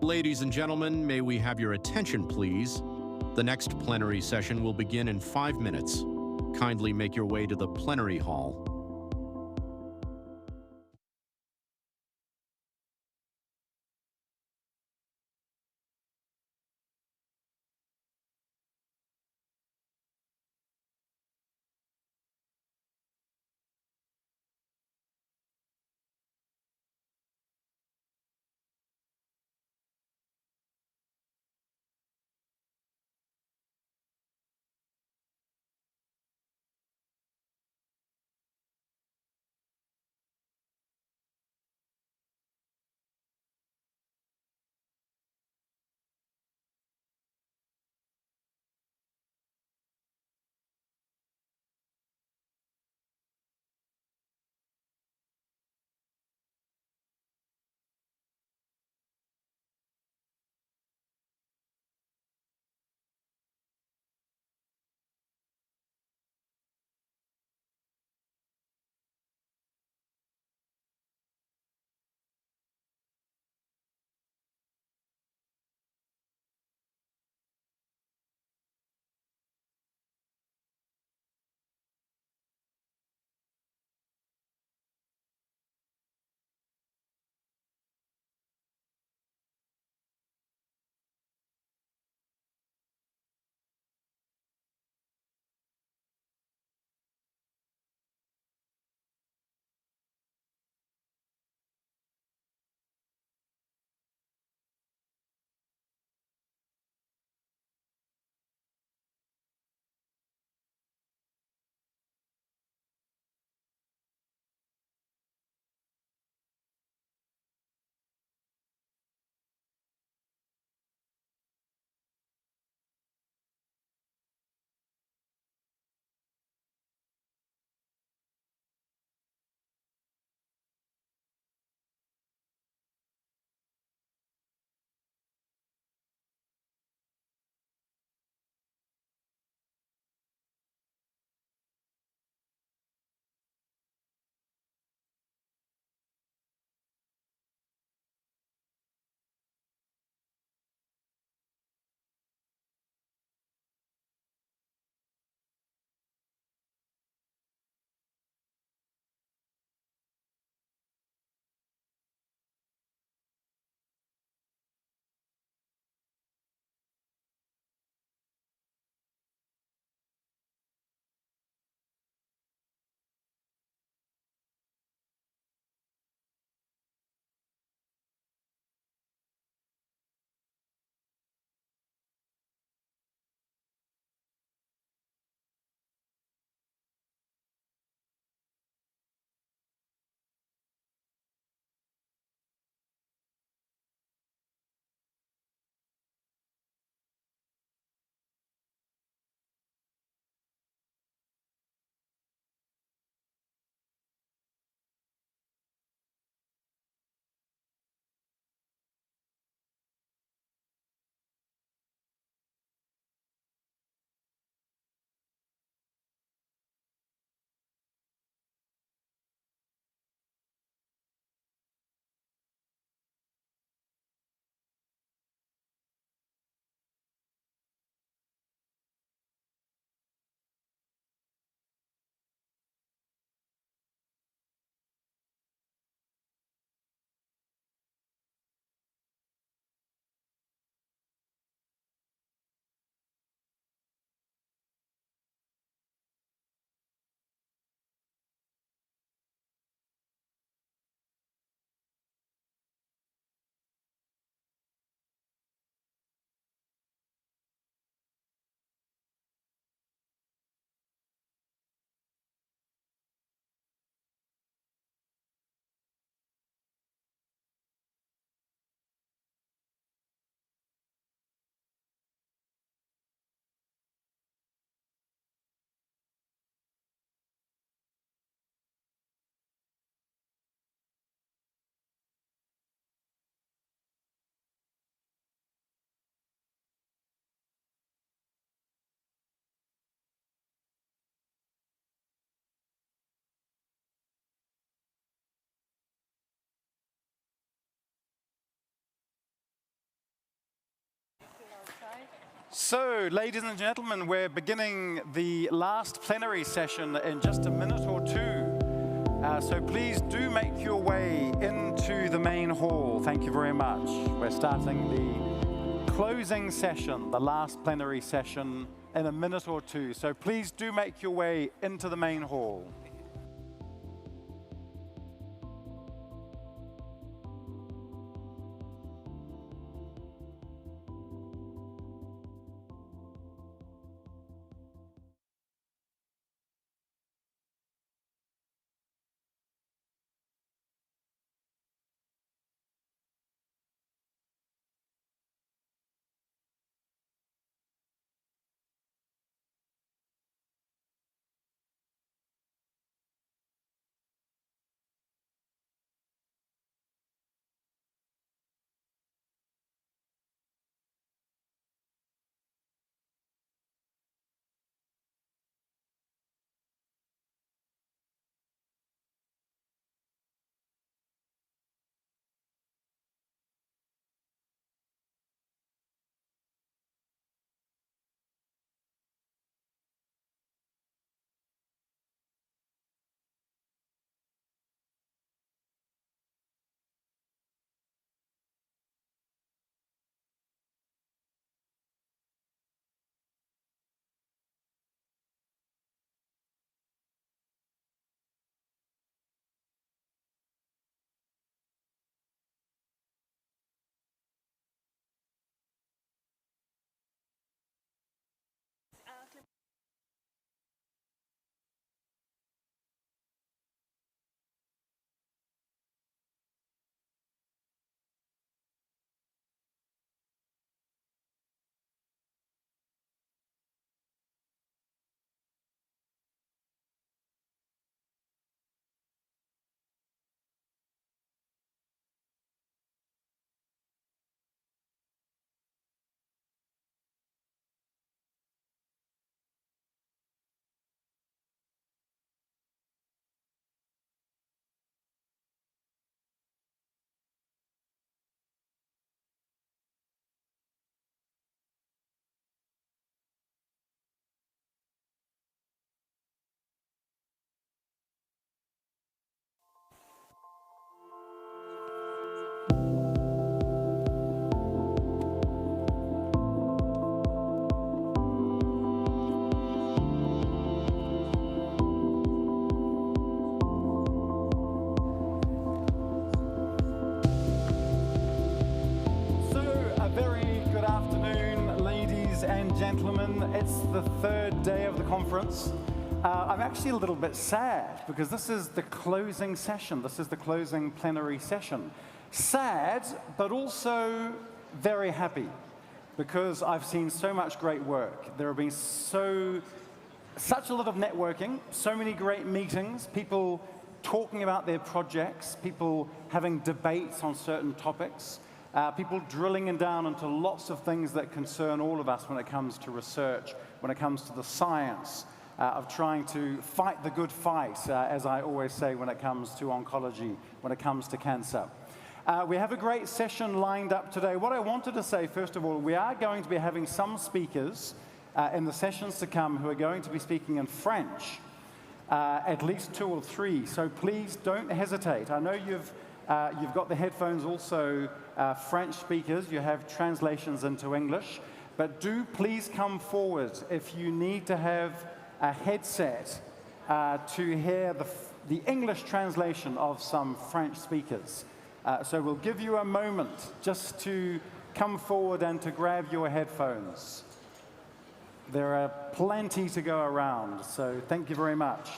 Ladies and gentlemen, may we have your attention, please? The next plenary session will begin in 5 minutes. Kindly make your way to the plenary hall. So, ladies and gentlemen, we're beginning the last plenary session in just a minute or two. So please do make your way into the main hall. Thank you very much. We're starting the closing session, the last plenary session, in a minute or two. So please do make your way into the main hall. Gentlemen, it's the third day of the conference. I'm actually a little bit sad because this is the closing session. This is the closing plenary session. Sad, but also very happy because I've seen so much great work. There have been such a lot of networking, so many great meetings, people talking about their projects, people having debates on certain topics. People drilling down into lots of things that concern all of us when it comes to research, when it comes to the science of trying to fight the good fight, as I always say when it comes to oncology, when it comes to cancer. We have a great session lined up today. What I wanted to say, first of all, we are going to be having some speakers in the sessions to come who are going to be speaking in French, at least 2 or 3, so please don't hesitate. I know you've got the headphones also French speakers, you have translations into English, but do please come forward if you need to have a headset to hear the English translation of some French speakers. So we'll give you a moment just to come forward and to grab your headphones. There are plenty to go around, so thank you very much.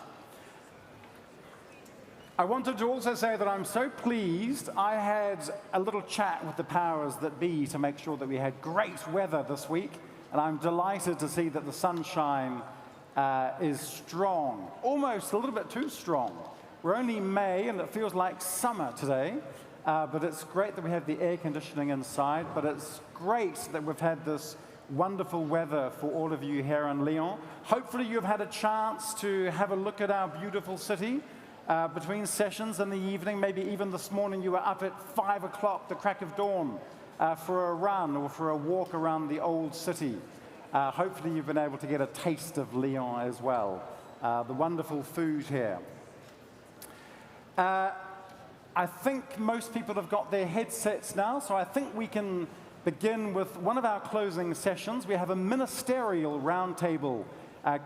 I wanted to also say that I'm so pleased. I had a little chat with the powers that be to make sure that we had great weather this week, and I'm delighted to see that the sunshine is strong, almost a little bit too strong. We're only May, and it feels like summer today, but it's great that we have the air conditioning inside, but it's great that we've had this wonderful weather for all of you here in Lyon. Hopefully you've had a chance to have a look at our beautiful city. Between sessions in the evening, maybe even this morning you were up at 5 o'clock, the crack of dawn, for a run or for a walk around the old city. Hopefully you've been able to get a taste of Lyon as well, the wonderful food here. I think most people have got their headsets now, so I think we can begin with one of our closing sessions. We have a ministerial roundtable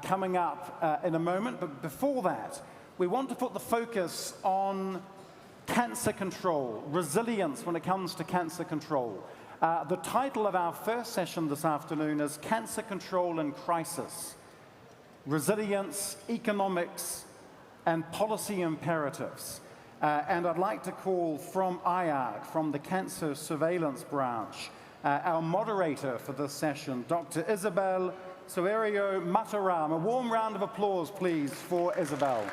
coming up in a moment, but before that, we want to put the focus on cancer control, resilience when it comes to cancer control. The title of our first session this afternoon is Cancer Control in Crisis, Resilience, Economics, and Policy Imperatives. And I'd like to call from IARC, from the Cancer Surveillance Branch, our moderator for this session, Dr. Isabel Soerio Mataram. A warm round of applause, please, for Isabel.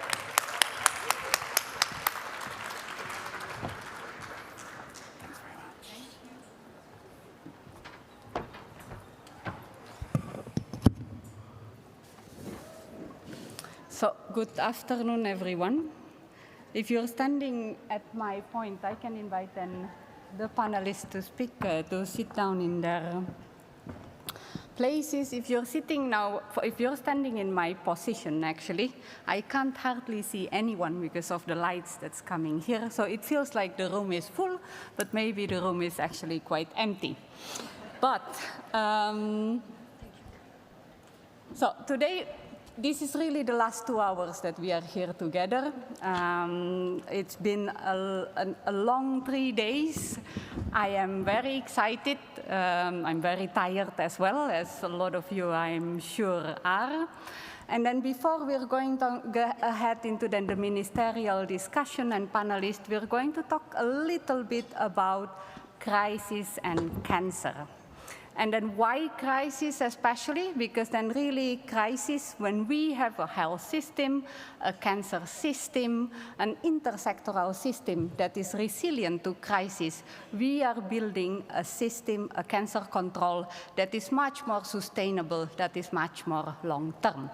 So, good afternoon, everyone. If you're standing at my point, I can invite then the panelists to speak, to sit down in their places. If you're sitting now, if you're standing in my position, actually, I can't hardly see anyone because of the lights that's coming here. So it feels like the room is full, but maybe the room is actually quite empty. But, so today, this is really the last 2 hours that we are here together. It's been a long 3 days. I am very excited. I'm very tired as well, as a lot of you, I'm sure, are. And then before we're going to go ahead into then the ministerial discussion and panelists, we're going to talk a little bit about crisis and cancer. And then why crisis especially? Because then really crisis, when we have a health system, a cancer system, an intersectoral system that is resilient to crisis, we are building a system, a cancer control that is much more sustainable, that is much more long-term.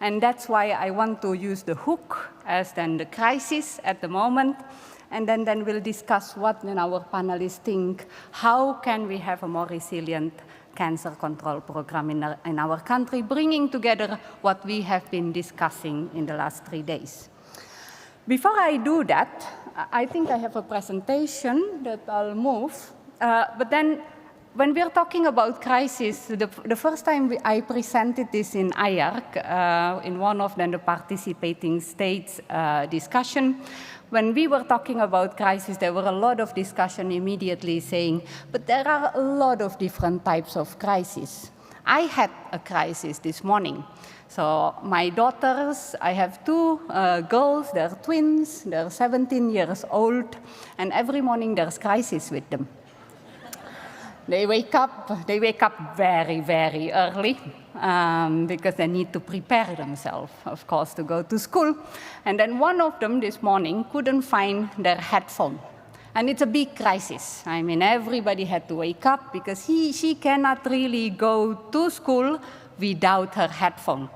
And that's why I want to use the hook as then the crisis at the moment. And then we'll discuss what then our panelists think, how can we have a more resilient cancer control program in our country, bringing together what we have been discussing in the last 3 days. Before I do that, I think I have a presentation that I'll move. But then when we're talking about crisis, the first time I presented this in IARC, in one of the participating states discussion, when we were talking about crisis, there were a lot of discussion immediately saying, but there are a lot of different types of crises. I had a crisis this morning. So my daughters, I have 2 girls, they're twins, they're 17 years old, and every morning there's crisis with them. They wake up very, very early because they need to prepare themselves, of course, to go to school. And then one of them this morning couldn't find their headphone. And it's a big crisis. I mean, everybody had to wake up because she cannot really go to school without her headphone.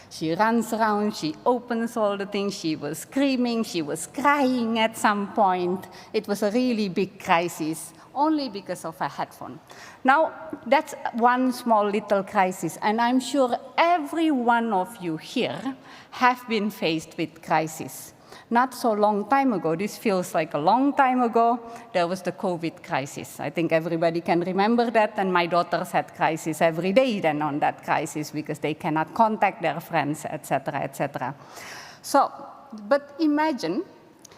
She runs around, she opens all the things, she was screaming, she was crying at some point. It was a really big crisis, only because of a headphone. Now, that's one small little crisis, and I'm sure every one of you here have been faced with crisis. Not so long time ago, this feels like a long time ago, there was the COVID crisis. I think everybody can remember that, and my daughters had crisis every day then on that crisis because they cannot contact their friends, etc., etc. So, but imagine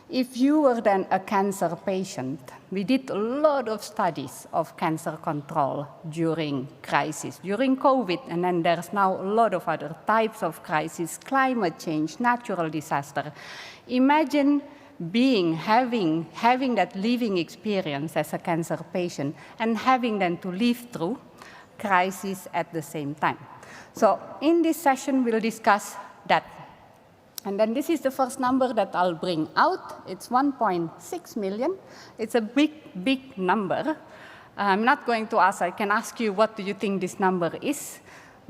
if you were then a cancer patient. We did a lot of studies of cancer control during crisis, during COVID, and then there's now a lot of other types of crisis, climate change, natural disaster. Imagine having that living experience as a cancer patient and having then to live through crisis at the same time. So in this session, we'll discuss that. And then this is the first number that I'll bring out. It's 1.6 million. It's a big, big number. I'm not going to ask, I can ask you what do you think this number is.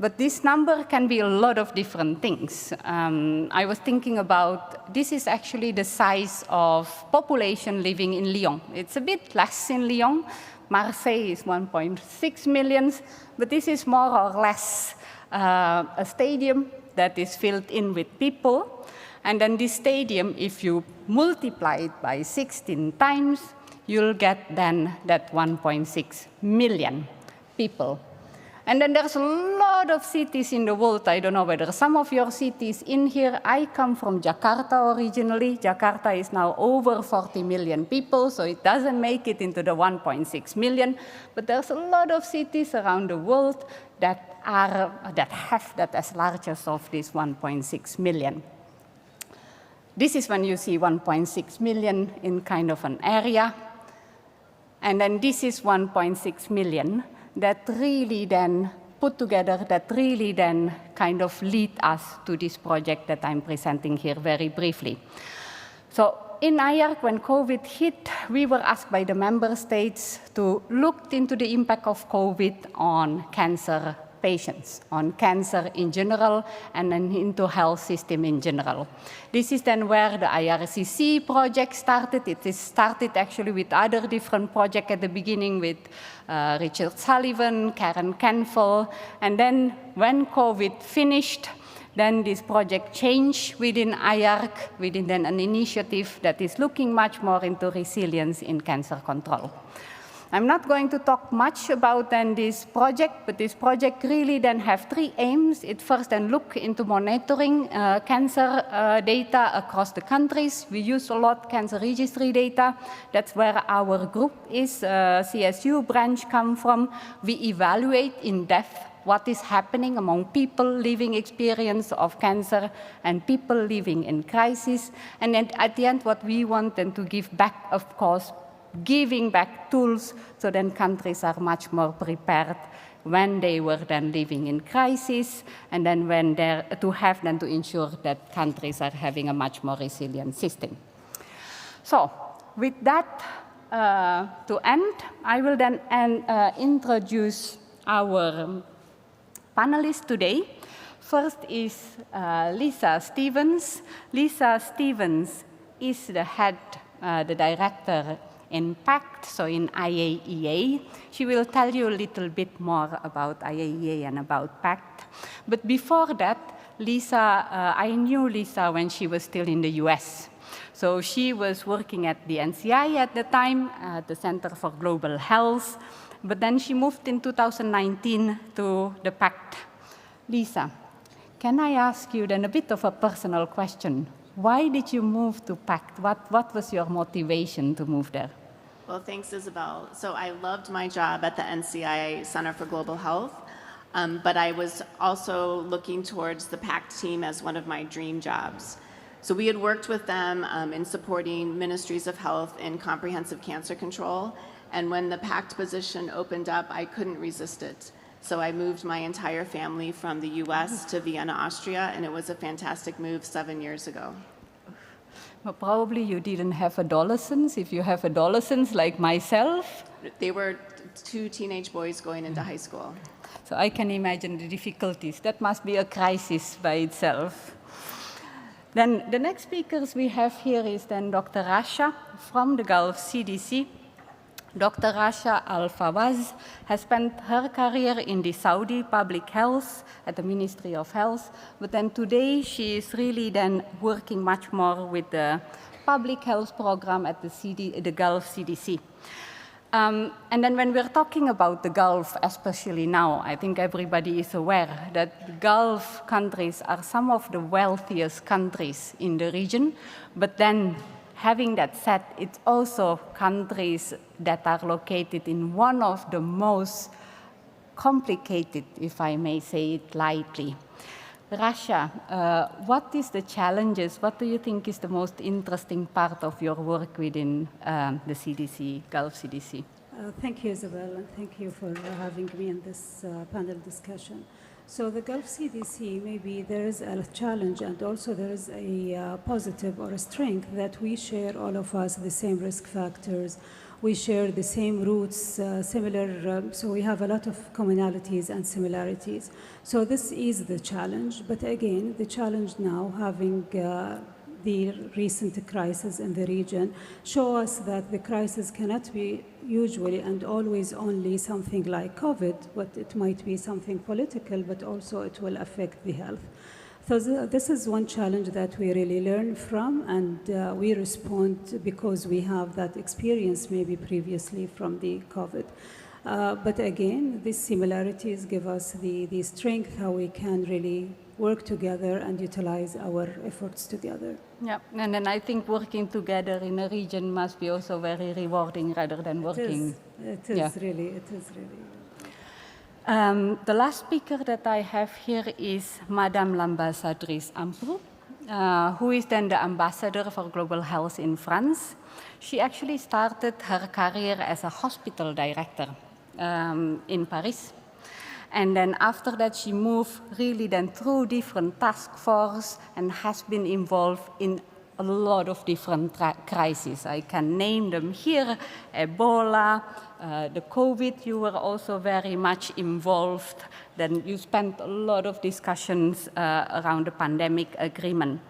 But this number can be a lot of different things. I was thinking about, this is actually the size of population living in Lyon. It's a bit less in Lyon. Marseille is 1.6 million, but this is more or less a stadium that is filled in with people. And then this stadium, if you multiply it by 16 times, you'll get then that 1.6 million people. And then there's a lot of cities in the world. I don't know whether some of your cities in here. I come from Jakarta originally. Jakarta is now over 40 million people, so it doesn't make it into the 1.6 million. But there's a lot of cities around the world that have that as large as of this 1.6 million. This is when you see 1.6 million in kind of an area. And then this is 1.6 million that really then put together, that really then kind of lead us to this project that I'm presenting here very briefly. So in IARC, when COVID hit, we were asked by the member states to look into the impact of COVID on cancer patients, on cancer in general, and then into health system in general. This is then where the IRCC project started. It started actually with other different projects at the beginning with Richard Sullivan, Karen Canfel, and then when COVID finished, then this project changed within IARC, within then an initiative that is looking much more into resilience in cancer control. I'm not going to talk much about then this project, but this project really then have three aims. It first then look into monitoring cancer data across the countries. We use a lot cancer registry data. That's where our group is, CSU branch come from. We evaluate in depth what is happening among people living experience of cancer and people living in crisis. And then at the end, what we want then to give back, of course, giving back tools so then countries are much more prepared when they were then living in crisis, and then when they're to have them to ensure that countries are having a much more resilient system. So with that to end, I will then introduce our panelists today. First is Lisa Stevens. Lisa Stevens is the head, the director in PACT, so in IAEA. She will tell you a little bit more about IAEA and about PACT. But before that, Lisa, I knew Lisa when she was still in the US. So she was working at the NCI at the time, at the Center for Global Health. But then she moved in 2019 to the PACT. Lisa, can I ask you then a bit of a personal question? Why did you move to PACT? What was your motivation to move there? Well, thanks, Isabel. So I loved my job at the NCI Center for Global Health, but I was also looking towards the PACT team as one of my dream jobs. So we had worked with them in supporting ministries of health in comprehensive cancer control, and when the PACT position opened up, I couldn't resist it. So I moved my entire family from the US to Vienna, Austria, and it was a fantastic move 7 years ago. Well, probably you didn't have adolescents, if you have adolescents like myself. They were 2 teenage boys going into high school. So I can imagine the difficulties. That must be a crisis by itself. Then the next speakers we have here is then Dr. Rasha from the Gulf CDC. Dr. Rasha Al-Fawaz has spent her career in the Saudi public health at the Ministry of Health, but then today she is really then working much more with the public health program at the Gulf CDC. And then when we're talking about the Gulf, especially now, I think everybody is aware that the Gulf countries are some of the wealthiest countries in the region, but then having that said, it's also countries that are located in one of the most complicated, if I may say it lightly. Rasha, what is the challenges? What do you think is the most interesting part of your work within the CDC, Gulf CDC? Thank you, Isabel, and thank you for having me in this panel discussion. So the Gulf CDC, maybe there is a challenge and also there is a positive or a strength that we share, all of us, the same risk factors. We share the same roots, so we have a lot of commonalities and similarities. So this is the challenge, but again, the challenge now, having the recent crisis in the region, show us that the crisis cannot be usually and always only something like COVID, but it might be something political, but also it will affect the health. So this is one challenge that we really learn from, and we respond because we have that experience maybe previously from the COVID. But again, these similarities give us the strength how we can really work together and utilize our efforts together. Yeah, and then I think working together in a region must be also very rewarding rather than working. It is really. The last speaker that I have here is Madame l'Ambassadrice Amprou, who is then the ambassador for global health in France. She actually started her career as a hospital director in Paris. And then after that, she moved really then through different task forces and has been involved in a lot of different crises. I can name them here: Ebola, the COVID, you were also very much involved. Then you spent a lot of discussions around the pandemic agreement.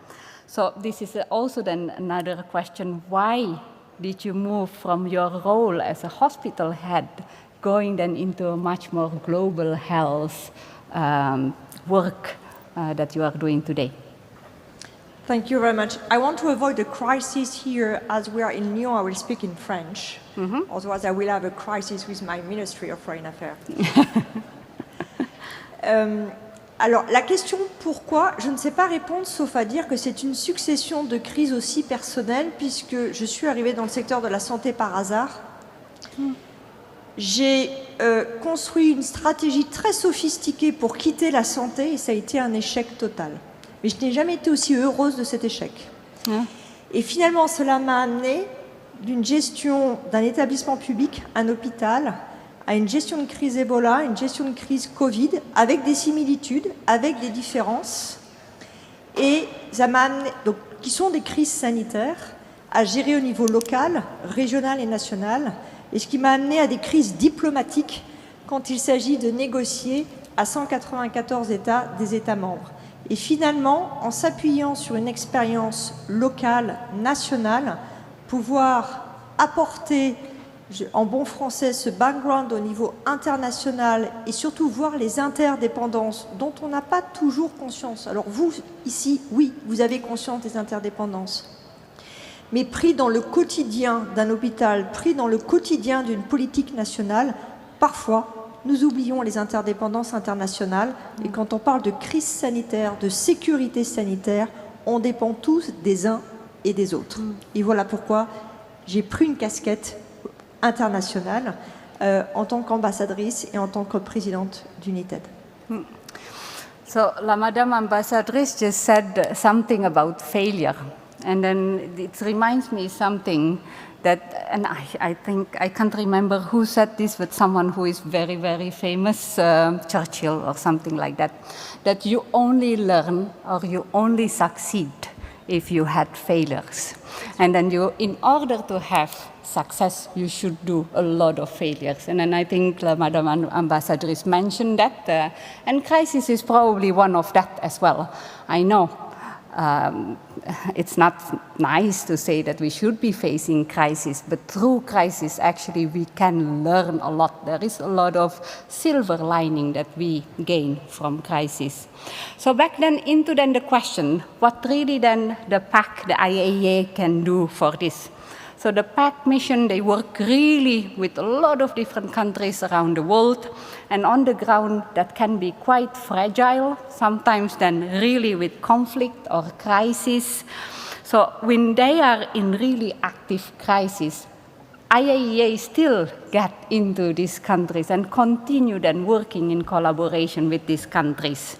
So this is also then another question: why did you move from your role as a hospital head going then into a much more global health work that you are doing today? Thank you very much. I want to avoid a crisis here. As we are in Lyon, I will speak in French. Otherwise, I will have a crisis with my Ministry of Foreign Affairs. Alors, la question pourquoi, je ne sais pas répondre, sauf à dire que c'est une succession de crises aussi personnelles, puisque je suis arrivée dans le secteur de la santé par hasard. J'ai construit une stratégie très sophistiquée pour quitter la santé, et ça a été un échec total. Mais je n'ai jamais été aussi heureuse de cet échec. Et finalement, cela m'a amenée d'une gestion d'un établissement public, un hôpital, à une gestion de crise Ebola, une gestion de crise Covid, avec des similitudes, avec des différences, et ça m'a amené, donc, qui sont des crises sanitaires, à gérer au niveau local, régional et national, et ce qui m'a amené à des crises diplomatiques quand il s'agit de négocier à 194 États des États membres. Et finalement, en s'appuyant sur une expérience locale, nationale, pouvoir apporter, en bon français, ce background au niveau international et surtout voir les interdépendances dont on n'a pas toujours conscience. Alors vous, ici, oui, vous avez conscience des interdépendances. Mais pris dans le quotidien d'un hôpital, pris dans le quotidien d'une politique nationale, parfois, nous oublions les interdépendances internationales. Et quand on parle de crise sanitaire, de sécurité sanitaire, on dépend tous des uns et des autres. Et voilà pourquoi j'ai pris une casquette internationale en tant qu'ambassadrice et en tant que présidente d'United. So, la Madame Ambassadrice just said something about failure. And then it reminds me something that, and I think, I can't remember who said this, but someone who is very, very famous, Churchill or something like that, that you only learn or you only succeed if you had failures. And then you, in order to have success, you should do a lot of failures. And then I think Madame Ambassadrice mentioned that, and crisis is probably one of that as well. I know. It's not nice to say that we should be facing crisis, but through crisis, actually, we can learn a lot. There is a lot of silver lining that we gain from crisis. So back then into then the question, what really then the PAC, the IAEA can do for this? So the PAC mission, they work really with a lot of different countries around the world, and on the ground that can be quite fragile, sometimes then really with conflict or crisis. So when they are in really active crisis, IAEA still get into these countries and continue then working in collaboration with these countries.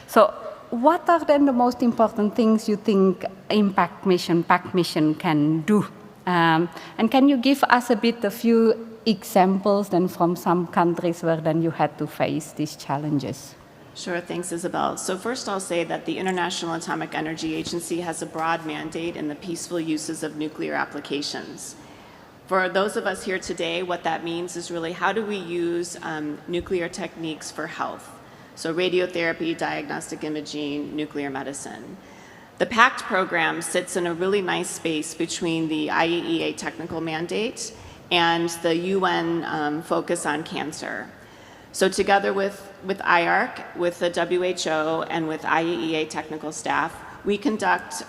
So what are then the most important things you think Impact Mission, PAC Mission can do? And can you give us a few examples then from some countries where then you had to face these challenges? Sure, thanks, Isabel. So first I'll say that the International Atomic Energy Agency has a broad mandate in the peaceful uses of nuclear applications. for those of us here today, what that means is really how do we use nuclear techniques for health? So radiotherapy, diagnostic imaging, nuclear medicine. The PACT program sits in a really nice space between the IAEA technical mandate and the UN focus on cancer. So together with IARC, with the WHO, and with IAEA technical staff, we conduct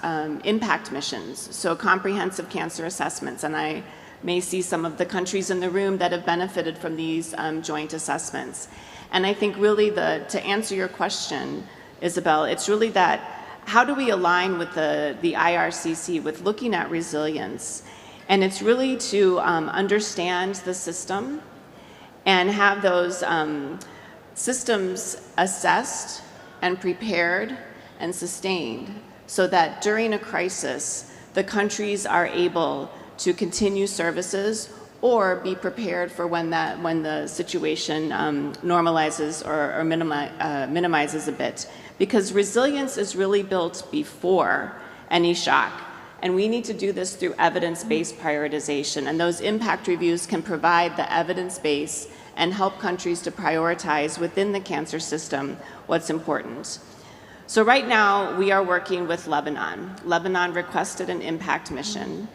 impact missions, so comprehensive cancer assessments, and I may see some of the countries in the room that have benefited from these joint assessments. And I think really to answer your question, Isabel, it's really that how do we align with the IRCC with looking at resilience? And it's really to understand the system and have those systems assessed and prepared and sustained so that during a crisis, the countries are able to continue services or be prepared for when the situation normalizes or minimizes a bit. Because resilience is really built before any shock. And we need to do this through evidence-based prioritization. And those impact reviews can provide the evidence base and help countries to prioritize within the cancer system what's important. So right now, we are working with Lebanon. Lebanon requested an impact mission.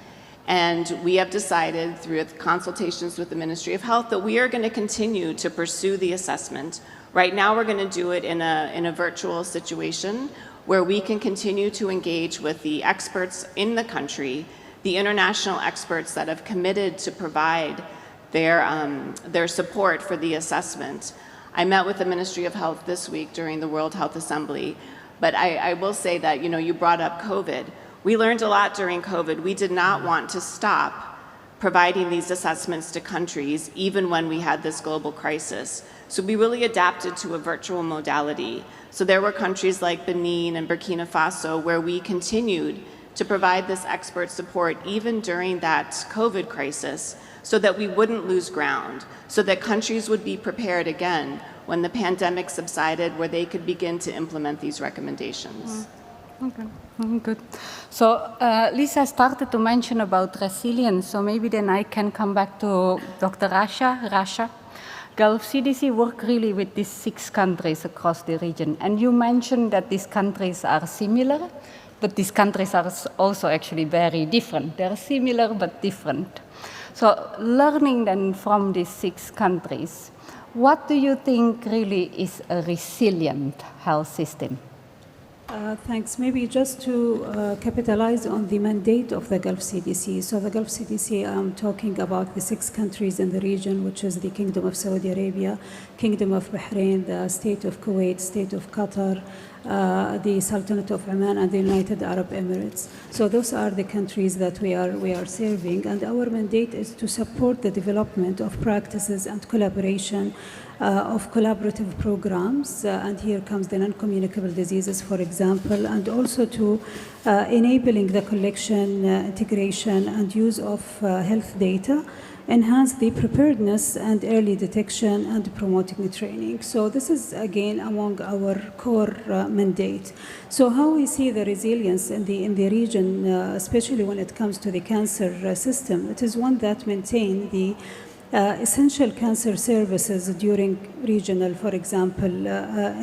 And we have decided through consultations with the Ministry of Health that we are going to continue to pursue the assessment. Right now, we're going to do it in a virtual situation where we can continue to engage with the experts in the country, the international experts that have committed to provide their support for the assessment. I met with the Ministry of Health this week during the World Health Assembly, but I will say that, you brought up COVID. We learned a lot during COVID. We did not want to stop providing these assessments to countries even when we had this global crisis. So we really adapted to a virtual modality. So there were countries like Benin and Burkina Faso where we continued to provide this expert support even during that COVID crisis so that we wouldn't lose ground, so that countries would be prepared again when the pandemic subsided where they could begin to implement these recommendations. Okay, good. So Lisa started to mention about resilience, so maybe then I can come back to Dr. Rasha. Gulf CDC work really with these 6 countries across the region. And you mentioned that these countries are similar, but these countries are also actually very different. They're similar but different. So learning then from these 6 countries, what do you think really is a resilient health system? Thanks. Maybe just to capitalize on the mandate of the Gulf CDC. So the Gulf CDC, I'm talking about the 6 countries in the region, which is the Kingdom of Saudi Arabia, Kingdom of Bahrain, the State of Kuwait, State of Qatar, the Sultanate of Oman, and the United Arab Emirates. So those are the countries that we are serving, and our mandate is to support the development of practices and collaboration of collaborative programs, and here comes the non-communicable diseases, for example, and also to enabling the collection, integration, and use of health data, enhance the preparedness and early detection, and promoting the training. So this is, again, among our core mandate. So how we see the resilience in the region, especially when it comes to the cancer system, it is one that maintain the essential cancer services during regional, for example,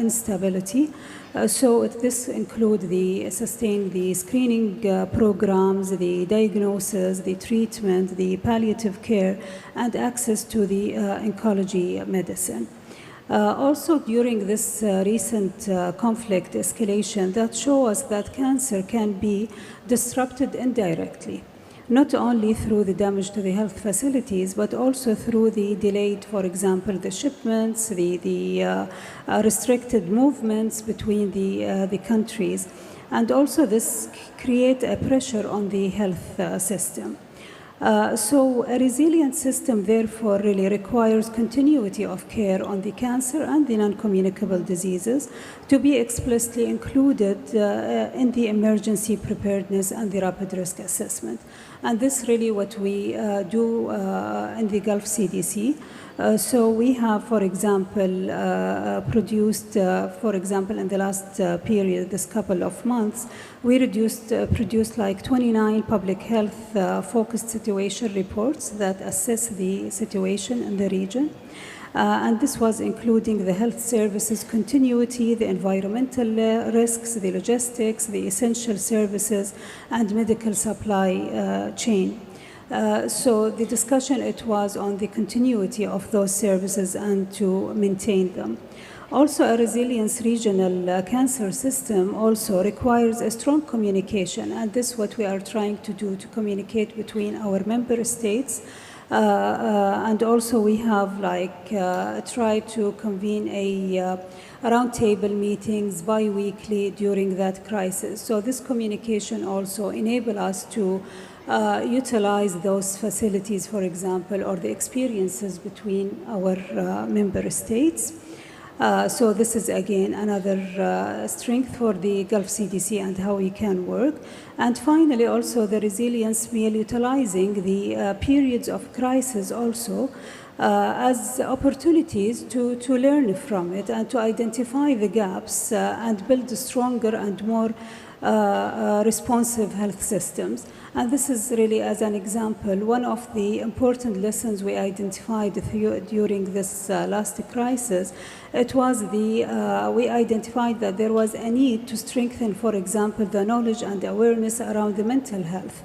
instability. So this include the screening programs, the diagnosis, the treatment, the palliative care, and access to the oncology medicine. Also, during this recent conflict escalation, that shows us that cancer can be disrupted indirectly, not only through the damage to the health facilities, but also through the delayed, for example, the shipments, the restricted movements between the countries. And also this create a pressure on the health system. So a resilient system, therefore, really requires continuity of care on the cancer and the non-communicable diseases to be explicitly included in the emergency preparedness and the rapid risk assessment. And this is really what we do in the Gulf CDC. So we have, for example, produced, for example, in the last period, this couple of months, we produced like 29 public health focused situation reports that assess the situation in the region. And this was including the health services continuity, the environmental risks, the logistics, the essential services, and medical supply chain. So the discussion, it was on the continuity of those services and to maintain them. Also, a resilience regional cancer system also requires a strong communication, and this is what we are trying to do, to communicate between our member states. And also we have tried to convene a roundtable meetings bi-weekly during that crisis. So this communication also enable us to utilize those facilities, for example, or the experiences between our member states. So this is again another strength for the Gulf CDC and how we can work. And finally, also the resilience, we are utilizing the periods of crisis also as opportunities to learn from it and to identify the gaps and build stronger and more responsive health systems. And this is really, as an example, one of the important lessons we identified during this last crisis. It was we identified that there was a need to strengthen, for example, the knowledge and awareness around the mental health,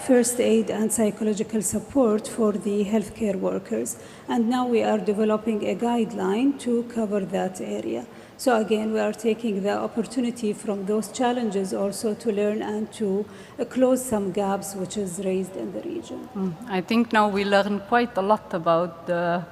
first aid and psychological support for the healthcare workers. And now we are developing a guideline to cover that area. So again, we are taking the opportunity from those challenges also to learn and to close some gaps which is raised in the region. I think now we learn quite a lot about the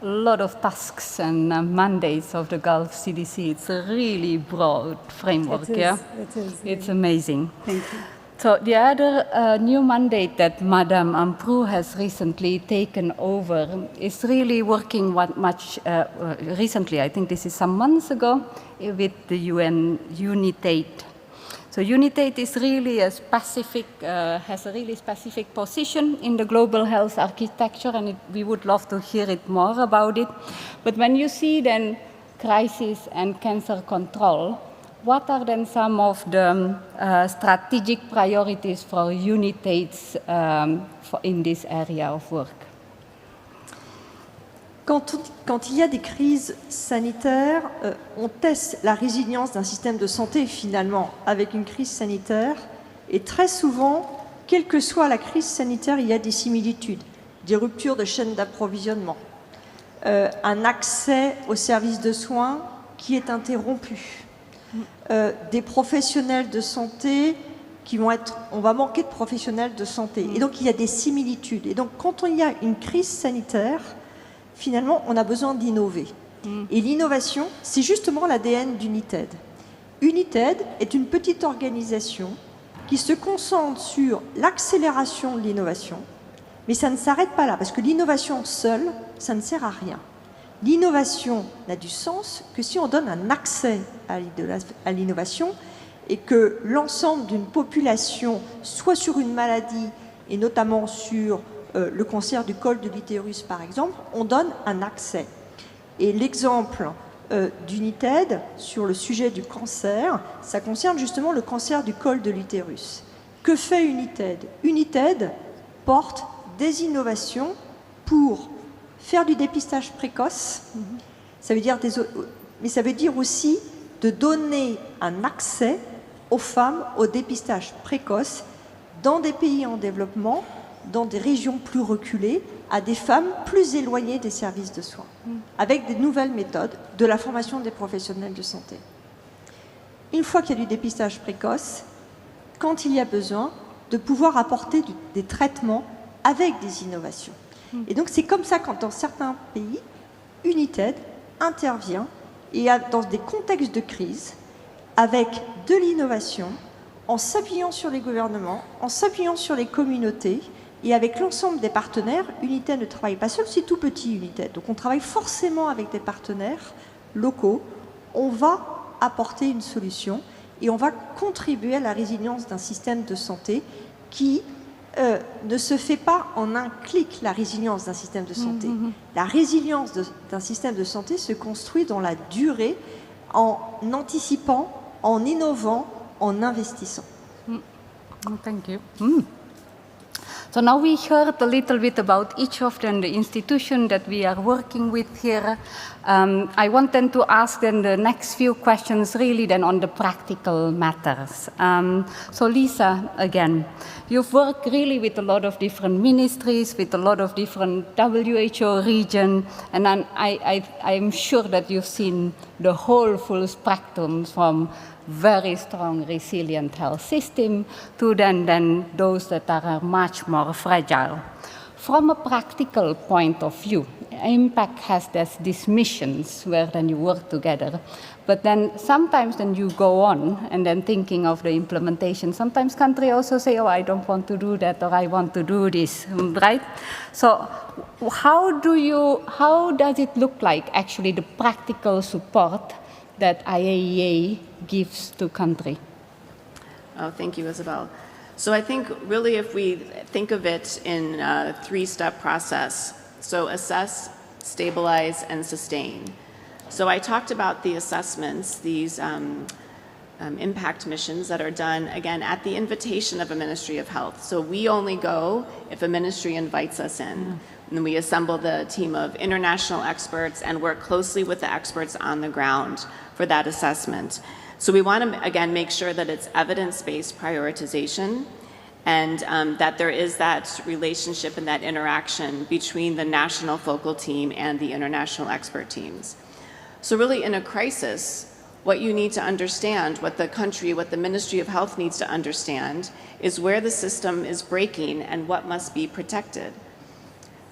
a lot of tasks and mandates of the Gulf CDC. It's a really broad framework, It's amazing. Thank you. So the other new mandate that Madame Amprou has recently taken over is really working much recently, I think this is some months ago, with the UN UNITAID. So UNITAID is really a specific, has a really specific position in the global health architecture, and we would love to hear it more about it. But when you see then crisis and cancer control, what are then some of the strategic priorities for UNITAID in this area of work? Quand il y a des crises sanitaires, on teste la résilience d'un système de santé finalement avec une crise sanitaire. Et très souvent, quelle que soit la crise sanitaire, il y a des similitudes, des ruptures de chaînes d'approvisionnement, un accès aux services de soins qui est interrompu. Des professionnels de santé qui vont être... On va manquer de professionnels de santé. Et donc, il y a des similitudes. Et donc, quand il y a une crise sanitaire, finalement, on a besoin d'innover. Et l'innovation, c'est justement l'ADN d'UNITAID. UNITAID est une petite organisation qui se concentre sur l'accélération de l'innovation. Mais ça ne s'arrête pas là, parce que l'innovation seule, ça ne sert à rien. L'innovation n'a du sens que si on donne un accès à l'innovation et que l'ensemble d'une population, soit sur une maladie, et notamment sur le cancer du col de l'utérus par exemple, on donne un accès. Et l'exemple d'UNITAID sur le sujet du cancer, ça concerne justement le cancer du col de l'utérus. Que fait UNITAID? UNITAID porte des innovations pour faire du dépistage précoce, ça veut dire mais ça veut dire aussi de donner un accès aux femmes au dépistage précoce dans des pays en développement, dans des régions plus reculées, à des femmes plus éloignées des services de soins, avec des nouvelles méthodes, de la formation des professionnels de santé. Une fois qu'il y a du dépistage précoce, quand il y a besoin, de pouvoir apporter des traitements avec des innovations. Et donc c'est comme ça quand dans certains pays, UNITAID intervient et dans des contextes de crise, avec de l'innovation, en s'appuyant sur les gouvernements, en s'appuyant sur les communautés et avec l'ensemble des partenaires. UNITAID ne travaille pas seul, c'est tout petit UNITAID. Donc on travaille forcément avec des partenaires locaux. On va apporter une solution et on va contribuer à la résilience d'un système de santé qui ne se fait pas en un clic, la résilience d'un système de santé. La résilience d'un système de santé se construit dans la durée en anticipant, en innovant, en investissant. Thank you. So now we heard a little bit about each of them, the institution that we are working with here. I want then to ask then the next few questions really then on the practical matters. So Lisa, again, you've worked really with a lot of different ministries, with a lot of different WHO region, and I'm sure that you've seen the whole full spectrum from very strong, resilient health system to then those that are much more fragile. From a practical point of view, IMPACT has these missions where then you work together, but then sometimes then you go on and then thinking of the implementation. Sometimes countries also say, oh, I don't want to do that, or I want to do this, right? So how does it look like actually the practical support that IAEA gives to country? Oh, thank you, Isabel. So I think really if we think of it in a three-step process, so assess, stabilize, and sustain. So I talked about the assessments, these impact missions that are done, again, at the invitation of a Ministry of Health. So we only go if a ministry invites us in. And then we assemble the team of international experts and work closely with the experts on the ground for that assessment. So we want to, again, make sure that it's evidence-based prioritization and that there is that relationship and that interaction between the national focal team and the international expert teams. So really in a crisis, what you need to understand, what the country, what the Ministry of Health needs to understand is where the system is breaking and what must be protected.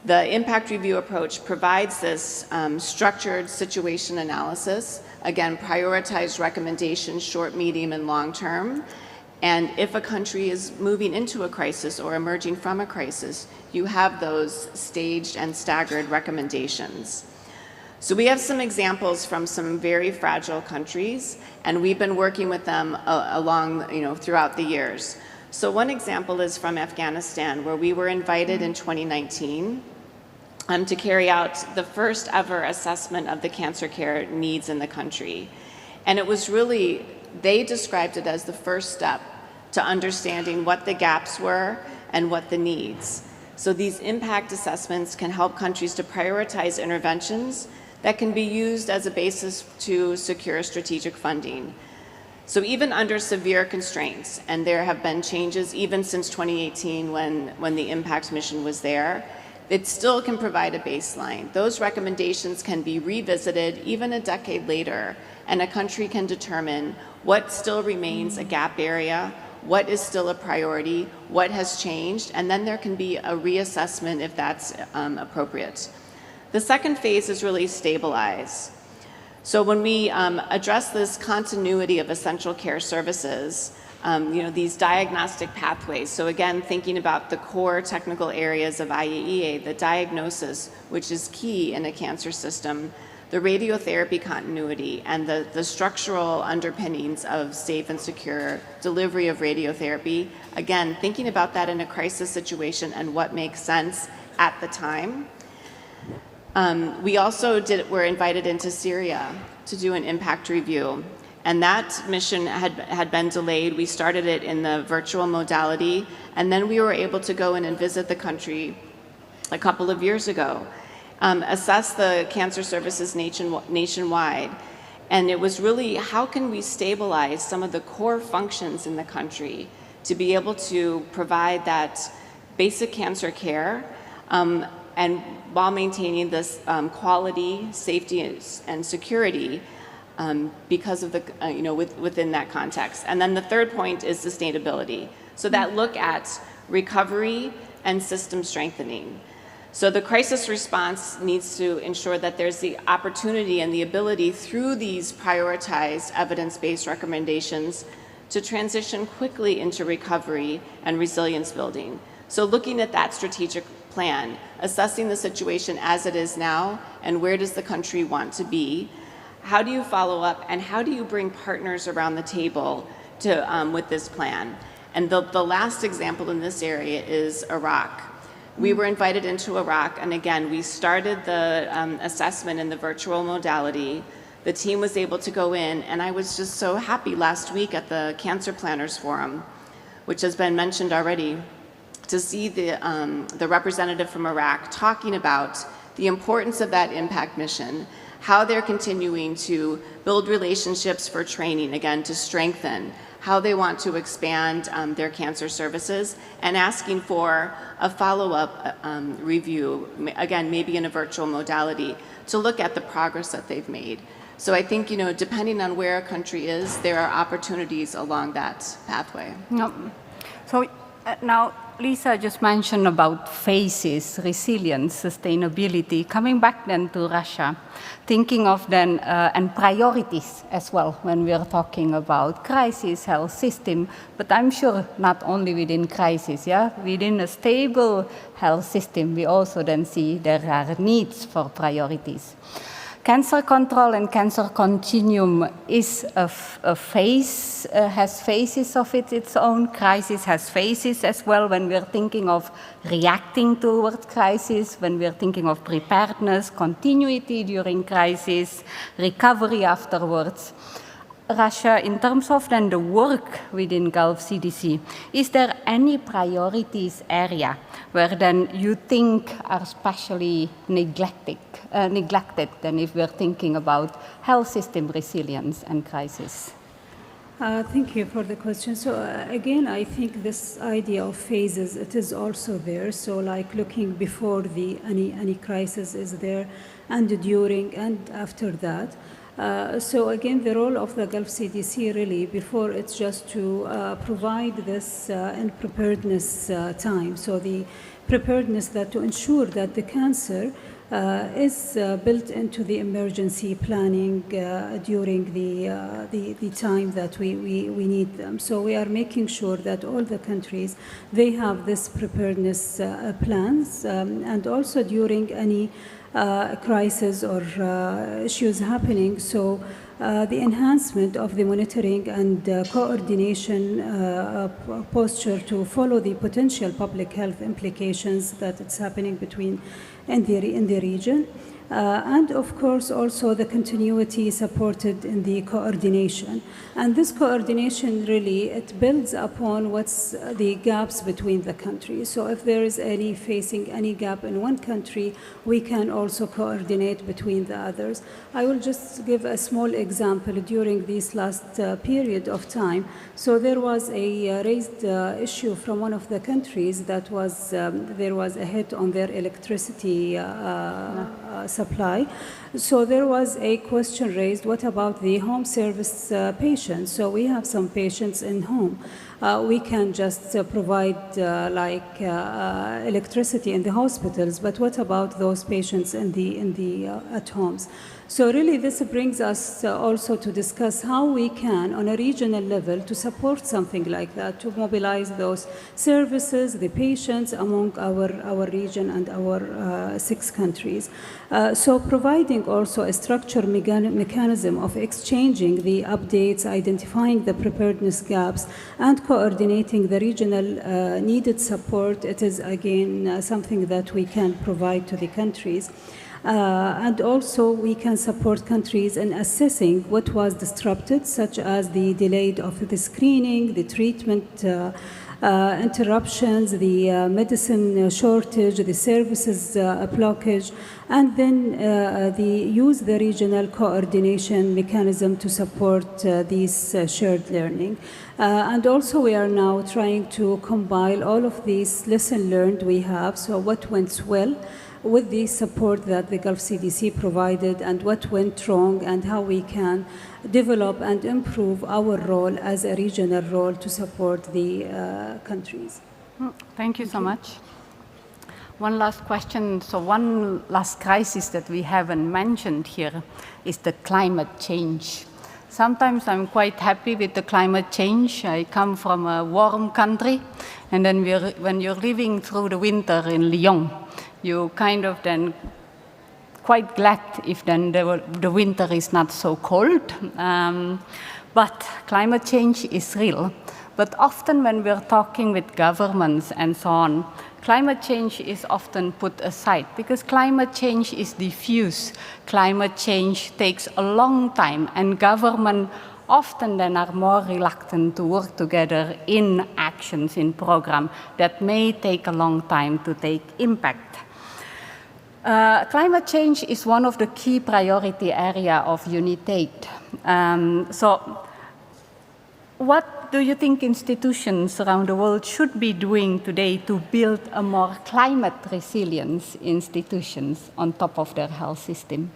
The impact review approach provides this structured situation analysis, again, prioritized recommendations, short, medium, and long term. And if a country is moving into a crisis or emerging from a crisis, you have those staged and staggered recommendations. So we have some examples from some very fragile countries, and we've been working with them throughout the years. So one example is from Afghanistan, where we were invited in 2019 to carry out the first ever assessment of the cancer care needs in the country. And it was really, they described it as the first step to understanding what the gaps were and what the needs. So these impact assessments can help countries to prioritize interventions that can be used as a basis to secure strategic funding. So even under severe constraints, and there have been changes even since 2018 when the impact mission was there, it still can provide a baseline. Those recommendations can be revisited even a decade later, and a country can determine what still remains a gap area, what is still a priority, what has changed, and then there can be a reassessment if that's appropriate. The second phase is really stabilize. So when we address this continuity of essential care services, these diagnostic pathways. So again, thinking about the core technical areas of IAEA, the diagnosis, which is key in a cancer system, the radiotherapy continuity, and the structural underpinnings of safe and secure delivery of radiotherapy. Again, thinking about that in a crisis situation and what makes sense at the time. We also were invited into Syria to do an impact review. And that mission had been delayed. We started it in the virtual modality, and then we were able to go in and visit the country a couple of years ago, assess the cancer services nationwide. And it was really, how can we stabilize some of the core functions in the country to be able to provide that basic cancer care and while maintaining this quality, safety, and security because of the, within that context. And then the third point is sustainability. So that look at recovery and system strengthening. So the crisis response needs to ensure that there's the opportunity and the ability through these prioritized evidence-based recommendations to transition quickly into recovery and resilience building. So looking at that strategic plan, assessing the situation as it is now, and where does the country want to be? How do you follow up, and how do you bring partners around the table to, with this plan? And the last example in this area is Iraq. We were invited into Iraq, and again, we started the assessment in the virtual modality. The team was able to go in, and I was just so happy last week at the Cancer Planners Forum, which has been mentioned already, to see the representative from Iraq talking about the importance of that impact mission, how they're continuing to build relationships for training, again, to strengthen, how they want to expand their cancer services, and asking for a follow-up review, again, maybe in a virtual modality, to look at the progress that they've made. So I think, depending on where a country is, there are opportunities along that pathway. Yep. So now, Lisa just mentioned about phases, resilience, sustainability. Coming back then to Russia, thinking of then, and priorities as well when we are talking about crisis, health system, but I'm sure not only within crisis, within a stable health system, we also then see there are needs for priorities. Cancer control and cancer continuum is a phase, has phases of its own. Crisis has phases as well when we're thinking of reacting towards crisis, when we're thinking of preparedness, continuity during crisis, recovery afterwards. Russia, in terms of then the work within Gulf CDC, is there any priorities area where then you think are specially neglected then if we're thinking about health system resilience and crisis? Thank you for the question. So again, I think this idea of phases, it is also there. So like looking before any crisis is there, and during and after that. So again, the role of the Gulf CDC really, before it's just to provide this in preparedness time. So the preparedness that to ensure that the cancer is built into the emergency planning during the time that we need them. So we are making sure that all the countries, they have this preparedness plans, and also during any crisis or issues happening. So the enhancement of the monitoring and coordination posture to follow the potential public health implications that it's happening in the region. And of course also the continuity supported in the coordination. And this coordination really, it builds upon what's the gaps between the countries. So if there is facing any gap in one country, we can also coordinate between the others. I will just give a small example during this last period of time. So there was a raised issue from one of the countries that was, there was a hit on their electricity supply. So there was a question raised, what about the home service patients? So we have some patients in home. We can just provide electricity in the hospitals, but what about those patients at homes? So really this brings us also to discuss how we can, on a regional level, to support something like that, to mobilize those services, the patients among our region and our 6 countries. So providing also a structured mechanism of exchanging the updates, identifying the preparedness gaps, and coordinating the regional needed support, it is again something that we can provide to the countries. And also we can support countries in assessing what was disrupted, such as the delay of the screening, the treatment interruptions, the medicine shortage, the services blockage, and then use the regional coordination mechanism to support these shared learning. And also we are now trying to compile all of these lessons learned we have, so what went well, with the support that the Gulf CDC provided, and what went wrong, and how we can develop and improve our role as a regional role to support the countries. Thank you so much. One last question. So one last crisis that we haven't mentioned here is the climate change. Sometimes I'm quite happy with the climate change. I come from a warm country, and then when you're living through the winter in Lyon, you kind of then quite glad if then the winter is not so cold. But climate change is real. But often when we're talking with governments and so on, climate change is often put aside because climate change is diffuse. Climate change takes a long time, and government often then are more reluctant to work together in actions, in programs that may take a long time to take impact. Climate change is one of the key priority areas of UNITAID. So what do you think institutions around the world should be doing today to build a more climate resilience institutions on top of their health system?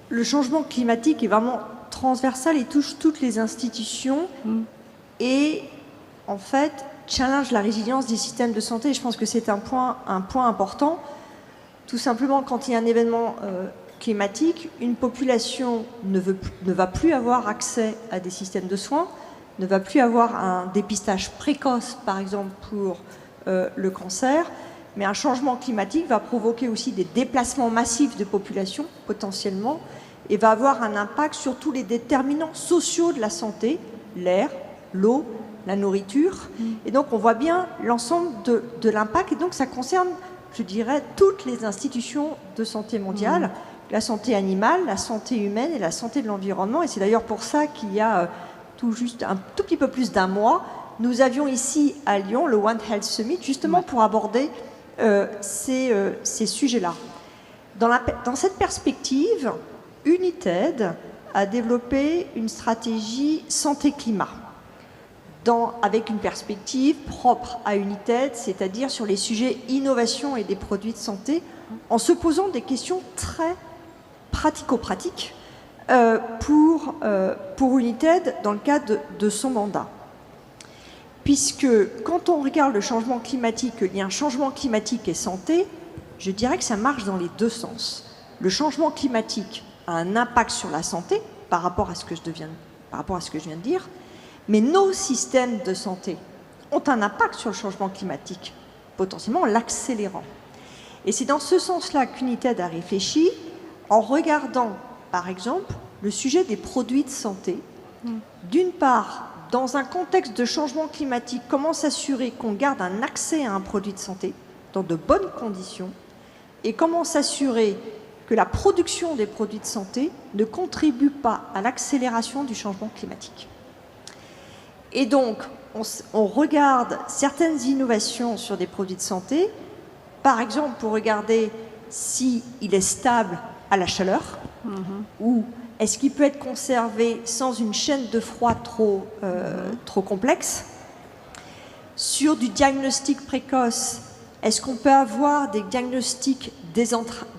Le changement climatique est vraiment transversal et touche toutes les institutions et en fait challenge la résilience des systèmes de santé. Et je pense que c'est un point important. Tout simplement, quand il y a un événement climatique, une population ne va plus avoir accès à des systèmes de soins, ne va plus avoir un dépistage précoce, par exemple, pour le cancer, mais un changement climatique va provoquer aussi des déplacements massifs de population, potentiellement, et va avoir un impact sur tous les déterminants sociaux de la santé, l'air, l'eau, la nourriture. Et donc, on voit bien l'ensemble de l'impact, et donc ça concerne, je dirais, toutes les institutions de santé mondiale, la santé animale, la santé humaine et la santé de l'environnement. Et c'est d'ailleurs pour ça qu'il y a tout juste un tout petit peu plus d'un mois, nous avions ici à Lyon le One Health Summit, justement pour aborder ces sujets-là. Dans cette perspective, UNITAID a développé une stratégie santé-climat, avec une perspective propre à UNITAID, c'est-à-dire sur les sujets innovation et des produits de santé, en se posant des questions très pratico-pratiques pour UNITAID dans le cadre de son mandat. Puisque quand on regarde le changement climatique, il y a un changement climatique et santé, je dirais que ça marche dans les deux sens. Le changement climatique a un impact sur la santé par rapport à ce que je viens de dire, mais nos systèmes de santé ont un impact sur le changement climatique, potentiellement en l'accélérant. Et c'est dans ce sens-là qu'UNITAID a réfléchi en regardant, par exemple, le sujet des produits de santé. D'une part, dans un contexte de changement climatique, comment s'assurer qu'on garde un accès à un produit de santé dans de bonnes conditions et comment s'assurer que la production des produits de santé ne contribue pas à l'accélération du changement climatique. Et donc, on regarde certaines innovations sur des produits de santé, par exemple pour regarder s'il est stable à la chaleur ou est-ce qu'il peut être conservé sans une chaîne de froid trop complexe. Sur du diagnostic précoce, est-ce qu'on peut avoir des diagnostics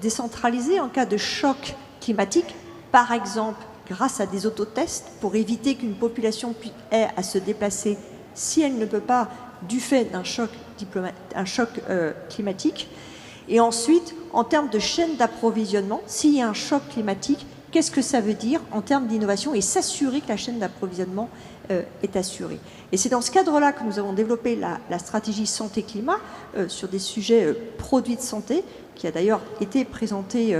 décentralisés en cas de choc climatique, par exemple grâce à des autotests pour éviter qu'une population ait à se déplacer si elle ne peut pas du fait d'un choc climatique. Et ensuite, en termes de chaîne d'approvisionnement, s'il y a un choc climatique, qu'est-ce que ça veut dire en termes d'innovation et s'assurer que la chaîne d'approvisionnement est assurée. Et c'est dans ce cadre-là que nous avons développé la stratégie santé-climat sur des sujets produits de santé, qui a d'ailleurs été présentée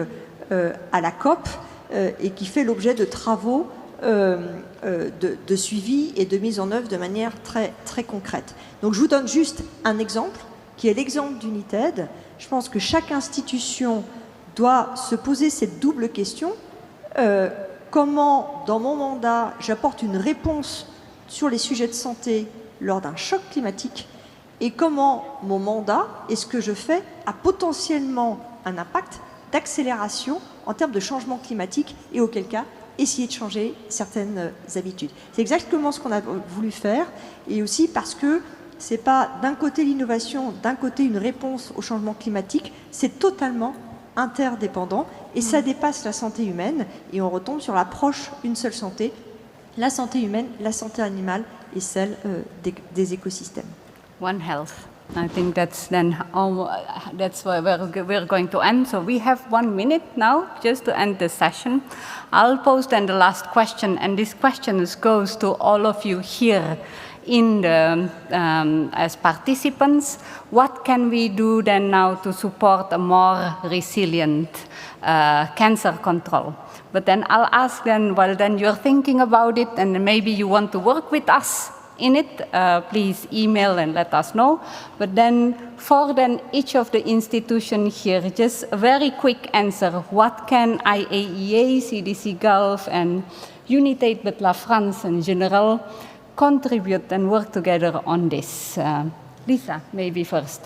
à la COP et qui fait l'objet de travaux de suivi et de mise en œuvre de manière très, très concrète. Donc je vous donne juste un exemple, qui est l'exemple d'UNITAID. Je pense que chaque institution doit se poser cette double question. Comment, dans mon mandat, j'apporte une réponse sur les sujets de santé lors d'un choc climatique et comment mon mandat et ce que je fais a potentiellement un impact d'accélération en termes de changement climatique et auquel cas essayer de changer certaines habitudes. C'est exactement ce qu'on a voulu faire et aussi parce que ce n'est pas d'un côté l'innovation, d'un côté une réponse au changement climatique, c'est totalement interdépendant et ça dépasse la santé humaine et on retombe sur l'approche une seule santé, la santé humaine, la santé animale et celle des écosystèmes. One Health. I think that's where we're going to end. So we have 1 minute now just to end the session. I'll pose then the last question, and this question goes to all of you here as participants. What can we do then now to support a more resilient cancer control? But then I'll ask them, well, then you're thinking about it and maybe you want to work with us in it, please email and let us know. But then for then each of the institutions here, just a very quick answer. What can IAEA, CDC Gulf, and United with La France in general contribute and work together on this? Lisa, maybe first.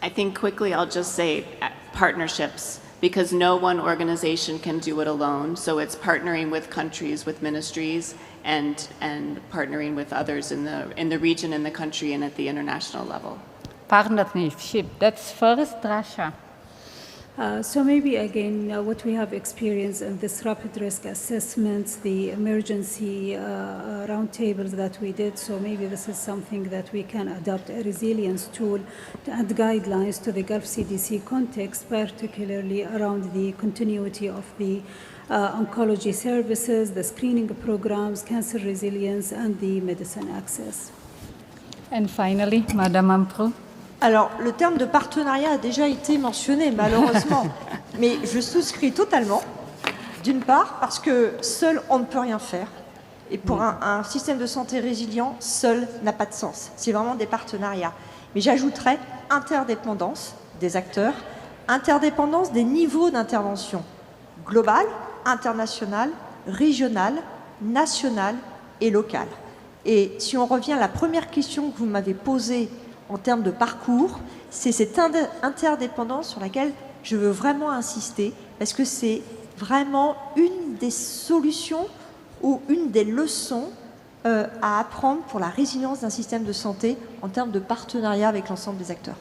I think quickly I'll just say partnerships, because no one organization can do it alone. So it's partnering with countries, with ministries, and partnering with others in the region, in the country, and at the international level. Partnership, that's first, Rasha. So maybe again, what we have experienced in this rapid risk assessments, the emergency roundtables that we did, so maybe this is something that we can adopt, a resilience tool and guidelines to the Gulf CDC context, particularly around the continuity of the oncology services, the screening programs, cancer resilience, and the medicine access. And finally, Madame Ampro. Alors, le terme de partenariat a déjà été mentionné, malheureusement, mais je souscris totalement, d'une part, parce que seul, on ne peut rien faire. Et pour un système de santé résilient, seul n'a pas de sens. C'est vraiment des partenariats. Mais j'ajouterais interdépendance des acteurs, interdépendance des niveaux d'intervention globale, internationale, régionale, nationale et locale. Et si on revient à la première question que vous m'avez posée en termes de parcours, c'est cette interdépendance sur laquelle je veux vraiment insister, parce que c'est vraiment une des solutions ou une des leçons à apprendre pour la résilience d'un système de santé en termes de partenariat avec l'ensemble des acteurs.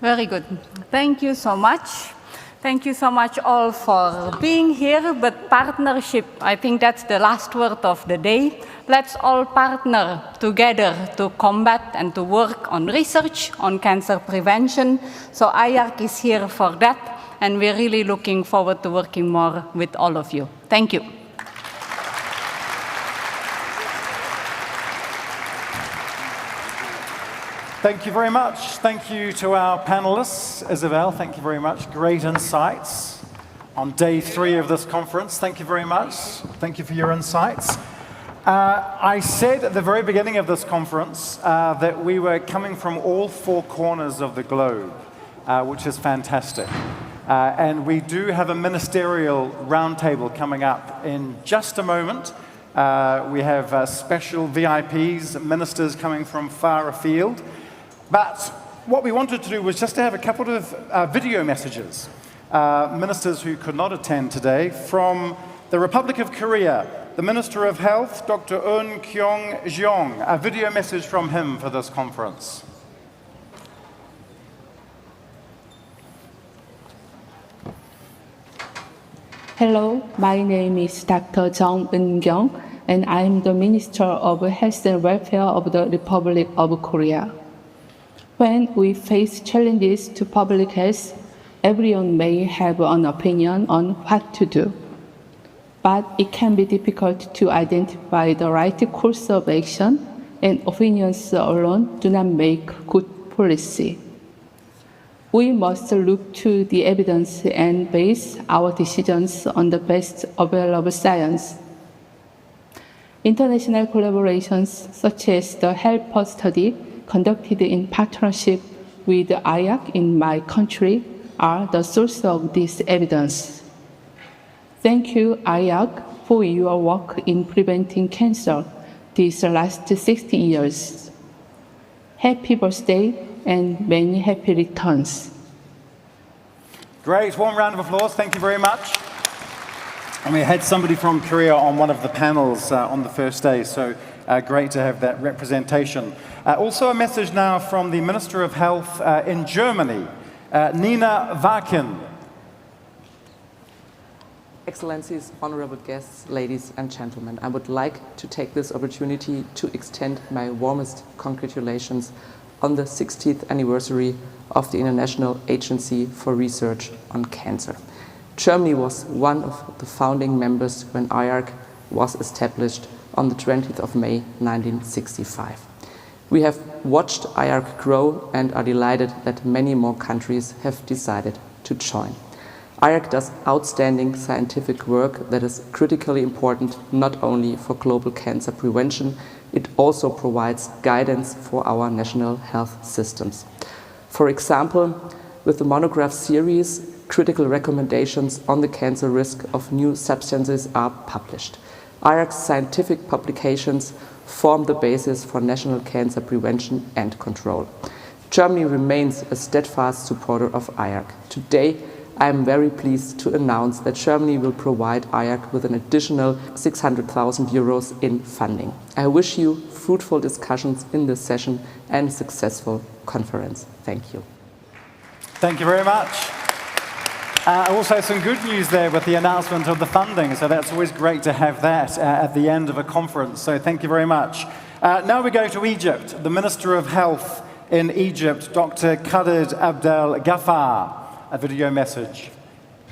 Very good. Thank you so much. Thank you so much all for being here, but partnership, I think that's the last word of the day. Let's all partner together to combat and to work on research, on cancer prevention. So IARC is here for that, and we're really looking forward to working more with all of you. Thank you. Thank you very much. Thank you to our panelists. Isabel, thank you very much. Great insights on day 3 of this conference. Thank you very much. Thank you for your insights. I said at the very beginning of this conference that we were coming from all 4 corners of the globe, which is fantastic. And we do have a ministerial roundtable coming up in just a moment. We have special VIPs, ministers coming from far afield. But what we wanted to do was just to have a couple of video messages. Ministers who could not attend today from the Republic of Korea, the Minister of Health, Dr. Eun Kyung-jeong, a video message from him for this conference. Hello, my name is Dr. Jung Eun-kyung, and I am the Minister of Health and Welfare of the Republic of Korea. When we face challenges to public health, everyone may have an opinion on what to do. But it can be difficult to identify the right course of action, and opinions alone do not make good policy. We must look to the evidence and base our decisions on the best available science. International collaborations such as the HELPER study conducted in partnership with IARC in my country are the source of this evidence. Thank you, IARC, for your work in preventing cancer these last 60 years. Happy birthday and many happy returns. Great, warm round of applause. Thank you very much. And we had somebody from Korea on one of the panels on the first day, so great to have that representation. Also a message now from the Minister of Health in Germany, Nina Wakin. Excellencies, honorable guests, ladies and gentlemen, I would like to take this opportunity to extend my warmest congratulations on the 60th anniversary of the International Agency for Research on Cancer. Germany was one of the founding members when IARC was established on the 20th of May 1965. We have watched IARC grow and are delighted that many more countries have decided to join. IARC does outstanding scientific work that is critically important not only for global cancer prevention, it also provides guidance for our national health systems. For example, with the monograph series, critical recommendations on the cancer risk of new substances are published. IARC's scientific publications form the basis for national cancer prevention and control. Germany remains a steadfast supporter of IARC. Today, I am very pleased to announce that Germany will provide IARC with an additional 600,000 euros in funding. I wish you fruitful discussions in this session and a successful conference. Thank you. Thank you very much. Also some good news there with the announcement of the funding, so that's always great to have that at the end of a conference, so thank you very much. Now we go to Egypt. The Minister of Health in Egypt, Dr. Khalid Abdel Ghaffar. A video message.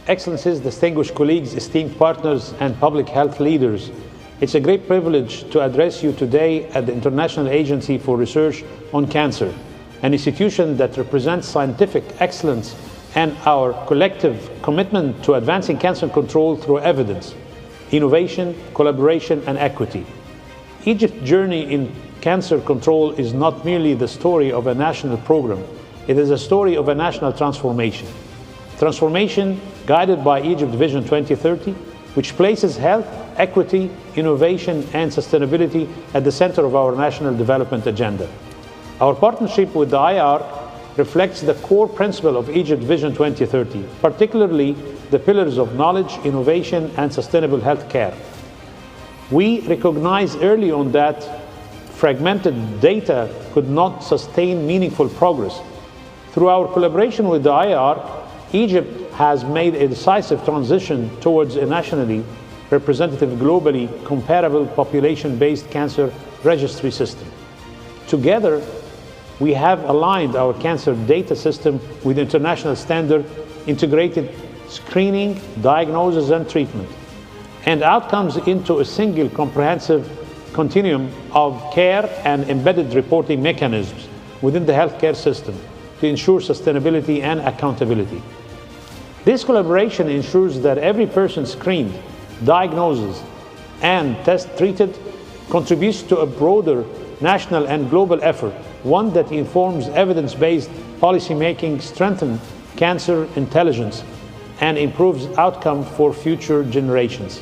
Excellencies, distinguished colleagues, esteemed partners, and public health leaders, it's a great privilege to address you today at the International Agency for Research on Cancer, an institution that represents scientific excellence and our collective commitment to advancing cancer control through evidence, innovation, collaboration, and equity. Egypt's journey in cancer control is not merely the story of a national program, it is a story of a national transformation. Transformation guided by Egypt Vision 2030, which places health, equity, innovation, and sustainability at the center of our national development agenda. Our partnership with the IARC reflects the core principle of Egypt Vision 2030, particularly the pillars of knowledge, innovation, and sustainable healthcare. We recognized early on that fragmented data could not sustain meaningful progress. Through our collaboration with the IARC, Egypt has made a decisive transition towards a nationally representative, globally comparable population-based cancer registry system. Together, we have aligned our cancer data system with international standard integrated screening, diagnosis, and treatment, and outcomes into a single comprehensive continuum of care and embedded reporting mechanisms within the healthcare system to ensure sustainability and accountability. This collaboration ensures that every person screened, diagnosed, and treated contributes to a broader national and global effort, one that informs evidence-based policymaking, strengthens cancer intelligence, and improves outcome for future generations.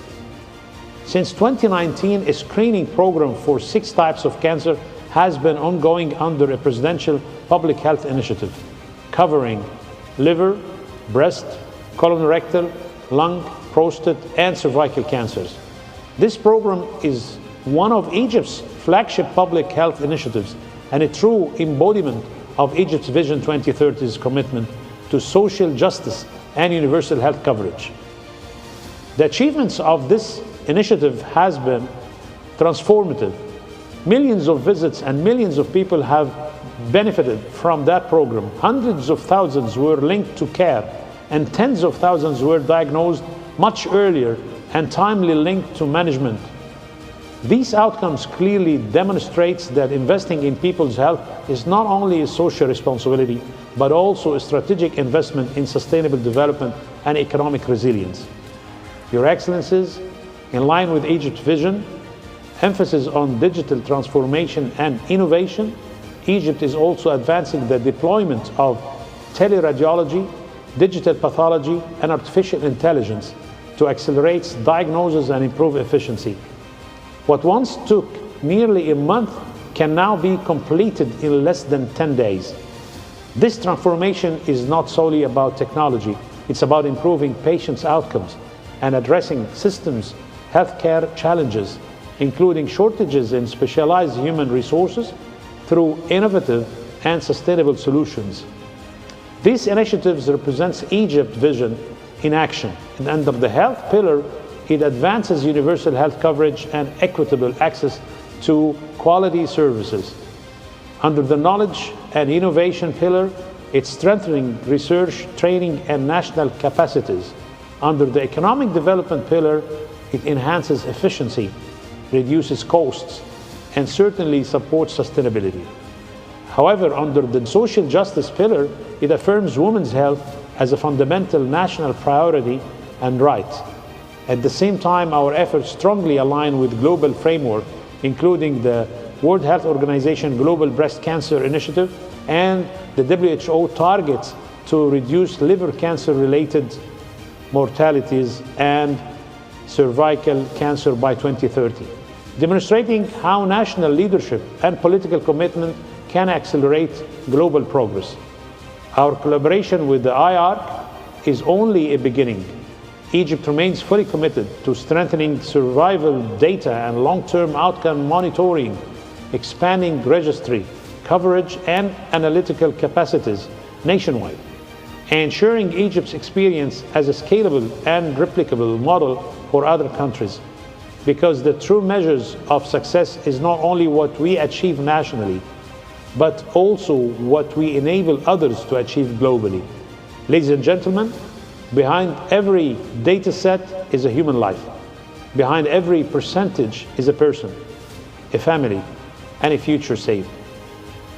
Since 2019, a screening program for 6 types of cancer has been ongoing under a presidential public health initiative, covering liver, breast, colorectal, lung, prostate, and cervical cancers. This program is one of Egypt's flagship public health initiatives and a true embodiment of Egypt's Vision 2030's commitment to social justice and universal health coverage. The achievements of this initiative has been transformative. Millions of visits and millions of people have benefited from that program. Hundreds of thousands were linked to care, and tens of thousands were diagnosed much earlier and timely linked to management. These outcomes clearly demonstrates that investing in people's health is not only a social responsibility, but also a strategic investment in sustainable development and economic resilience. Your Excellencies, in line with Egypt's vision, emphasis on digital transformation and innovation, Egypt is also advancing the deployment of teleradiology, digital pathology, and artificial intelligence to accelerate diagnosis and improve efficiency. What once took nearly a month can now be completed in less than 10 days. This transformation is not solely about technology, it's about improving patients' outcomes and addressing systems healthcare challenges, including shortages in specialized human resources, through innovative and sustainable solutions. These initiatives represent Egypt's vision in action, and under the health pillar, it advances universal health coverage and equitable access to quality services. Under the knowledge and innovation pillar, it's strengthening research, training, and national capacities. Under the economic development pillar, it enhances efficiency, reduces costs, and certainly supports sustainability. However, under the social justice pillar, it affirms women's health as a fundamental national priority and right. At the same time, our efforts strongly align with global framework, including the World Health Organization Global Breast Cancer Initiative and the WHO targets to reduce liver cancer-related mortalities and cervical cancer by 2030, demonstrating how national leadership and political commitment can accelerate global progress. Our collaboration with the IARC is only a beginning. Egypt remains fully committed to strengthening survival data and long-term outcome monitoring, expanding registry coverage and analytical capacities nationwide, and ensuring Egypt's experience as a scalable and replicable model for other countries. Because the true measures of success is not only what we achieve nationally, but also what we enable others to achieve globally. Ladies and gentlemen, behind every data set is a human life. Behind every percentage is a person, a family, and a future saved.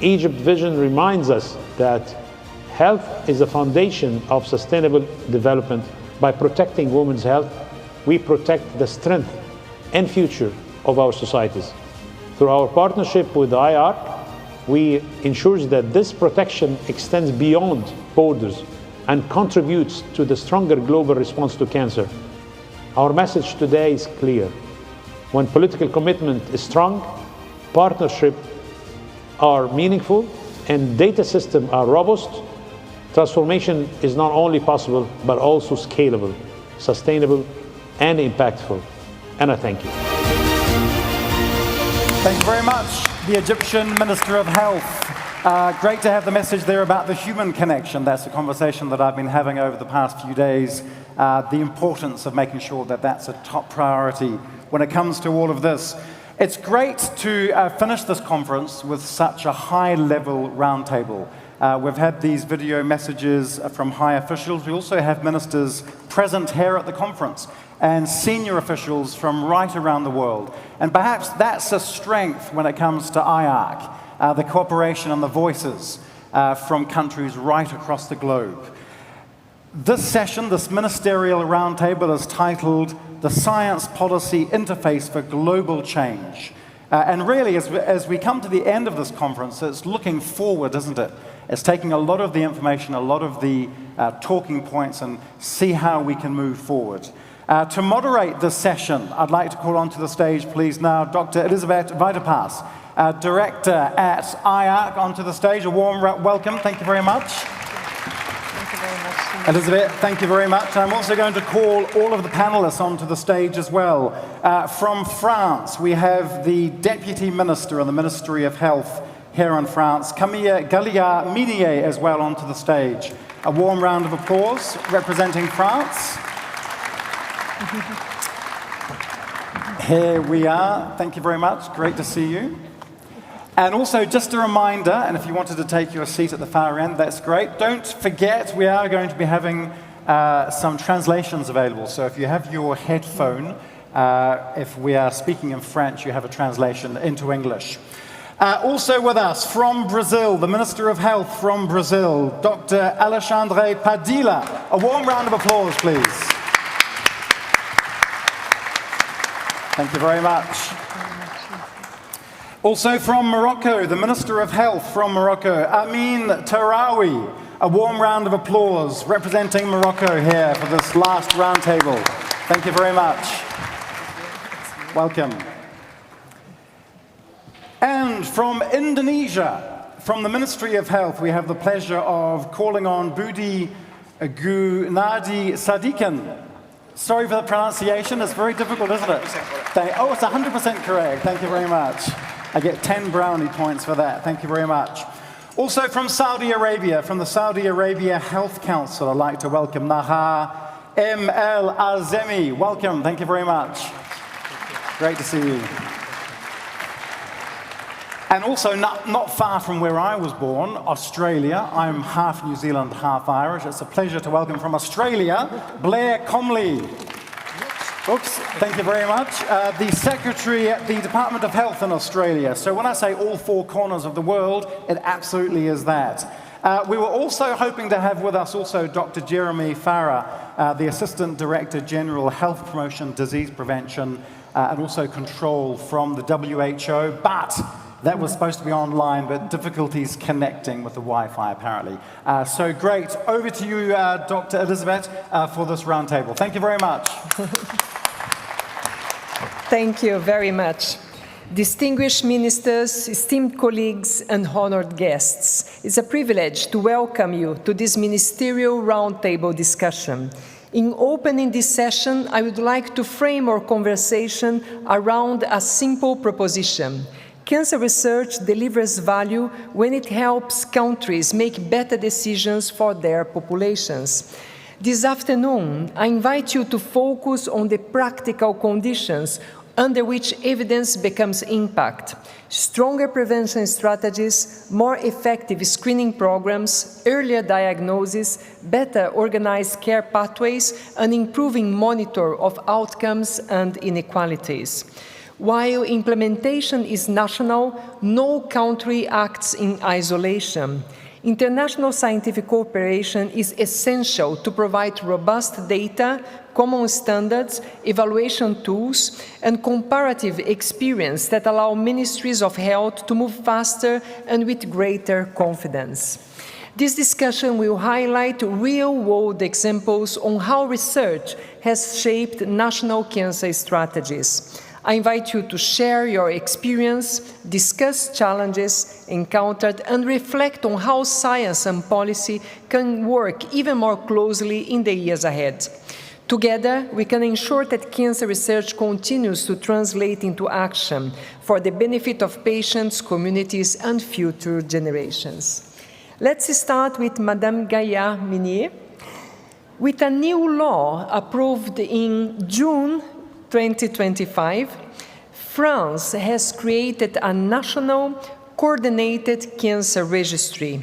Egypt Vision reminds us that health is the foundation of sustainable development. By protecting women's health, we protect the strength and future of our societies. Through our partnership with the IARC, we ensure that this protection extends beyond borders and contributes to the stronger global response to cancer. Our message today is clear. When political commitment is strong, partnerships are meaningful, and data systems are robust, transformation is not only possible, but also scalable, sustainable, and impactful. And I thank you. Thank you very much, the Egyptian Minister of Health. Great to have the message there about the human connection. That's a conversation that I've been having over the past few days. The importance of making sure that that's a top priority when it comes to all of this. It's great to finish this conference with such a high-level roundtable. We've had these video messages from high officials. We also have ministers present here at the conference and senior officials from right around the world. And perhaps that's a strength when it comes to IARC, the cooperation and the voices from countries right across the globe. This session, this Ministerial Roundtable, is titled The Science Policy Interface for Global Change. And really, as we come to the end of this conference, it's looking forward, isn't it? It's taking a lot of the information, a lot of the talking points, and see how we can move forward. To moderate this session, I'd like to call onto the stage, please, now, Dr. Elizabeth Vitapas, Director at IARC, onto the stage. A warm welcome. Thank you very much. Elizabeth, thank you very much. I'm also going to call all of the panelists onto the stage as well. From France, we have the Deputy Minister of the Ministry of Health here in France, Camille Gallia-Minier, as well onto the stage. A warm round of applause representing France. Here we are. Thank you very much. Great to see you. And also, just a reminder, and if you wanted to take your seat at the far end, that's great. Don't forget, we are going to be having some translations available. So if you have your headphone, if we are speaking in French, you have a translation into English. Also with us from Brazil, the Minister of Health from Brazil, Dr. Alexandre Padilla. A warm round of applause, please. Thank you very much. Also from Morocco, the Minister of Health from Morocco, Amin Tarawi. A warm round of applause representing Morocco here for this last roundtable. Thank you very much. Welcome. And from Indonesia, from the Ministry of Health, we have the pleasure of calling on Budi Gunadi Sadikin. Sorry for the pronunciation, it's very difficult, isn't it? Oh, it's 100% correct. Thank you very much. I get 10 brownie points for that. Thank you very much. Also from Saudi Arabia, from the Saudi Arabia Health Council, I'd like to welcome Naha M.L. Azemi. Welcome. Thank you very much. Great to see you. And also not far from where I was born, Australia. I'm half New Zealand, half Irish. It's a pleasure to welcome from Australia, Blair Comley. Oops, thank you very much. The Secretary at the Department of Health in Australia. So when I say all four corners of the world, it absolutely is that. We were also hoping to have with us also Dr. Jeremy Farah, the Assistant Director General Health Promotion, Disease Prevention, and also Control from the WHO, but that was supposed to be online, but difficulties connecting with the Wi-Fi, apparently. So great. Over to you, Dr. Elizabeth, for this roundtable. Thank you very much. Thank you very much. Distinguished ministers, esteemed colleagues, and honored guests, it's a privilege to welcome you to this Ministerial Roundtable discussion. In opening this session, I would like to frame our conversation around a simple proposition. Cancer research delivers value when it helps countries make better decisions for their populations. This afternoon, I invite you to focus on the practical conditions under which evidence becomes impact. Stronger prevention strategies, more effective screening programs, earlier diagnosis, better organized care pathways, and improving monitor of outcomes and inequalities. While implementation is national, no country acts in isolation. International scientific cooperation is essential to provide robust data, common standards, evaluation tools, and comparative experience that allow ministries of health to move faster and with greater confidence. This discussion will highlight real-world examples on how research has shaped national cancer strategies. I invite you to share your experience, discuss challenges encountered, and reflect on how science and policy can work even more closely in the years ahead. Together, we can ensure that cancer research continues to translate into action for the benefit of patients, communities, and future generations. Let's start with Madame Gaia Minier. With a new law approved in June 2025, France has created a national coordinated cancer registry.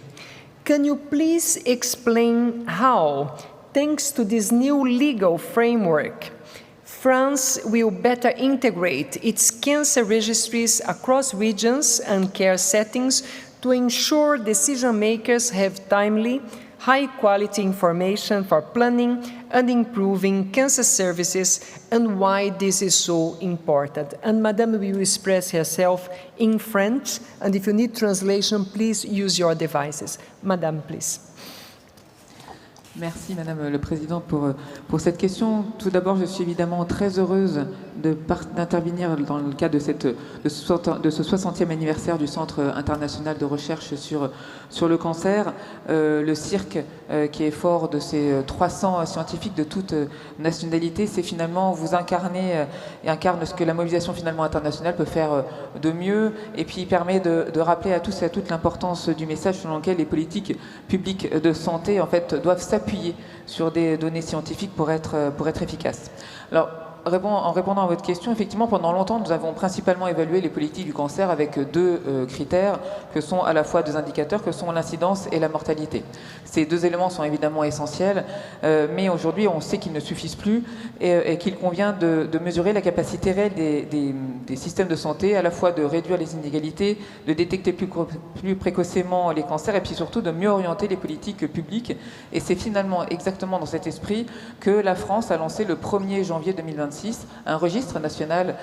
Can you please explain how, thanks to this new legal framework, France will better integrate its cancer registries across regions and care settings to ensure decision makers have timely, high-quality information for planning and improving cancer services, and why this is so important. And Madame will express herself in French, and if you need translation, please use your devices. Madame, please. Merci Madame le Président pour cette question. Tout d'abord, je suis évidemment très heureuse d'intervenir dans le cadre de ce 60e anniversaire du Centre international de recherche sur le cancer. Le cirque qui est fort de ces 300 scientifiques de toute nationalité, c'est finalement vous incarner et incarne ce que la mobilisation finalement internationale peut faire de mieux, et puis permet de rappeler à tous et à toutes l'importance du message selon lequel les politiques publiques de santé en fait doivent s'appuyer sur des données scientifiques pour être efficaces. Alors, en répondant à votre question, effectivement, pendant longtemps, nous avons principalement évalué les politiques du cancer avec deux critères, que sont à la fois deux indicateurs, que sont l'incidence et la mortalité. Ces deux éléments sont évidemment essentiels, mais aujourd'hui, on sait qu'ils ne suffisent plus et qu'il convient de mesurer la capacité réelle des systèmes de santé, à la fois de réduire les inégalités, de détecter plus précocement les cancers, et puis surtout de mieux orienter les politiques publiques. Et c'est finalement exactement dans cet esprit que la France a lancé le 1er janvier 2026 un registre national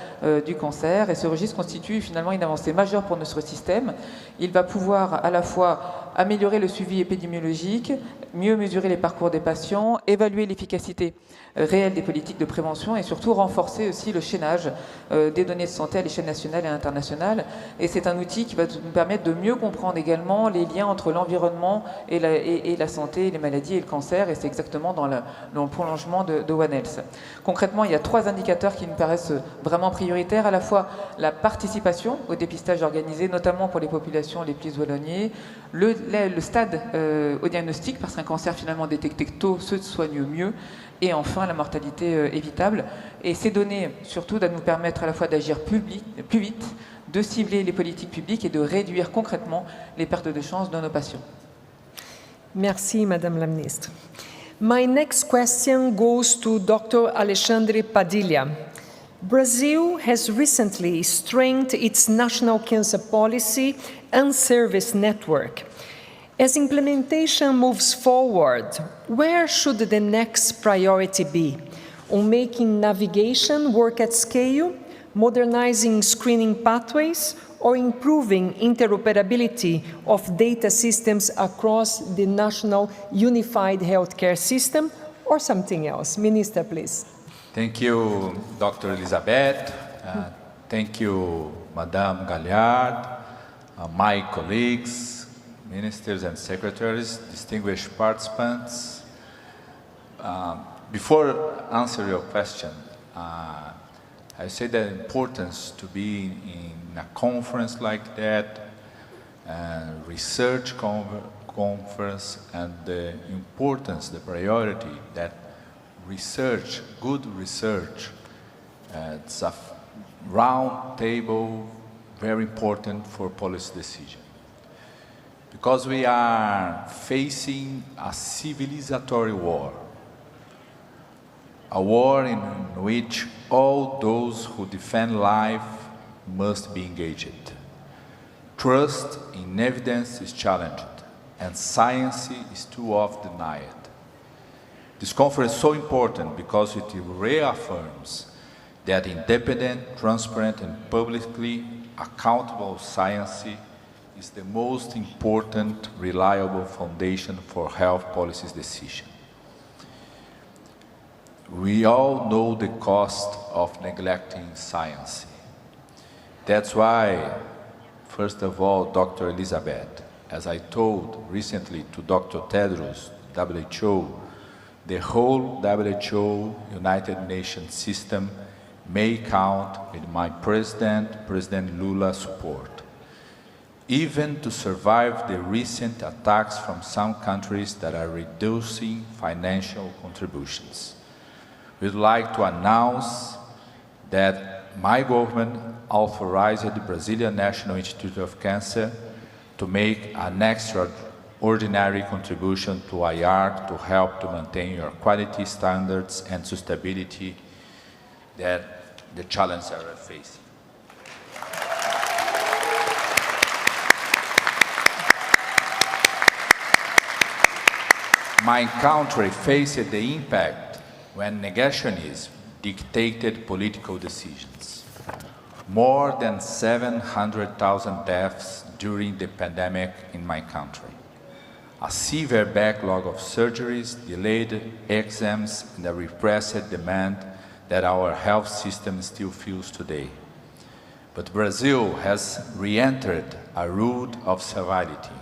du cancer, et ce registre constitue finalement une avancée majeure pour notre système. Il va pouvoir à la fois améliorer le suivi épidémiologique, mieux mesurer les parcours des patients, évaluer l'efficacité réelle des politiques de prévention et surtout renforcer aussi le chaînage des données de santé à l'échelle nationale et internationale. Et c'est un outil qui va nous permettre de mieux comprendre également les liens entre l'environnement et la santé, les maladies et le cancer, et c'est exactement dans le prolongement de One Health. Concrètement, il y a 3 indicateurs qui nous paraissent vraiment prioritaires, à la fois la participation au dépistage organisé, notamment pour les populations les plus éloignées, le stade au diagnostic, parce qu'un cancer finalement détecté tôt se soigne mieux, et enfin la mortalité évitable. Et ces données, surtout, doivent nous permettre à la fois d'agir plus vite, de cibler les politiques publiques et de réduire concrètement les pertes de chance de nos patients. Merci, Madame la Ministre. My next question goes to Dr. Alexandre Padilha. Brazil has recently strengthened its national cancer policy and service network. As implementation moves forward, where should the next priority be? On making navigation work at scale, modernizing screening pathways, or improving interoperability of data systems across the national unified healthcare system, or something else? Minister, please. Thank you, Dr. Elizabeth. Thank you, Madame Galliard, my colleagues, ministers and secretaries, distinguished participants. Before answering your question, I say the importance to be in a conference like that, research conference, and the importance, the priority that research, good research, it's a round table, very important for policy decision. Because we are facing a civilizatory war, a war in which all those who defend life must be engaged. Trust in evidence is challenged, and science is too often denied. This conference is so important because it reaffirms that independent, transparent, and publicly accountable science is the most important, reliable foundation for health policy decisions. We all know the cost of neglecting science. That's why, first of all, Dr. Elizabeth, as I told recently to Dr. Tedros, WHO, the whole WHO United Nations system may count with my President Lula's support. Even to survive the recent attacks from some countries that are reducing financial contributions. We'd like to announce that my government authorized the Brazilian National Institute of Cancer to make an extraordinary contribution to IARC to help to maintain your quality standards and sustainability that the challenges are facing. My country faced the impact when negationism dictated political decisions. More than 700,000 deaths during the pandemic in my country. A severe backlog of surgeries, delayed exams, and a repressed demand that our health system still feels today. But Brazil has re-entered a route of civility.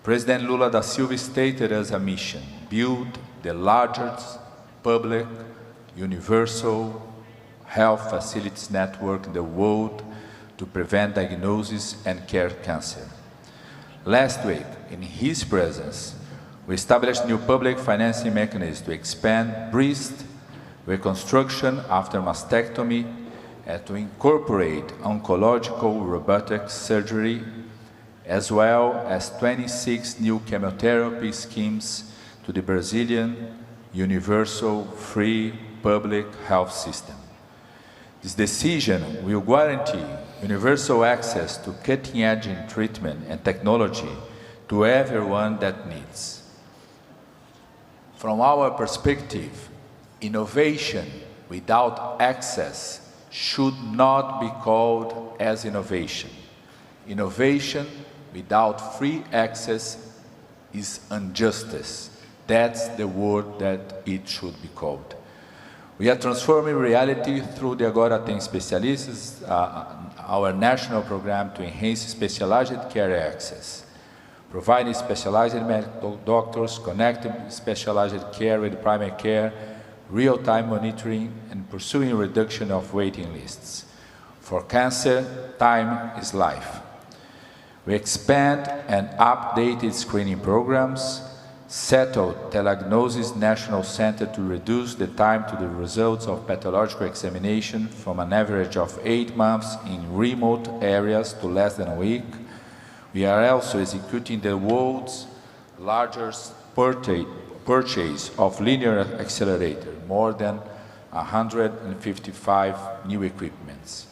President Lula da Silva stated as a mission, build the largest public, universal health facilities network in the world to prevent diagnosis and care cancer. Last week, in his presence, we established new public financing mechanisms to expand breast reconstruction after mastectomy and to incorporate oncological robotic surgery, as well as 26 new chemotherapy schemes to the Brazilian universal free public health system. This decision will guarantee universal access to cutting-edge treatment and technology to everyone that needs. From our perspective, innovation without access should not be called as innovation. Innovation without free access is injustice. That's the word that it should be called. We are transforming reality through the Agora Tem Especialistas, our national program to enhance specialized care access, providing specialized medical doctors, connecting specialized care with primary care, real-time monitoring, and pursuing reduction of waiting lists. For cancer, time is life. We expand and updated screening programs, settled Diagnosis National Center to reduce the time to the results of pathological examination from an average of 8 months in remote areas to less than a week. We are also executing the world's largest purchase of linear accelerator, more than 155 new equipments.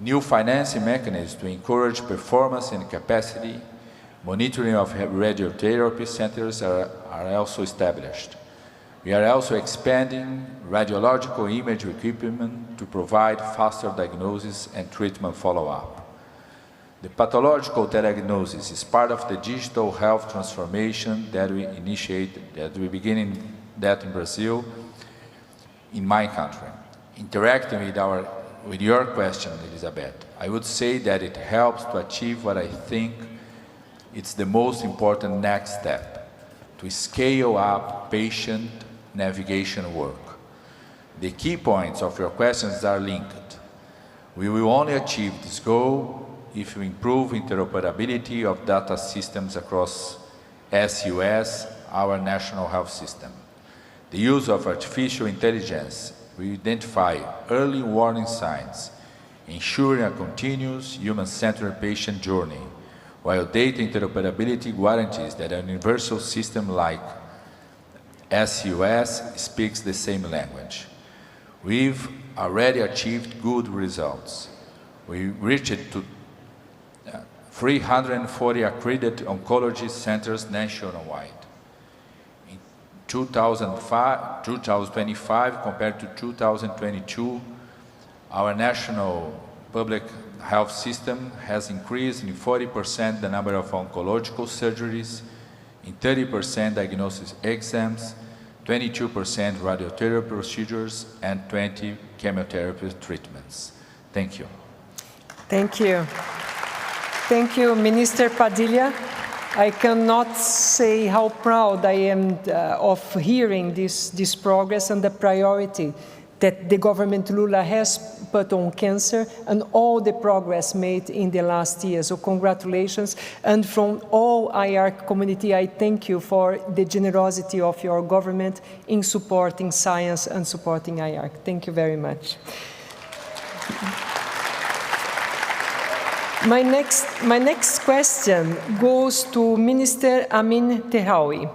New financing mechanisms to encourage performance and capacity, Monitoring of radiotherapy centers are also established. We are also expanding radiological image equipment to provide faster diagnosis and treatment follow-up. The pathological diagnosis is part of the digital health transformation that we begin in Brazil, in my country. Interacting with your question, Elizabeth, I would say that it helps to achieve what I think it's the most important next step, to scale up patient navigation work. The key points of your questions are linked. We will only achieve this goal if we improve interoperability of data systems across SUS, our national health system. The use of artificial intelligence will identify early warning signs, ensuring a continuous human-centered patient journey, while data interoperability guarantees that a universal system like SUS speaks the same language. We've already achieved good results. We reached to 340 accredited oncology centers nationwide. In 2025 compared to 2022, our national public health system has increased in 40% the number of oncological surgeries, in 30% diagnosis exams, 22% radiotherapy procedures, and 20 chemotherapy treatments. Thank you. Thank you. Thank you, Minister Padilla. I cannot say how proud I am of hearing this progress and the priority that the government Lula has put on cancer and all the progress made in the last year. So congratulations. And from all IARC community, I thank you for the generosity of your government in supporting science and supporting IARC. Thank you very much. My next question goes to Minister Amin Tehawi.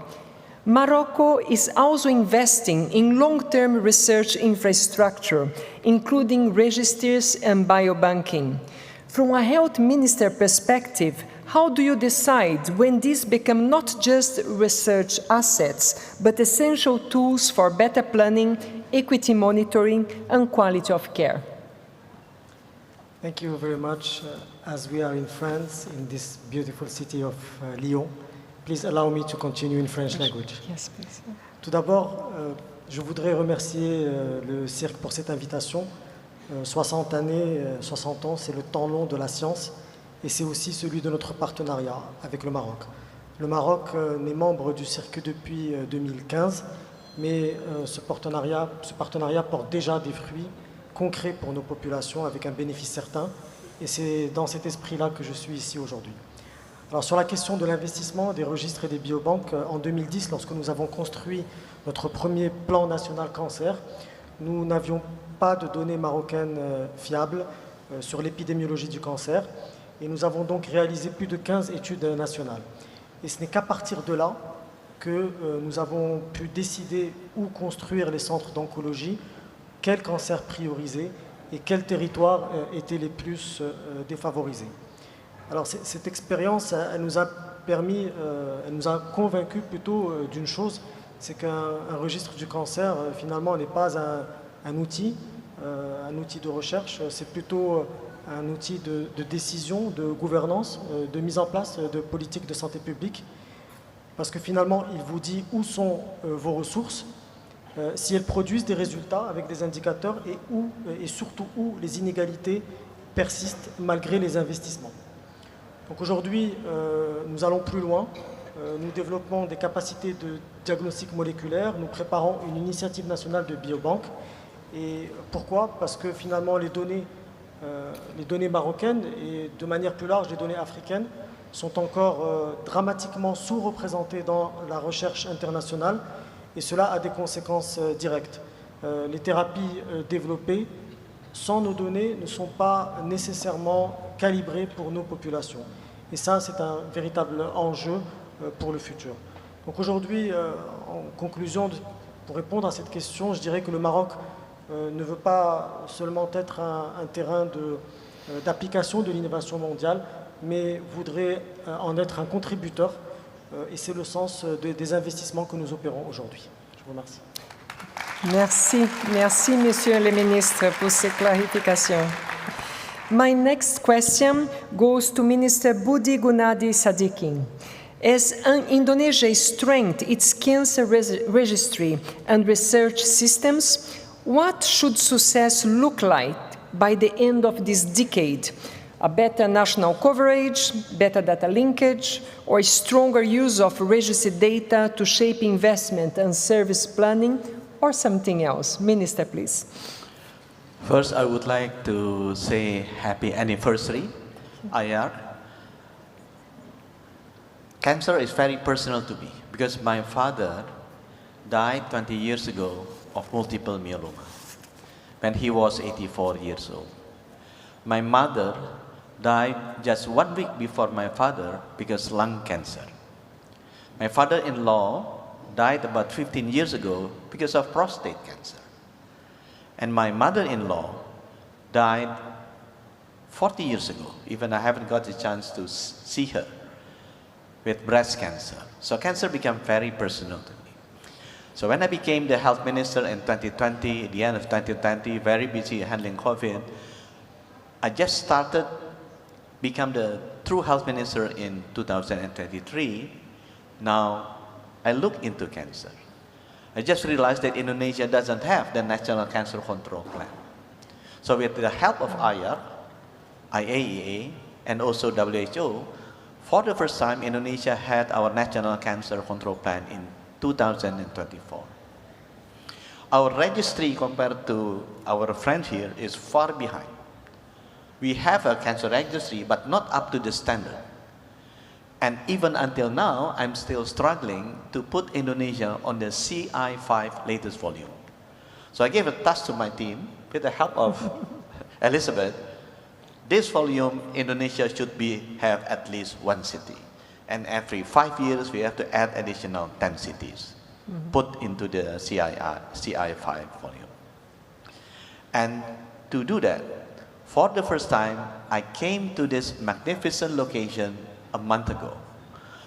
Morocco is also investing in long-term research infrastructure, including registers and biobanking. From a health minister perspective, how do you decide when these become not just research assets, but essential tools for better planning, equity monitoring, and quality of care? Thank you very much. As we are in France, in this beautiful city of Lyon, please allow me to continue in French language. Yes, please. Tout d'abord, je voudrais remercier le cirque pour cette invitation. 60 années, 60 ans, c'est le temps long de la science et c'est aussi celui de notre partenariat avec le Maroc. Le Maroc n'est membre du cirque depuis 2015, mais ce partenariat porte déjà des fruits concrets pour nos populations avec un bénéfice certain et c'est dans cet esprit-là que je suis ici aujourd'hui. Alors sur la question de l'investissement des registres et des biobanques, en 2010, lorsque nous avons construit notre premier plan national cancer, nous n'avions pas de données marocaines fiables sur l'épidémiologie du cancer et nous avons donc réalisé plus de 15 études nationales. Et ce n'est qu'à partir de là que nous avons pu décider où construire les centres d'oncologie, quels cancers prioriser et quels territoires étaient les plus défavorisés. Alors cette expérience, elle nous a convaincus plutôt d'une chose, c'est qu'un registre du cancer, finalement, n'est pas un outil de recherche, c'est plutôt un outil de décision, de gouvernance, de mise en place de politiques de santé publique, parce que finalement, il vous dit où sont vos ressources, si elles produisent des résultats avec des indicateurs et surtout où les inégalités persistent malgré les investissements. Donc aujourd'hui, nous allons plus loin, nous développons des capacités de diagnostic moléculaire, nous préparons une initiative nationale de biobanque. Et pourquoi? Parce que finalement les données marocaines et de manière plus large les données africaines sont encore dramatiquement sous-représentées dans la recherche internationale et cela a des conséquences directes. Les thérapies développées sans nos données ne sont pas nécessairement calibrées pour nos populations. Et ça, c'est un véritable enjeu pour le futur. Donc aujourd'hui, en conclusion, pour répondre à cette question, je dirais que le Maroc ne veut pas seulement être un terrain d'application de l'innovation mondiale, mais voudrait en être un contributeur. Et c'est le sens des investissements que nous opérons aujourd'hui. Je vous remercie. Merci. Merci, Monsieur le Ministre, pour ces clarifications. My next question goes to Minister Budi Gunadi Sadikin. As Indonesia strengthens its cancer registry and research systems, what should success look like by the end of this decade? A better national coverage, better data linkage, or stronger use of registry data to shape investment and service planning, or something else? Minister, please. First, I would like to say happy anniversary, IARC. Cancer is very personal to me because my father died 20 years ago of multiple myeloma when he was 84 years old. My mother died just 1 week before my father because lung cancer. My father-in-law died about 15 years ago because of prostate cancer. And my mother-in-law died 40 years ago, even I haven't got the chance to see her, with breast cancer. So cancer became very personal to me. So when I became the health minister in 2020, at the end of 2020, very busy handling COVID, I just started become the true health minister in 2023. Now I look into cancer. I just realized that Indonesia doesn't have the National Cancer Control Plan. So with the help of IARC, IAEA, and also WHO, for the first time, Indonesia had our National Cancer Control Plan in 2024. Our registry compared to our friends here is far behind. We have a cancer registry, but not up to the standard. And even until now, I'm still struggling to put Indonesia on the CI5 latest volume. So I gave a task to my team with the help of Elizabeth. This volume, Indonesia should have at least 1 city. And every 5 years, we have to add additional 10 cities, put into the CI5 volume. And to do that, for the first time, I came to this magnificent location a month ago.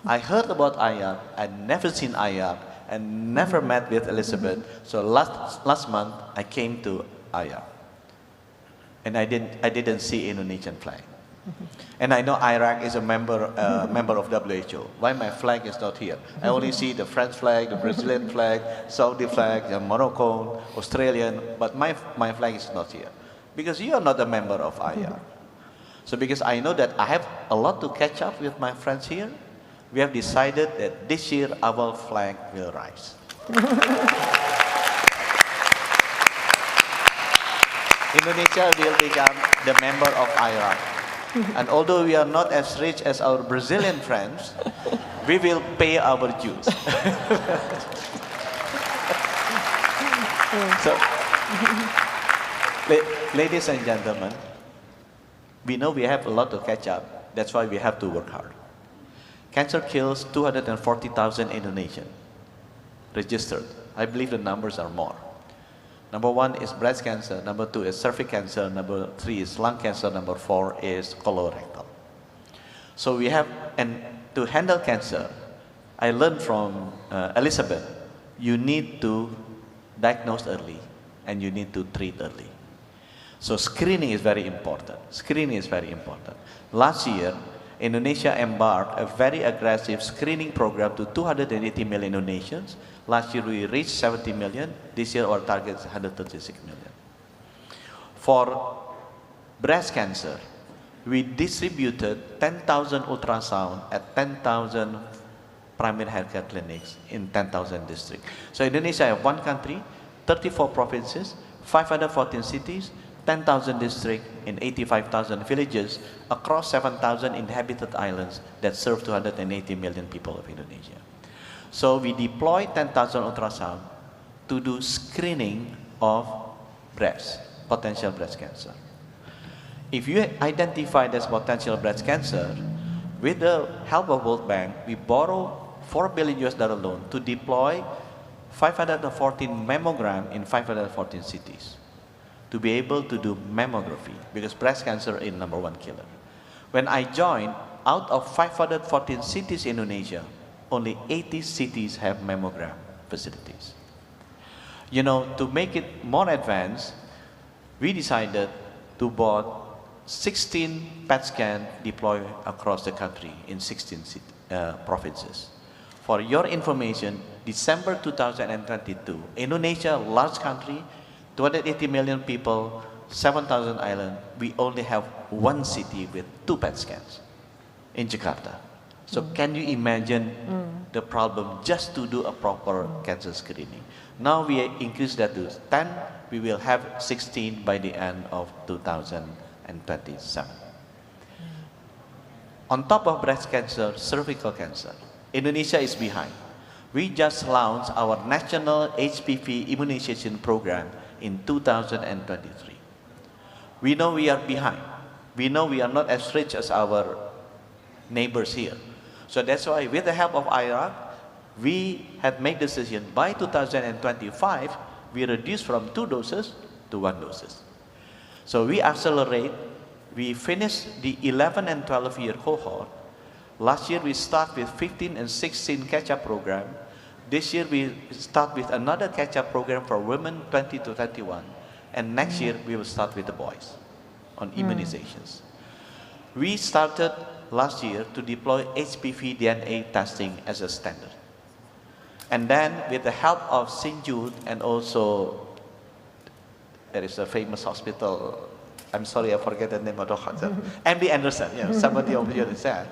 I heard about IARC, I'd never seen IARC, and never met with Elizabeth. So last month, I came to IARC. And I didn't see Indonesian flag. And I know IARC is a member of WHO. Why my flag is not here? I only see the French flag, the Brazilian flag, Saudi flag, the Moroccan, Australian, but my flag is not here. Because you are not a member of IARC. So because I know that I have a lot to catch up with my friends here, we have decided that this year our flag will rise. Indonesia will become the member of IARC. And although we are not as rich as our Brazilian friends, we will pay our dues. So, ladies and gentlemen, we know we have a lot to catch up. That's why we have to work hard. Cancer kills 240,000 Indonesians registered. I believe the numbers are more. Number 1 is breast cancer, number 2 is cervical cancer, number 3 is lung cancer, number 4 is colorectal. So we have, and to handle cancer, I learned from Elizabeth, you need to diagnose early and you need to treat early. So screening is very important. Screening is very important. Last year, Indonesia embarked a very aggressive screening program to 280 million Indonesians. Last year we reached 70 million. This year our target is 136 million. For breast cancer, we distributed 10,000 ultrasound at 10,000 primary healthcare clinics in 10,000 districts. So Indonesia have 1 country, 34 provinces, 514 cities, 10,000 districts in 85,000 villages across 7,000 inhabited islands that serve 280 million people of Indonesia. So we deploy 10,000 ultrasound to do screening of potential breast cancer. If you identify as potential breast cancer, with the help of World Bank, we borrow $4 billion loan to deploy 514 mammogram in 514 cities to be able to do mammography, because breast cancer is #1 killer. When I joined, out of 514 cities in Indonesia, only 80 cities have mammogram facilities. You know, to make it more advanced, we decided to buy 16 PET scans deployed across the country in 16 provinces. For your information, December 2022, Indonesia, large country, 280 million people, 7,000 islands, we only have one city with 2 PET scans in Jakarta. So can you imagine the problem just to do a proper cancer screening? Now we increase that to 10, we will have 16 by the end of 2027. On top of breast cancer, cervical cancer, Indonesia is behind. We just launched our national HPV immunization program in 2023. We know we are behind. We know we are not as rich as our neighbors here. So that's why, with the help of IARC, we had made the decision by 2025, we reduce from 2 doses to 1 dose. So we accelerate. We finished the 11 and 12-year cohort. Last year we start with 15 and 16 catch-up program. This year we start with another catch-up program for women 20 to 31. And next year we will start with the boys on immunizations. We started last year to deploy HPV DNA testing as a standard. And then with the help of St. Jude and also there is a famous hospital, I'm sorry, I forget the name of the hospital, MD Anderson, yeah, somebody over here said,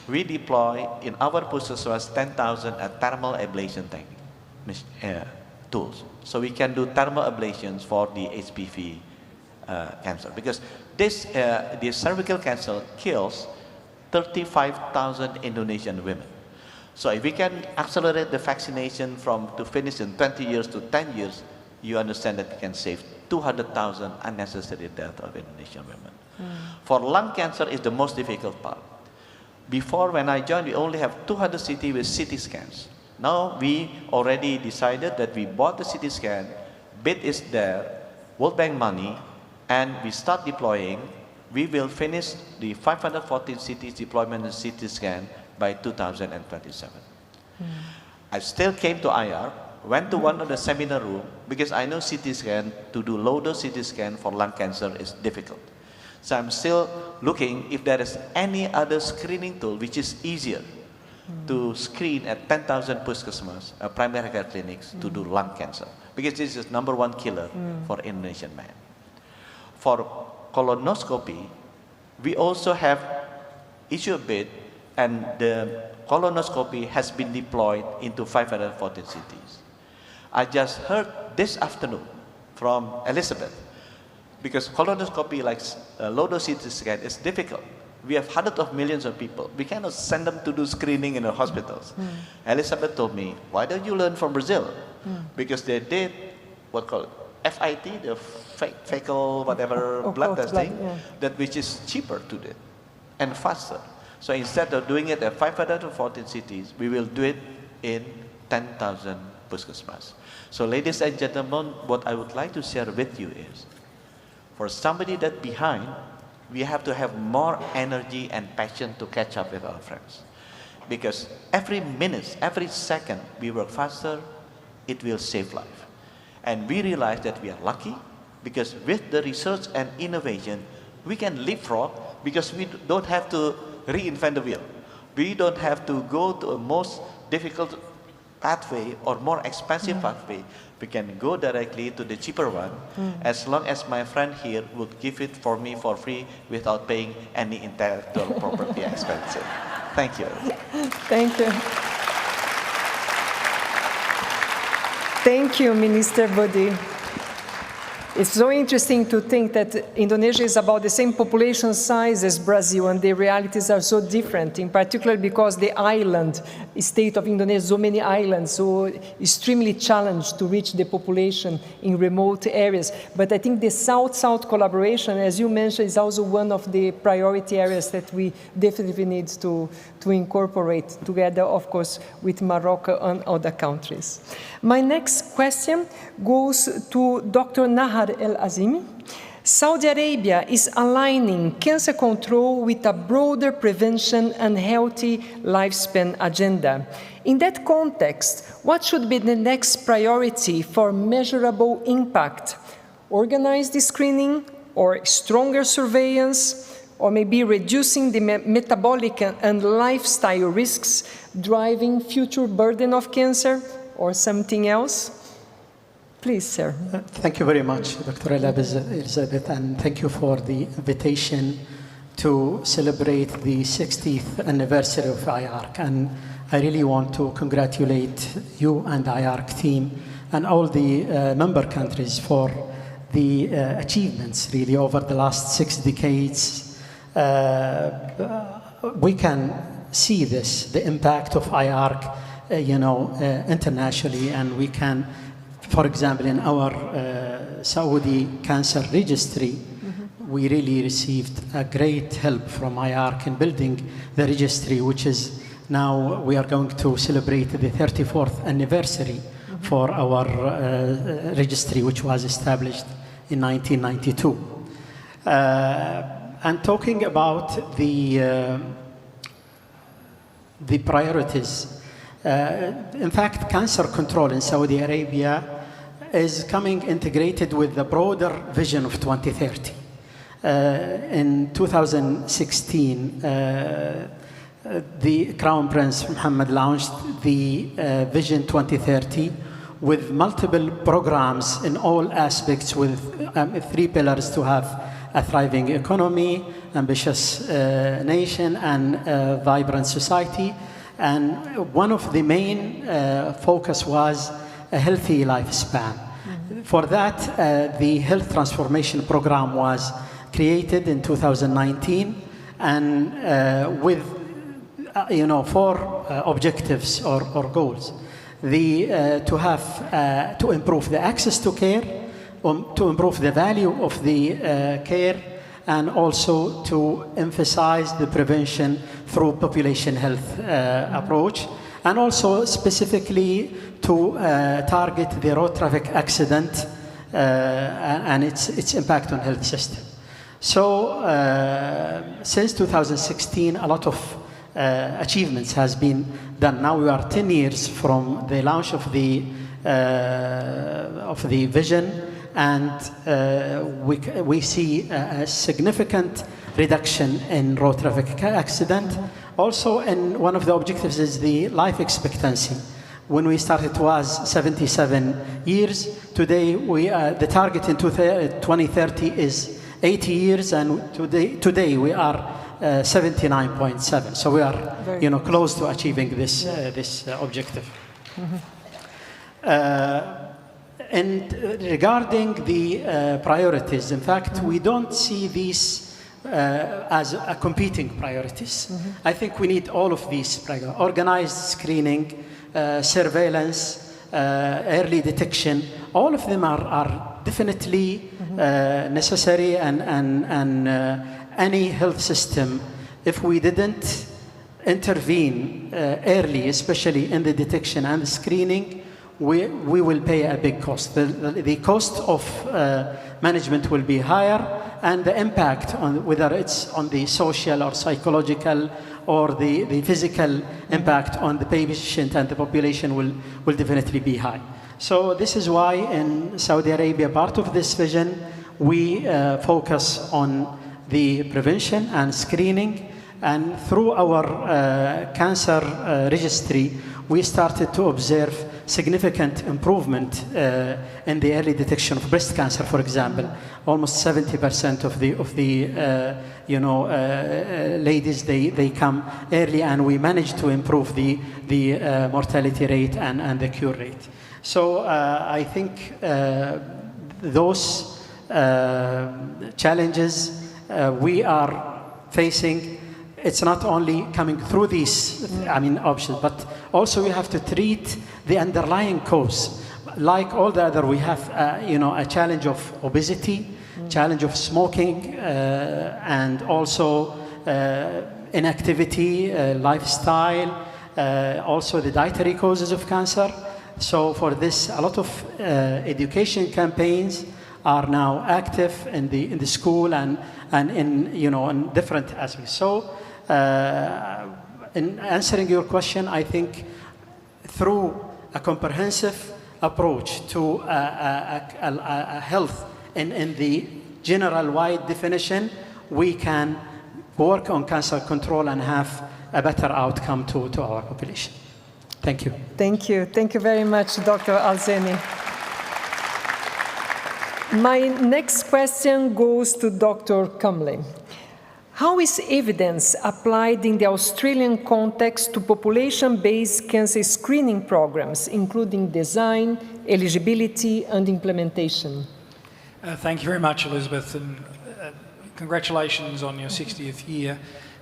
we deploy in our Puskesmas 10,000 thermal ablation technique, tools. So we can do thermal ablations for the HPV cancer. Because this cervical cancer kills 35,000 Indonesian women. So if we can accelerate the vaccination to finish in 20 years to 10 years, you understand that we can save 200,000 unnecessary deaths of Indonesian women. For lung cancer is the most difficult part. Before, when I joined, we only have 200 cities with CT scans. Now we already decided that we bought the CT scan, bid is there, World Bank money, and we start deploying. We will finish the 514 cities deployment in CT scan by 2027. I still came to IARC, went to one of the seminar room, because I know CT scan, to do low-dose CT scan for lung cancer is difficult. So I'm still looking if there is any other screening tool which is easier to screen at 10,000 Puskesmas, primary care clinics, to do lung cancer. Because this is #1 killer for Indonesian men. For colonoscopy, we also have issued a bid, and the colonoscopy has been deployed into 514 cities. I just heard this afternoon from Elizabeth, because colonoscopy, like low-dose CT scan, is difficult. We have hundreds of millions of people. We cannot send them to do screening in the hospitals. Elizabeth told me, why don't you learn from Brazil? Because they did what called FIT, the fecal whatever blood testing, that which is cheaper to do and faster. So instead of doing it at 514 cities, we will do it in 10,000 Puskesmas. So ladies and gentlemen, what I would like to share with you is, for somebody that behind, we have to have more energy and passion to catch up with our friends. Because every minute, every second we work faster, it will save life. And we realize that we are lucky, because with the research and innovation, we can leapfrog, because we don't have to reinvent the wheel. We don't have to go to a most difficult pathway or more expensive pathway. We can go directly to the cheaper one, as long as my friend here would give it for me for free without paying any intellectual property expenses. Thank you. Thank you. Thank you, Minister Budi. It's so interesting to think that Indonesia is about the same population size as Brazil, and the realities are so different, in particular because the island state of Indonesia, so many islands, so extremely challenged to reach the population in remote areas. But I think the South-South collaboration, as you mentioned, is also one of the priority areas that we definitely need to incorporate together, of course, with Morocco and other countries. My next question goes to Dr. Nahar El Azimi. Saudi Arabia is aligning cancer control with a broader prevention and healthy lifespan agenda. In that context, what should be the next priority for measurable impact? Organized screening or stronger surveillance, or maybe reducing the metabolic and lifestyle risks driving future burden of cancer, or something else? Please, sir. Thank you very much, Dr. Elizabeth, and thank you for the invitation to celebrate the 60th anniversary of IARC. And I really want to congratulate you and the IARC team and all the member countries for the achievements really over the last 6 decades. We can see this, the impact of IARC, internationally, and we can, for example, in our Saudi cancer registry, we really received a great help from IARC in building the registry, which is now we are going to celebrate the 34th anniversary for our registry, which was established in 1992. And talking about the priorities, in fact, cancer control in Saudi Arabia is coming integrated with the broader vision of 2030. In 2016, the Crown Prince Mohammed launched the Vision 2030 with multiple programs in all aspects, with 3 pillars: to have a thriving economy, ambitious nation, and vibrant society. And one of the main focus was a healthy lifespan. For that, the Health Transformation Program was created in 2019, and with 4 objectives or goals: to improve the access to care, to improve the value of the care, and also to emphasize the prevention through population health approach, and also specifically to target the road traffic accident and its impact on health system. So since 2016, a lot of achievements has been done. Now we are 10 years from the launch of the vision, and we see a significant reduction in road traffic accident. Also, and one of the objectives is the life expectancy. When we started, it was 77 years. Today, the target in 2030 is 80 years, and today we are 79.7. So we are, close to achieving this objective. And regarding the priorities, in fact, we don't see these as competing priorities. I think we need all of these: organized screening, surveillance, early detection. All of them are definitely necessary, and any health system, if we didn't intervene early, especially in the detection and the screening, we will pay a big cost. The cost of management will be higher, and the impact on whether it's on the social or psychological or the physical impact on the patient and the population will definitely be high. So this is why in Saudi Arabia, part of this vision, we focus on the prevention and screening, and through our cancer registry, we started to observe significant improvement in the early detection of breast cancer, for example. Almost 70% of the ladies, they come early, and we managed to improve the mortality rate and the cure rate. So I think those challenges we are facing, it's not only coming through these options, but also we have to treat the underlying cause. Like all the other, we have a challenge of obesity, challenge of smoking, and also inactivity, lifestyle, also the dietary causes of cancer. So for this, a lot of education campaigns are now active in the school and in, in different aspects. So in answering your question, I think through a comprehensive approach to health in the general wide definition, we can work on cancer control and have a better outcome to our population. Thank you. Thank you. Thank you very much, Dr. Alzeni. My next question goes to Dr. Cumley. How is evidence applied in the Australian context to population-based cancer screening programs, including design, eligibility, and implementation? Thank you very much, Elizabeth, and congratulations on your 60th year.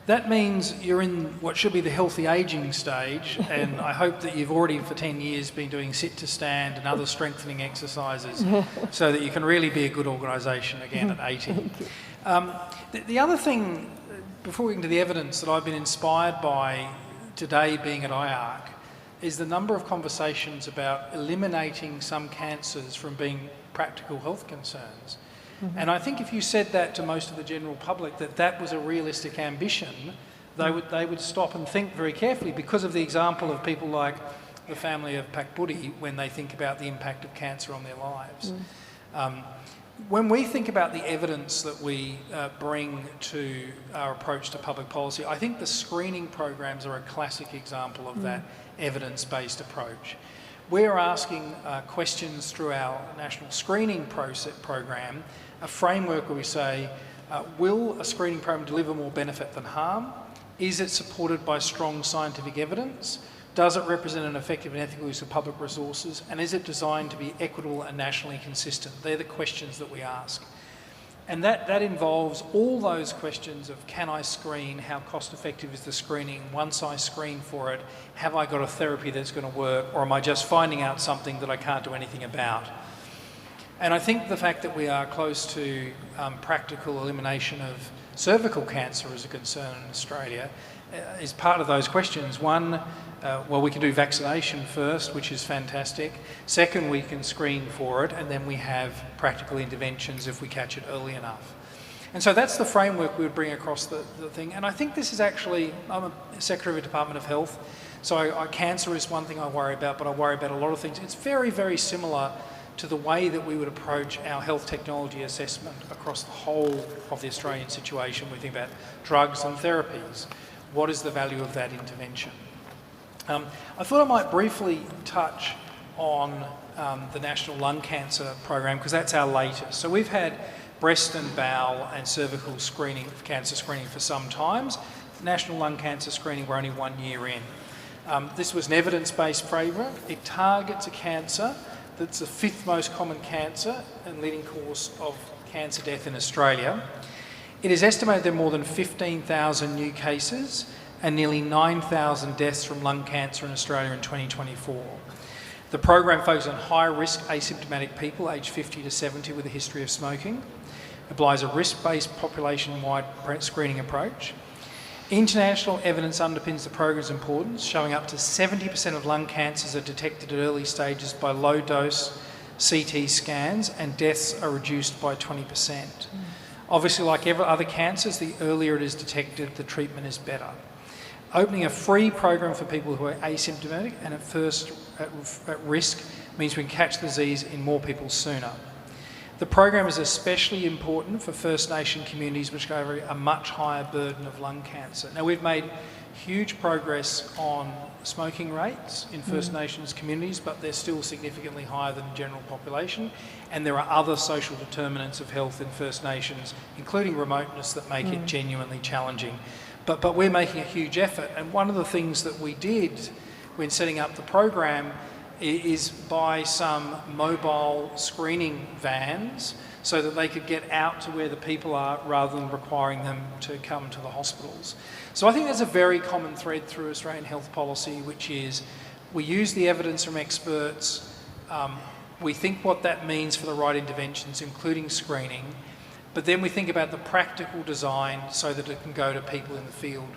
That means you're in what should be the healthy ageing stage, and I hope that you've already for 10 years been doing sit to stand and other strengthening exercises so that you can really be a good organisation again at 80. The other thing, before we get into the evidence, that I've been inspired by today being at IARC is the number of conversations about eliminating some cancers from being practical health concerns. And I think if you said that to most of the general public, that was a realistic ambition, they would stop and think very carefully because of the example of people like the family of Pakbudi when they think about the impact of cancer on their lives. When we think about the evidence that we bring to our approach to public policy, I think the screening programs are a classic example of that evidence-based approach. We're asking questions through our national screening program, a framework where we say, will a screening program deliver more benefit than harm? Is it supported by strong scientific evidence? Does it represent an effective and ethical use of public resources? And is it designed to be equitable and nationally consistent? They're the questions that we ask. And that involves all those questions of, can I screen? How cost effective is the screening? Once I screen for it, have I got a therapy that's going to work? Or am I just finding out something that I can't do anything about? And I think the fact that we are close to practical elimination of cervical cancer as a concern in Australia is part of those questions. One, well, we can do vaccination first, which is fantastic. Second, we can screen for it, and then we have practical interventions if we catch it early enough. And so that's the framework we would bring across the thing. And I think this is actually, I'm a Secretary of the Department of Health, so cancer is one thing I worry about, but I worry about a lot of things. It's very, very similar to the way that we would approach our health technology assessment across the whole of the Australian situation. We think about drugs and therapies. What is the value of that intervention? I thought I might briefly touch on the National Lung Cancer Program because that's our latest. So we've had breast and bowel and cervical screening, cancer screening for some times. National Lung Cancer Screening, we're only 1 year in. This was an evidence-based framework. It targets a cancer that's the 5th most common cancer and leading cause of cancer death in Australia. It is estimated there are more than 15,000 new cases and nearly 9,000 deaths from lung cancer in Australia in 2024. The program focuses on high-risk asymptomatic people aged 50 to 70 with a history of smoking, applies a risk-based population-wide screening approach. International evidence underpins the program's importance, showing up to 70% of lung cancers are detected at early stages by low-dose CT scans, and deaths are reduced by 20%. Obviously, like every other cancers, the earlier it is detected, the treatment is better. Opening a free program for people who are asymptomatic and at first at risk means we can catch the disease in more people sooner. The program is especially important for First Nation communities which go over a much higher burden of lung cancer. Now, we've made huge progress on smoking rates in First Nations communities, but they're still significantly higher than the general population. And there are other social determinants of health in First Nations, including remoteness, that make it genuinely challenging. But we're making a huge effort. And one of the things that we did when setting up the program is buy some mobile screening vans so that they could get out to where the people are rather than requiring them to come to the hospitals. So I think there's a very common thread through Australian health policy, which is we use the evidence from experts, we think what that means for the right interventions, including screening, but then we think about the practical design so that it can go to people in the field.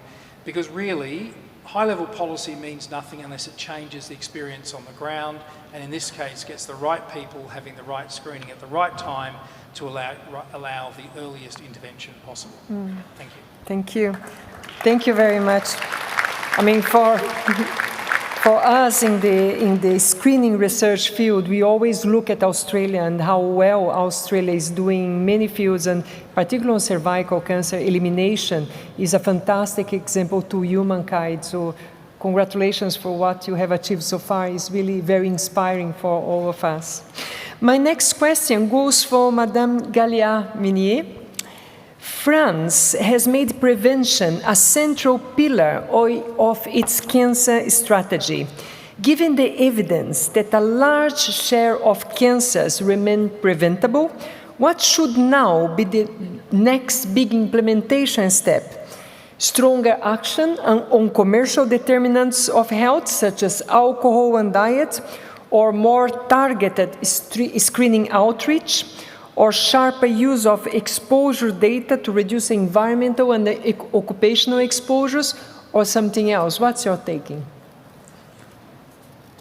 Because really, high-level policy means nothing unless it changes the experience on the ground, and in this case gets the right people having the right screening at the right time to allow the earliest intervention possible. Thank you. Thank you. Thank you very much. I mean, for us in the screening research field, we always look at Australia and how well Australia is doing in many fields, and particularly on cervical cancer elimination is a fantastic example to humankind. So congratulations for what you have achieved so far. It's really very inspiring for all of us. My next question goes for Madame Gallia-Minier. France has made prevention a central pillar of its cancer strategy. Given the evidence that a large share of cancers remain preventable, what should now be the next big implementation step? Stronger action on commercial determinants of health, such as alcohol and diet, or more targeted screening outreach, or sharper use of exposure data to reduce environmental and occupational exposures, or something else? What's your taking?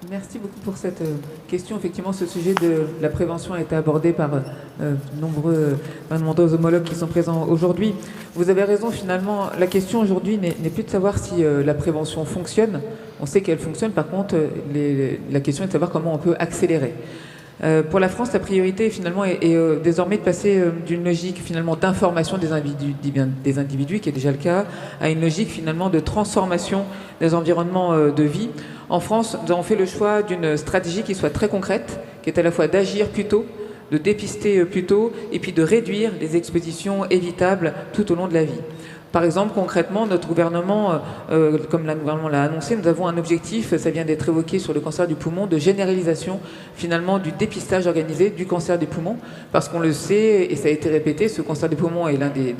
Merci beaucoup pour cette question. Effectivement, ce sujet de la prévention a été abordé par nombreux homologues qui sont présents aujourd'hui. Vous avez raison, finalement, la question aujourd'hui n'est plus de savoir si la prévention fonctionne. On sait qu'elle fonctionne, par contre, la question est de savoir comment on peut accélérer. Pour la France, la priorité finalement est désormais de passer d'une logique finalement d'information des individus, qui est déjà le cas, à une logique finalement de transformation des environnements de vie. En France, nous avons fait le choix d'une stratégie qui soit très concrète, qui est à la fois d'agir plus tôt, de dépister plus tôt, et puis de réduire les expositions évitables tout au long de la vie. Par exemple, concrètement, notre gouvernement, comme le gouvernement l'a annoncé, nous avons un objectif, ça vient d'être évoqué sur le cancer du poumon, de généralisation finalement du dépistage organisé du cancer du poumon, parce qu'on le sait, et ça a été répété, ce cancer du poumon est l'un des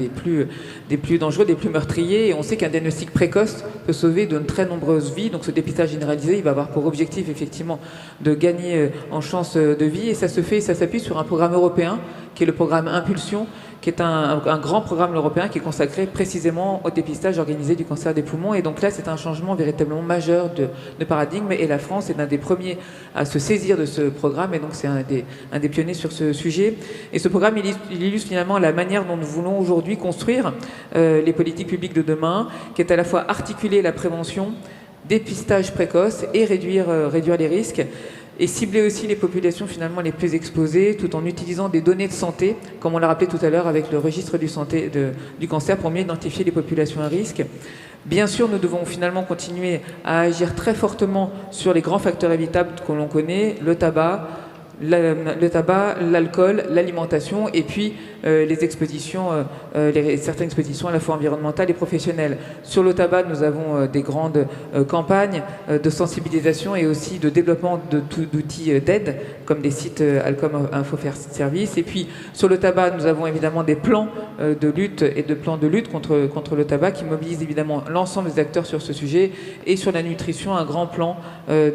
plus dangereux, des plus meurtriers, et on sait qu'un diagnostic précoce peut sauver de très nombreuses vies. Donc ce dépistage généralisé, il va avoir pour objectif effectivement de gagner en chance de vie, et ça se fait, ça s'appuie sur un programme européen, qui est le programme Impulsion, qui est un grand programme européen qui est consacré précisément au dépistage organisé du cancer des poumons. Et donc là, c'est un changement véritablement majeur de paradigme. Et la France est l'un des premiers à se saisir de ce programme. Et donc, c'est un des pionniers sur ce sujet. Et ce programme, il illustre finalement la manière dont nous voulons aujourd'hui construire les politiques publiques de demain, qui est à la fois articuler la prévention, dépistage précoce et réduire les risques. Et cibler aussi les populations finalement les plus exposées, tout en utilisant des données de santé, comme on l'a rappelé tout à l'heure avec le registre du cancer, pour mieux identifier les populations à risque. Bien sûr, nous devons finalement continuer à agir très fortement sur les grands facteurs évitables que l'on connaît, le tabac, l'alcool, l'alimentation, et puis les expositions, certaines expositions à la fois environnementales et professionnelles. Sur le tabac, nous avons des grandes campagnes de sensibilisation et aussi de développement d'outils d'aide, comme des sites Alcom Info Service. Et puis sur le tabac, nous avons évidemment des plans de lutte et de plans de lutte contre le tabac qui mobilisent évidemment l'ensemble des acteurs sur ce sujet. Et sur la nutrition, un grand plan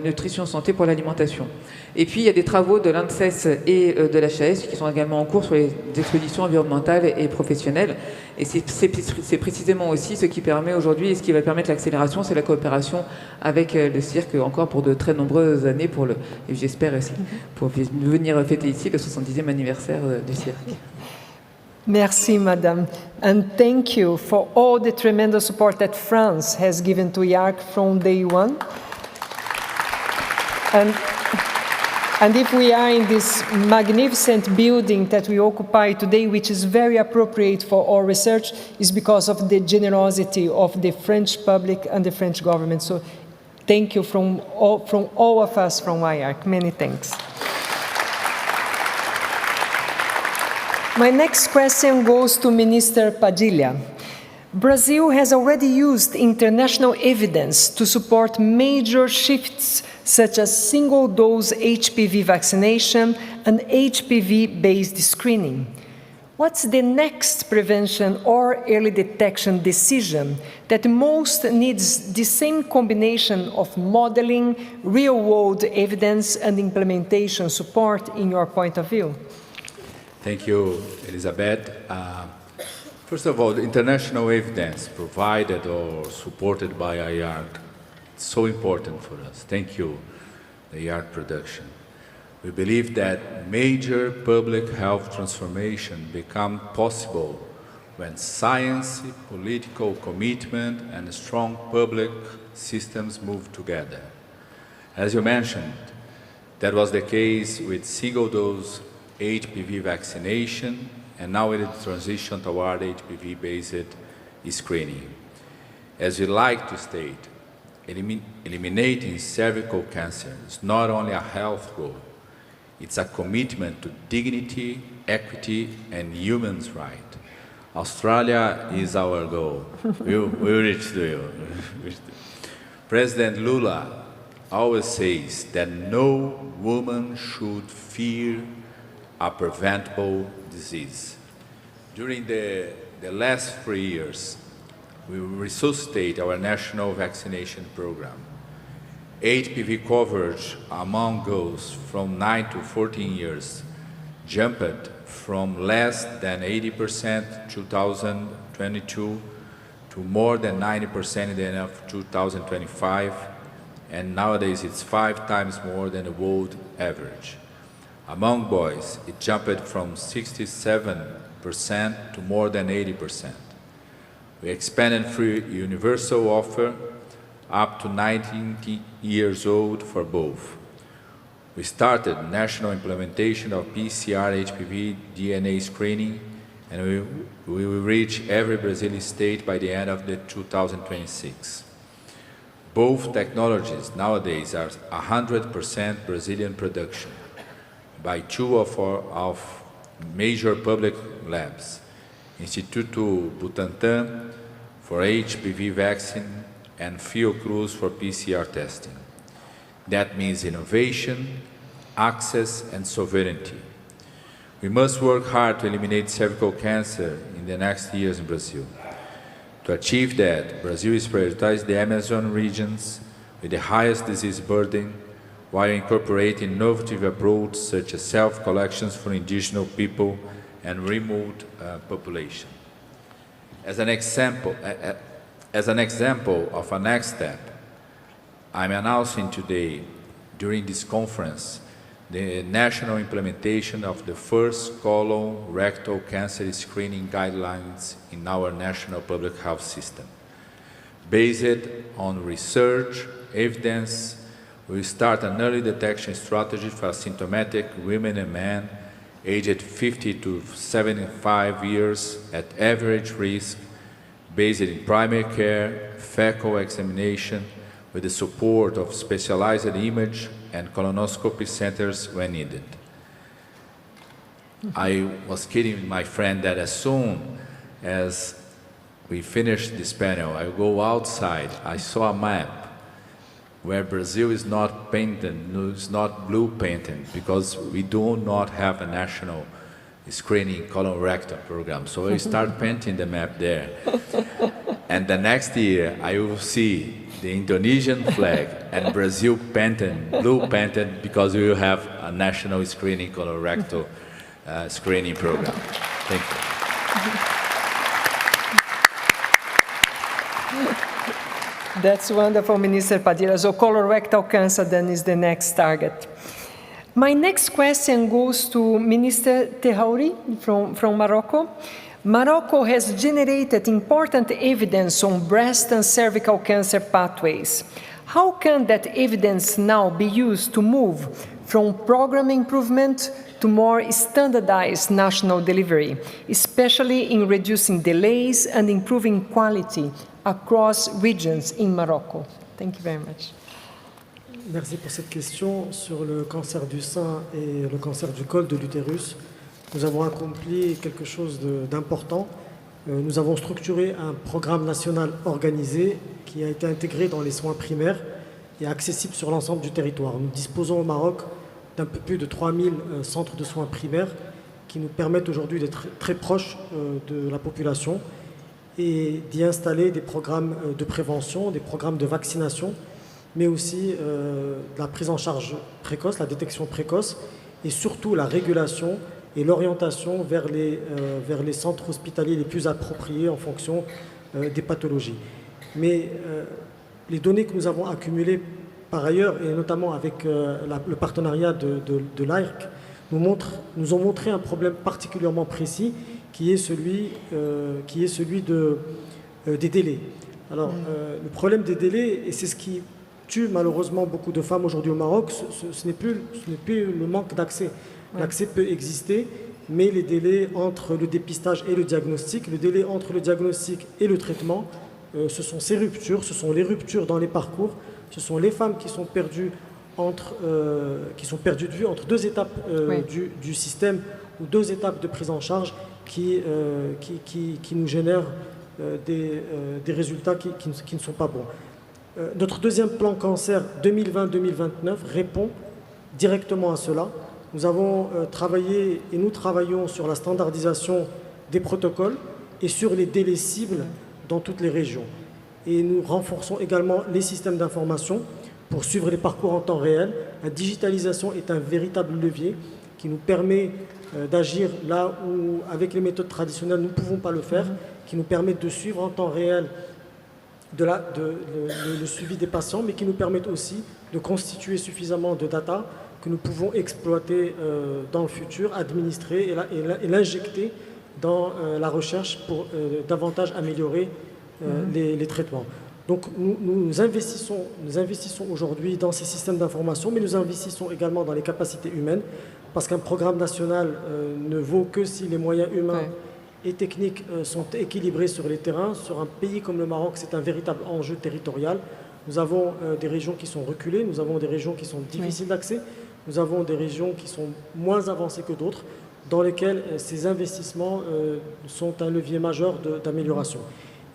nutrition santé pour l'alimentation. Et puis il y a des travaux de l'ANSES et de l'HAS qui sont également en cours sur les expositions environnementales et professionnelles. Et c'est précisément aussi ce qui permet aujourd'hui, et ce qui va permettre l'accélération, c'est la coopération avec le cirque, encore pour de très nombreuses années, et j'espère aussi, pour venir fêter ici le 70e anniversaire du cirque. Merci, Madame. And thank you for all the tremendous support that France has given to IARC from day one. And if we are in this magnificent building that we occupy today, which is very appropriate for our research, is because of the generosity of the French public and the French government. So thank you from all of us from IARC. Many thanks. My next question goes to Minister Padilha. Brazil has already used international evidence to support major shifts such as single-dose HPV vaccination and HPV-based screening. What's the next prevention or early detection decision that most needs the same combination of modeling, real-world evidence, and implementation support in your point of view? Thank you, Elizabeth. First of all, the international evidence provided or supported by IARC It's so important for us. Thank you, the IARC production. We believe that major public health transformation become possible when science, political commitment, and strong public systems move together. As you mentioned, that was the case with single-dose HPV vaccination, and now it is transition toward HPV-based screening. As we like to state, eliminating cervical cancer is not only a health goal, it's a commitment to dignity, equity, and human rights. Australia is our goal. We'll reach to you. President Lula always says that no woman should fear a preventable disease. During the last 3 years, we will resuscitate our national vaccination program. HPV coverage among girls from 9 to 14 years jumped from less than 80% in 2022 to more than 90% in the end of 2025, and nowadays it's 5 times more than the world average. Among boys, it jumped from 67% to more than 80%. We expanded free universal offer up to 19 years old for both. We started national implementation of PCR HPV DNA screening, and we will reach every Brazilian state by the end of 2026. Both technologies nowadays are 100% Brazilian production by 2 of our major public labs, Instituto Butantan for HPV vaccine and Fiocruz for PCR testing. That means innovation, access, and sovereignty. We must work hard to eliminate cervical cancer in the next years in Brazil. To achieve that, Brazil is prioritizing the Amazon regions with the highest disease burden, while incorporating innovative approaches such as self-collections for indigenous people and remote population. As an example of a next step, I'm announcing today, during this conference, the national implementation of the first colorectal cancer screening guidelines in our national public health system. Based on research, evidence, we start an early detection strategy for asymptomatic women and men aged 50 to 75 years at average risk, based in primary care, fecal examination, with the support of specialized image and colonoscopy centers when needed. I was kidding with my friend that as soon as we finished this panel, I go outside, I saw a map where Brazil is not painted, is not blue painted, because we do not have a national screening colorectal program. So I start painting the map there. And the next year, I will see the Indonesian flag and Brazil painted, blue painted, because we will have a national screening colorectal screening program. Thank you. That's wonderful, Minister Padilla. So colorectal cancer then is the next target. My next question goes to Minister Tehouri from Morocco. Morocco has generated important evidence on breast and cervical cancer pathways. How can that evidence now be used to move from program improvement to more standardized national delivery, especially in reducing delays and improving quality across regions in Morocco? Thank you very much. Merci pour cette question sur le cancer du sein et le cancer du col de l'utérus. Nous avons accompli quelque chose d'important. Nous avons structuré un programme national organisé qui a été intégré dans les soins primaires et accessible sur l'ensemble du territoire. Nous disposons au Maroc d'un peu plus de 3000 centres de soins primaires qui nous permettent aujourd'hui d'être très proches de la population et d'y installer des programmes de prévention, des programmes de vaccination, mais aussi la prise en charge précoce, la détection précoce et surtout la régulation et l'orientation vers les centres hospitaliers les plus appropriés en fonction des pathologies. Mais les données que nous avons accumulées par ailleurs, et notamment avec le partenariat de l'IARC, nous ont montré un problème particulièrement précis qui est celui des délais. Alors, le problème des délais, et c'est ce qui tue malheureusement beaucoup de femmes aujourd'hui au Maroc, ce n'est plus le manque d'accès. L'accès peut exister, mais les délais entre le dépistage et le diagnostic, le délai entre le diagnostic et le traitement, ce sont ces ruptures, ce sont les ruptures dans les parcours, ce sont les femmes qui sont perdues de vue entre deux étapes du système ou deux étapes de prise en charge qui nous génèrent des résultats qui ne sont pas bons. Notre deuxième plan cancer 2020-2029 répond directement à cela. Nous avons travaillé et nous travaillons sur la standardisation des protocoles et sur les délais cibles dans toutes les régions. Et nous renforçons également les systèmes d'information pour suivre les parcours en temps réel. La digitalisation est un véritable levier qui nous permet d'agir là où, avec les méthodes traditionnelles, nous ne pouvons pas le faire, qui nous permet de suivre en temps réel le suivi des patients, mais qui nous permettent aussi de constituer suffisamment de data que nous pouvons exploiter dans le futur, administrer et l'injecter dans la recherche pour davantage améliorer les traitements. Donc nous investissons aujourd'hui dans ces systèmes d'information, mais nous investissons également dans les capacités humaines, parce qu'un programme national ne vaut que si les moyens humains et techniques sont équilibrés sur les terrains. Sur un pays comme le Maroc, c'est un véritable enjeu territorial. Nous avons des régions qui sont reculées, nous avons des régions qui sont difficiles d'accès, nous avons des régions qui sont moins avancées que d'autres, dans lesquelles ces investissements sont un levier majeur d'amélioration.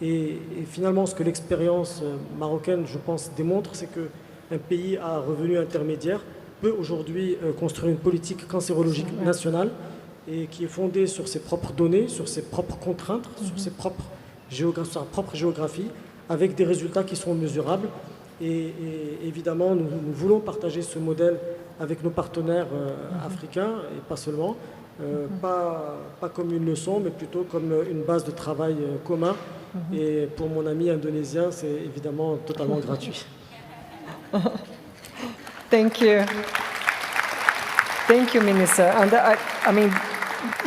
Et finalement, ce que l'expérience marocaine, je pense, démontre, c'est qu'un pays à revenu intermédiaire peut aujourd'hui construire une politique cancérologique nationale et qui est fondée sur ses propres données, sur ses propres contraintes, sur sa propre géographie, avec des résultats qui sont mesurables. Et évidemment, nous voulons partager ce modèle avec nos partenaires africains, et pas seulement, pas comme une leçon, mais plutôt comme une base de travail commun. Et pour mon ami indonésien, c'est évidemment totalement gratuit. Thank you. Thank you, Minister. And I mean,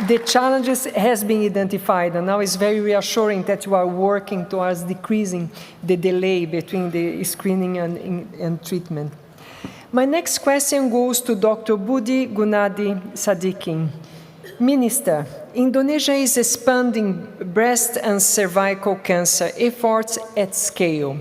the challenges has been identified, and now it's very reassuring that you are working towards decreasing the delay between the screening and treatment. My next question goes to Dr. Budi Gunadi Sadikin. Minister, Indonesia is expanding breast and cervical cancer efforts at scale.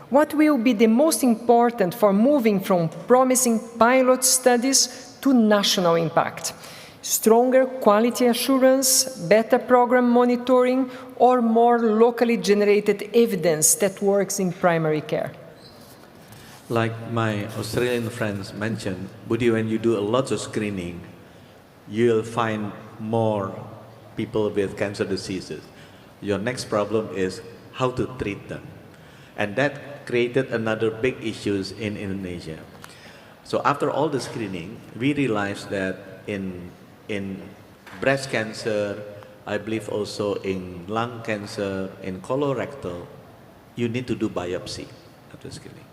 What will be the most important for moving from promising pilot studies to national impact? Stronger quality assurance, better program monitoring, or more locally generated evidence that works in primary care? Like my Australian friends mentioned, Budi, when you do a lot of screening, you'll find more people with cancer diseases. Your next problem is how to treat them. And that created another big issues in Indonesia. So after all the screening, we realized that in breast cancer, I believe also in lung cancer, in colorectal, you need to do biopsy after screening.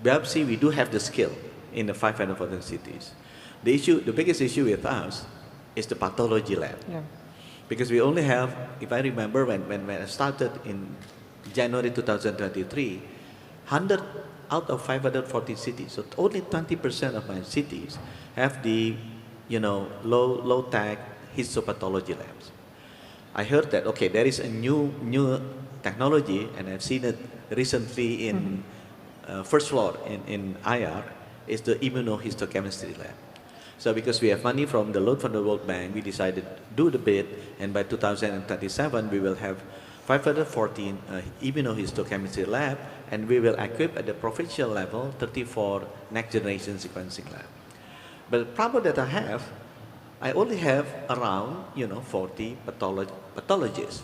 Biopsy, we do have the skill in the 5 metropolitan cities. The biggest issue with us is the pathology lab. Yeah. Because we only have, if I remember when I started in January 2023, 100 out of 540 cities, so only 20% of my cities have the low-tech histopathology labs. I heard that, okay, there is a new technology, and I've seen it recently in first floor in IARC, is the immunohistochemistry lab. So because we have money from the loan from the World Bank, we decided to do the bid, and by 2027 we will have 514 immunohistochemistry lab, and we will equip at the provincial level 34 next generation sequencing lab. But the problem that I only have around 40 pathologists.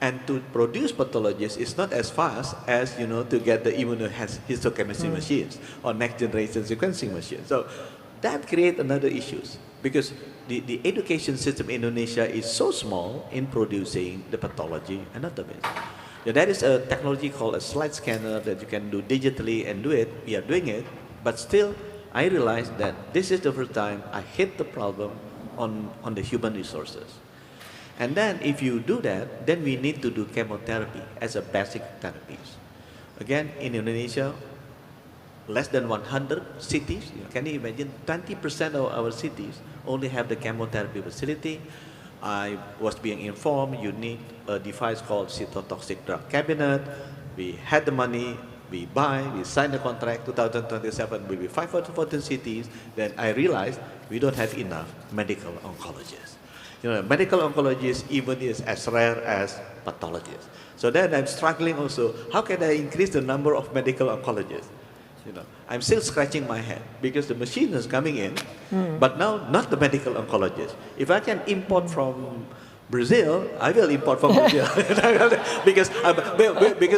And to produce pathologists is not as fast as to get the immunohistochemistry machines or next generation sequencing machines. So that creates another issues because the education system in Indonesia is so small in producing the pathology anatomists. There is a technology called a slide scanner that you can do digitally and do it. We are doing it, but still, I realized that this is the first time I hit the problem on the human resources. And then if you do that, then we need to do chemotherapy as a basic therapies. Again, in Indonesia, less than 100 cities, can you imagine? 20% of our cities only have the chemotherapy facility. I was being informed you need a device called cytotoxic drug cabinet. We had the money, we buy, we sign the contract, 2027 will be 514 cities. Then I realized we don't have enough medical oncologists. Medical oncologists even is as rare as pathologists. So then I'm struggling also, how can I increase the number of medical oncologists? I'm still scratching my head because the machine is coming in, but now not the medical oncologist. If I can import from Brazil, I will import from Brazil because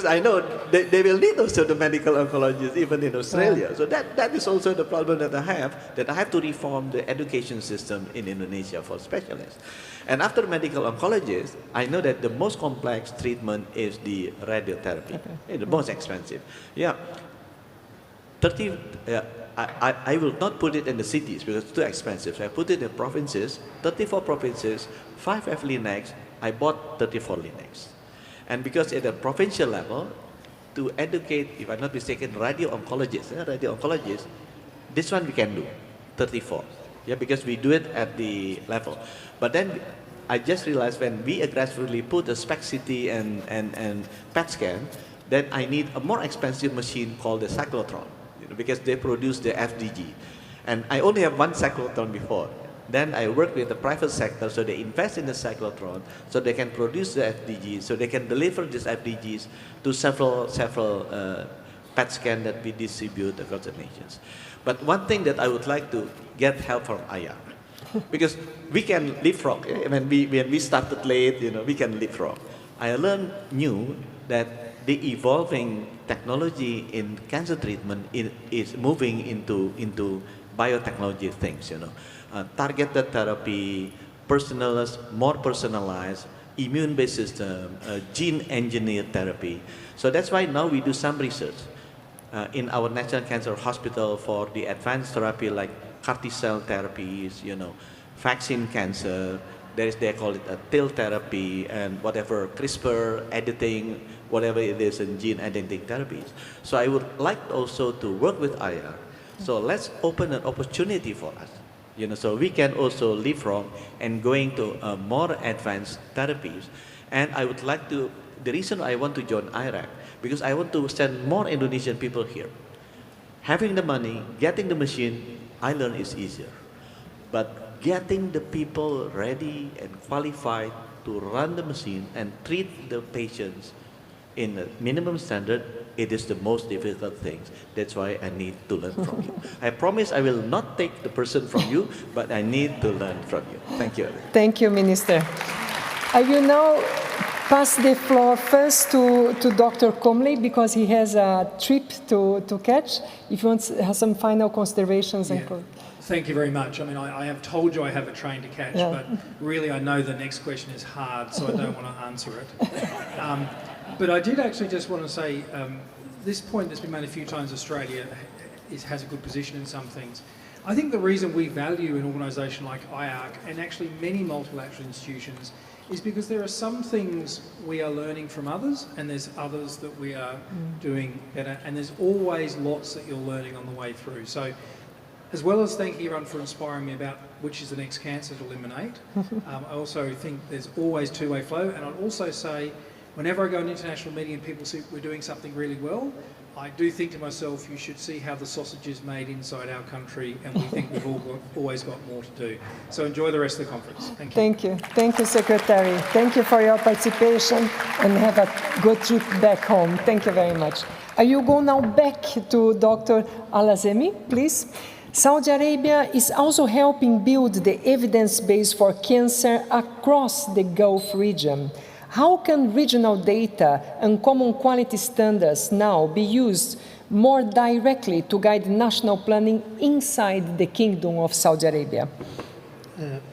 I know they will need also the medical oncologists even in Australia. So that is also the problem that I have to reform the education system in Indonesia for specialists. And after medical oncologists, I know that the most complex treatment is the radiotherapy, the most expensive. I will not put it in the cities because it's too expensive. So I put it in provinces, 34 provinces, 5 have Linacs, I bought 34 Linacs. And because at the provincial level, to educate, if I'm not mistaken, radio-oncologists, this one we can do, 34. Because we do it at the level. But then I just realized when we aggressively put a SPECT CT and PET scan, then I need a more expensive machine called the cyclotron, because they produce the FDG. And I only have one cyclotron before. Then I work with the private sector, so they invest in the cyclotron, so they can produce the FDG, so they can deliver these FDGs to several PET scans that we distribute across the nations. But one thing that I would like to get help from IARC, because we can leapfrog. When we started late, we can leapfrog. I knew that the evolving technology in cancer treatment is moving into biotechnology things, targeted therapy, more personalized, immune-based system, gene-engineered therapy. So that's why now we do some research in our National Cancer Hospital for the advanced therapy like CAR T-cell therapies, vaccine cancer. They call it a TIL therapy and whatever, CRISPR editing, whatever it is in gene editing therapies. So I would like also to work with IARC. So let's open an opportunity for us, so we can also leapfrog and going to more advanced therapies. And I would like to, the reason I want to join IARC, because I want to send more Indonesian people here. Having the money, getting the machine, I learn is easier. But getting the people ready and qualified to run the machine and treat the patients in a minimum standard, it is the most difficult thing. That's why I need to learn from you. I promise I will not take the person from you, but I need to learn from you. Thank you. Thank you, Minister. I will now pass the floor first to Dr. Culminate because he has a trip to catch. If you want to have some final considerations. Thank you very much. I mean, I have told you I have a train to catch, but really I know the next question is hard, so I don't want to answer it. But I did actually just want to say, this point that's been made a few times, Australia has a good position in some things. I think the reason we value an organisation like IARC and actually many multilateral institutions is because there are some things we are learning from others and there's others that we are doing better, and there's always lots that you're learning on the way through. So as well as thanking everyone for inspiring me about which is the next cancer to eliminate, I also think there's always two-way flow. And I'd also say, whenever I go to an international meeting and people see we're doing something really well, I do think to myself, you should see how the sausage is made inside our country, and we think we've always got more to do. So enjoy the rest of the conference. Thank you. Thank you. Thank you, Secretary. Thank you for your participation, and have a good trip back home. Thank you very much. I will go now back to Dr. Al-Azemi, please. Saudi Arabia is also helping build the evidence base for cancer across the Gulf region. How can regional data and common quality standards now be used more directly to guide national planning inside the Kingdom of Saudi Arabia?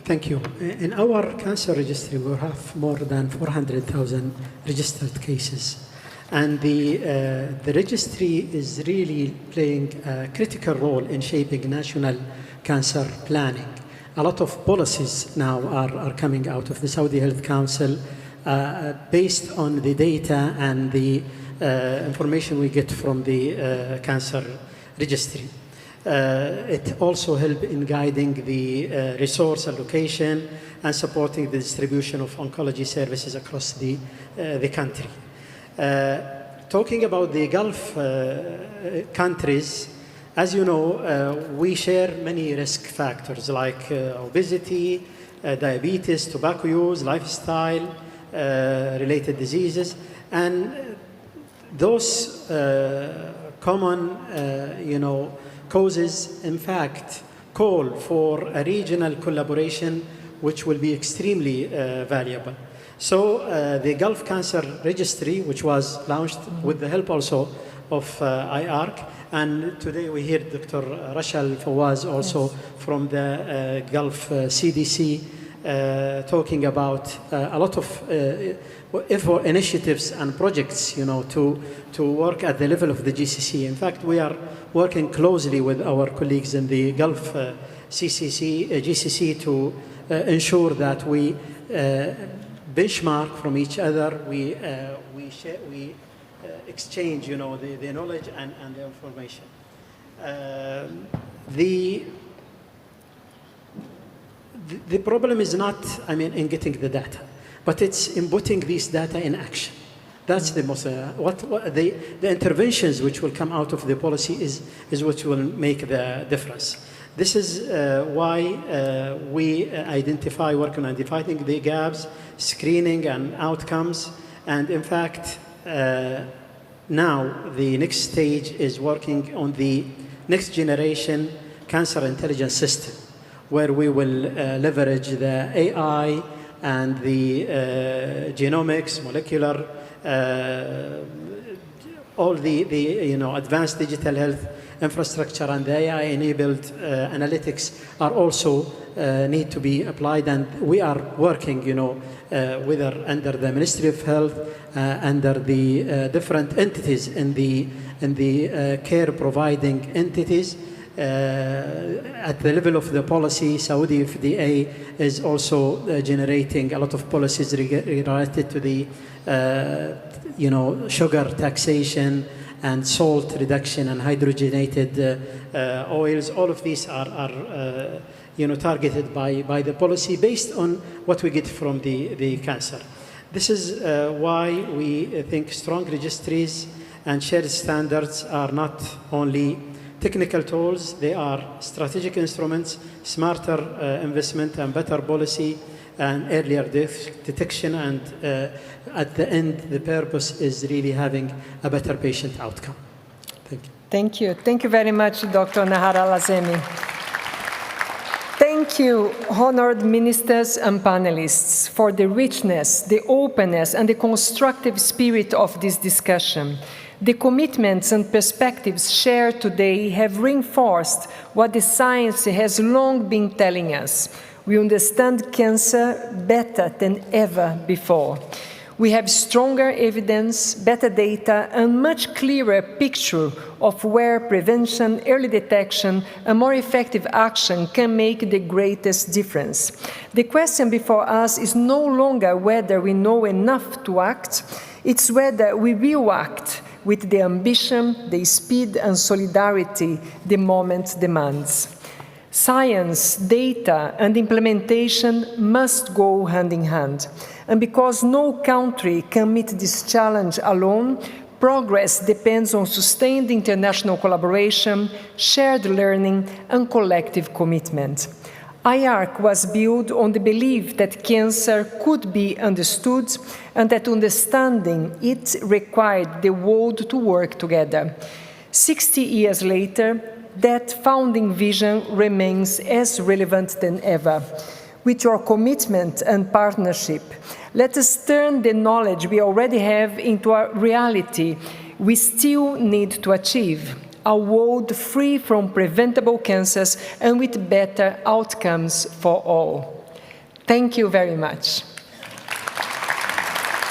Thank you. In our cancer registry, we have more than 400,000 registered cases. And the registry is really playing a critical role in shaping national cancer planning. A lot of policies now are coming out of the Saudi Health Council based on the data and the information we get from the cancer registry. It also helps in guiding the resource allocation and supporting the distribution of oncology services across the country. Talking about the Gulf countries, as you know, we share many risk factors like obesity, diabetes, tobacco use, lifestyle, related diseases, and those common, causes, in fact, call for a regional collaboration which will be extremely valuable. So the Gulf Cancer Registry, which was launched with the help also of IARC, and today we hear Dr. Rachel Fawaz also from the Gulf CDC talking about a lot of initiatives and projects, to work at the level of the GCC. In fact, we are working closely with our colleagues in the Gulf GCC to ensure that we benchmark from each other, we exchange, the knowledge and the information. The problem is not, in getting the data, but it's in putting these data in action. That's the most, the interventions which will come out of the policy is what will make the difference. This is why we work on identifying the gaps, screening and outcomes. And in fact, now the next stage is working on the next generation cancer intelligence system, where we will leverage the AI and the genomics, molecular, all the advanced digital health infrastructure and the AI-enabled analytics are also need to be applied, and we are working, whether under the Ministry of Health, under the different entities in the care providing entities. At the level of the policy, Saudi FDA is also generating a lot of policies related to the sugar taxation and salt reduction and hydrogenated oils. All of these are targeted by the policy based on what we get from the cancer. This is why we think strong registries and shared standards are not only technical tools, they are strategic instruments, smarter investment and better policy and earlier detection, and at the end, the purpose is really having a better patient outcome. Thank you. Thank you. Thank you very much, Dr. Nahar Al-Azemi. Thank you, honored ministers and panelists, for the richness, the openness, and the constructive spirit of this discussion. The commitments and perspectives shared today have reinforced what the science has long been telling us. We understand cancer better than ever before. We have stronger evidence, better data, and much clearer picture of where prevention, early detection, and more effective action can make the greatest difference. The question before us is no longer whether we know enough to act, it's whether we will act with the ambition, the speed, and solidarity the moment demands. Science, data, and implementation must go hand in hand. And because no country can meet this challenge alone, progress depends on sustained international collaboration, shared learning, and collective commitment. IARC was built on the belief that cancer could be understood and that understanding it required the world to work together. 60 years later, that founding vision remains as relevant than ever. With your commitment and partnership, let us turn the knowledge we already have into a reality we still need to achieve. a world free from preventable cancers and with better outcomes for all. Thank you very much.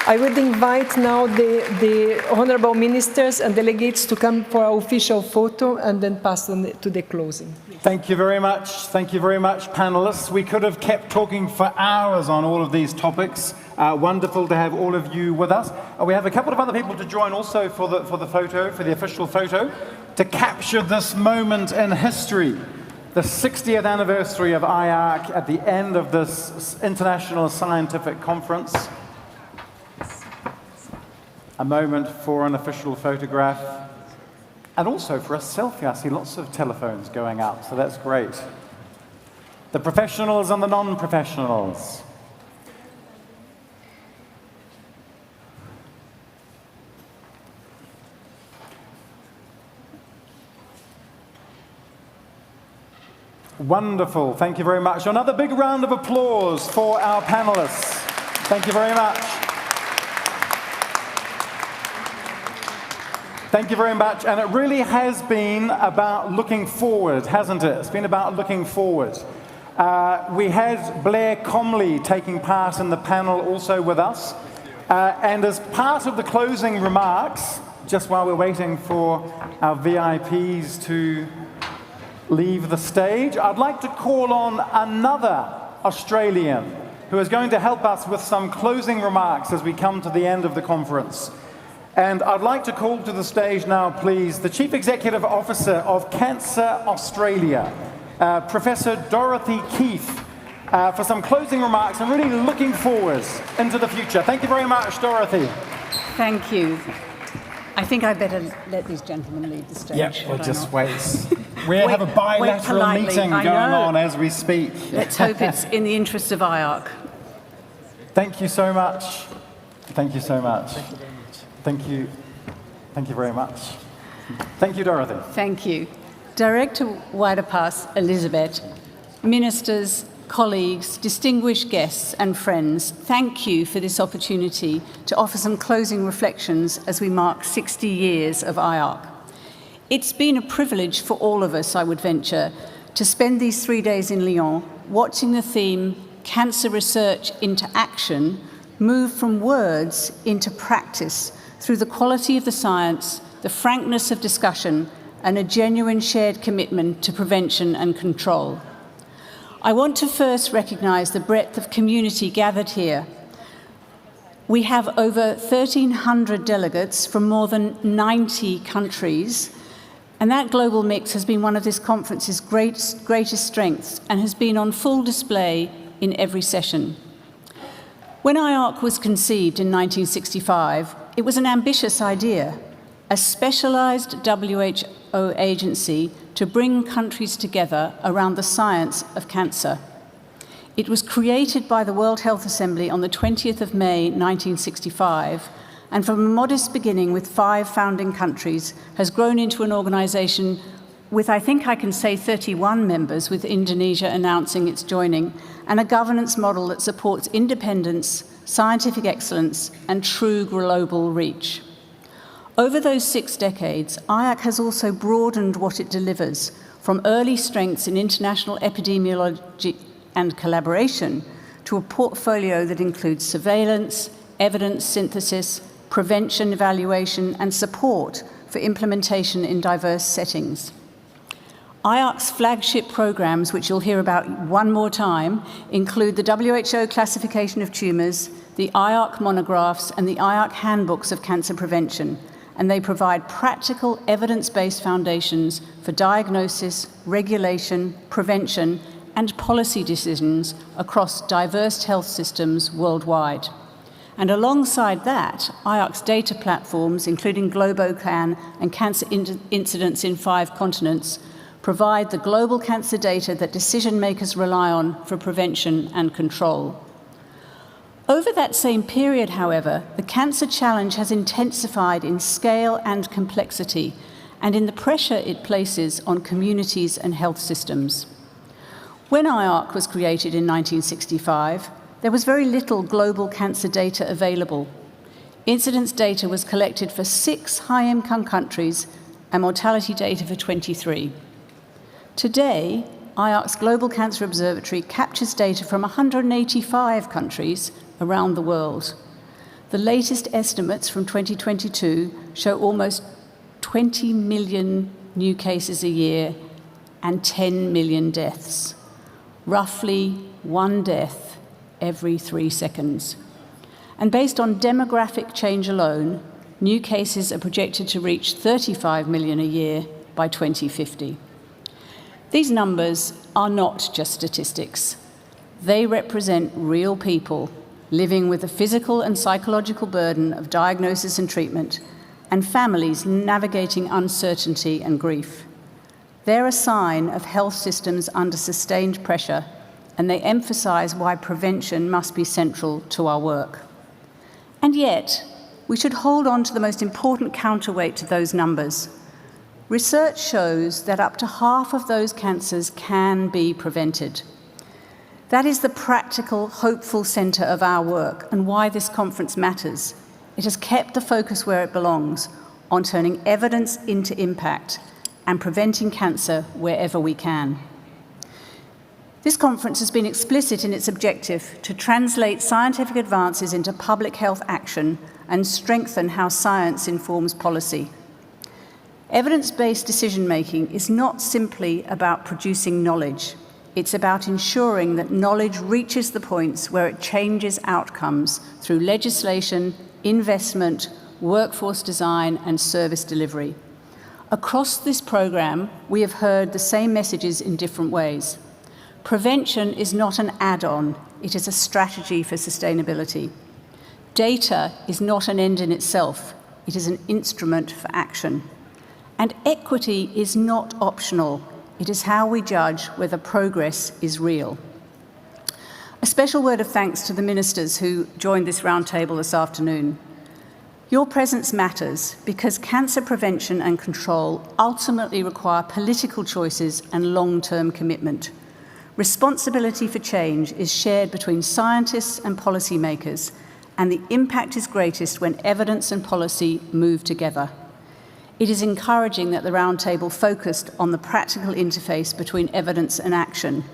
I would invite now the honorable ministers and delegates to come for our official photo and then pass on to the closing. Thank you very much. Thank you very much, panelists. We could have kept talking for hours on all of these topics. Wonderful to have all of you with us. We have a couple of other people to join also for the photo, for the official photo, to capture this moment in history. The 60th anniversary of IARC at the end of this international scientific conference. A moment for an official photograph, and also for a selfie. I see lots of telephones going up, so that's great. The professionals and the non-professionals. Wonderful, thank you very much. Another big round of applause for our panelists. Thank you very much. Thank you very much, and it really has been about looking forward, hasn't it? It's been about looking forward. We had Blair Comley taking part in the panel also with us, and as part of the closing remarks, just while we're waiting for our VIPs to leave the stage, I'd like to call on another Australian who is going to help us with some closing remarks as we come to the end of the conference. And I'd like to call to the stage now, please, the Chief Executive Officer of Cancer Australia, Professor Dorothy Keefe, for some closing remarks and really looking forward into the future. Thank you very much, Dorothy. Thank you. I think I better let these gentlemen leave the stage. Yeah, we'll just wait. We have a bilateral meeting going on as we speak. Let's hope it's in the interest of IARC. Thank you so much. Thank you so much. Thank you. Thank you very much. Thank you, Dorothy. Thank you. Director Widerpass Elizabeth, ministers, colleagues, distinguished guests and friends, thank you for this opportunity to offer some closing reflections as we mark 60 years of IARC. It's been a privilege for all of us, I would venture, to spend these 3 days in Lyon watching the theme Cancer Research into Action move from words into practice through the quality of the science, the frankness of discussion, and a genuine shared commitment to prevention and control. I want to first recognise the breadth of community gathered here. We have over 1,300 delegates from more than 90 countries, and that global mix has been one of this conference's greatest strengths and has been on full display in every session. When IARC was conceived in 1965, it was an ambitious idea, a specialised WHO agency to bring countries together around the science of cancer. It was created by the World Health Assembly on the 20th of May 1965, and from a modest beginning with 5 founding countries, has grown into an organisation with, I think I can say, 31 members, with Indonesia announcing its joining, and a governance model that supports independence, scientific excellence, and true global reach. Over those 6 decades, IARC has also broadened what it delivers, from early strengths in international epidemiology and collaboration to a portfolio that includes surveillance, evidence synthesis, prevention, evaluation, and support for implementation in diverse settings. IARC's flagship programs, which you'll hear about one more time, include the WHO classification of tumours, the IARC monographs, and the IARC handbooks of cancer prevention, and they provide practical evidence-based foundations for diagnosis, regulation, prevention, and policy decisions across diverse health systems worldwide. And alongside that, IARC's data platforms, including GloboCan and cancer incidents in 5 continents, provide the global cancer data that decision makers rely on for prevention and control. Over that same period, however, the cancer challenge has intensified in scale and complexity, and in the pressure it places on communities and health systems. When IARC was created in 1965, there was very little global cancer data available. Incidence data was collected for 6 high-income countries and mortality data for 23. Today, IARC's Global Cancer Observatory captures data from 185 countries around the world. The latest estimates from 2022 show almost 20 million new cases a year and 10 million deaths, roughly 1 death every 3 seconds. And based on demographic change alone, new cases are projected to reach 35 million a year by 2050. These numbers are not just statistics. They represent real people living with the physical and psychological burden of diagnosis and treatment, and families navigating uncertainty and grief. They're a sign of health systems under sustained pressure, and they emphasize why prevention must be central to our work. And yet, we should hold on to the most important counterweight to those numbers. Research shows that up to half of those cancers can be prevented. That is the practical, hopeful center of our work and why this conference matters. It has kept the focus where it belongs, on turning evidence into impact and preventing cancer wherever we can. This conference has been explicit in its objective to translate scientific advances into public health action and strengthen how science informs policy. Evidence-based decision-making is not simply about producing knowledge. It's about ensuring that knowledge reaches the points where it changes outcomes through legislation, investment, workforce design, and service delivery. Across this program, we have heard the same messages in different ways. Prevention is not an add-on, it is a strategy for sustainability. Data is not an end in itself, it is an instrument for action. And equity is not optional, it is how we judge whether progress is real. A special word of thanks to the ministers who joined this roundtable this afternoon. Your presence matters because cancer prevention and control ultimately require political choices and long-term commitment. Responsibility for change is shared between scientists and policymakers, and the impact is greatest when evidence and policy move together. It is encouraging that the Roundtable focused on the practical interface between evidence and action.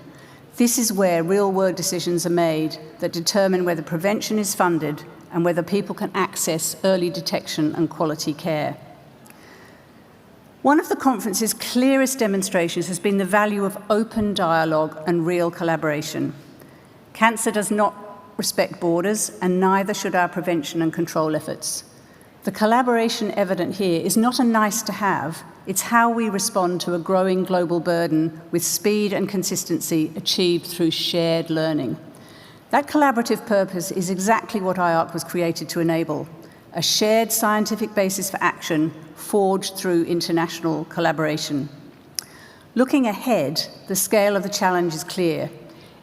This is where real-world decisions are made that determine whether prevention is funded and whether people can access early detection and quality care. One of the conference's clearest demonstrations has been the value of open dialogue and real collaboration. Cancer does not respect borders, and neither should our prevention and control efforts. The collaboration evident here is not a nice to have, it's how we respond to a growing global burden with speed and consistency achieved through shared learning. That collaborative purpose is exactly what IARC was created to enable, a shared scientific basis for action forged through international collaboration. Looking ahead, the scale of the challenge is clear.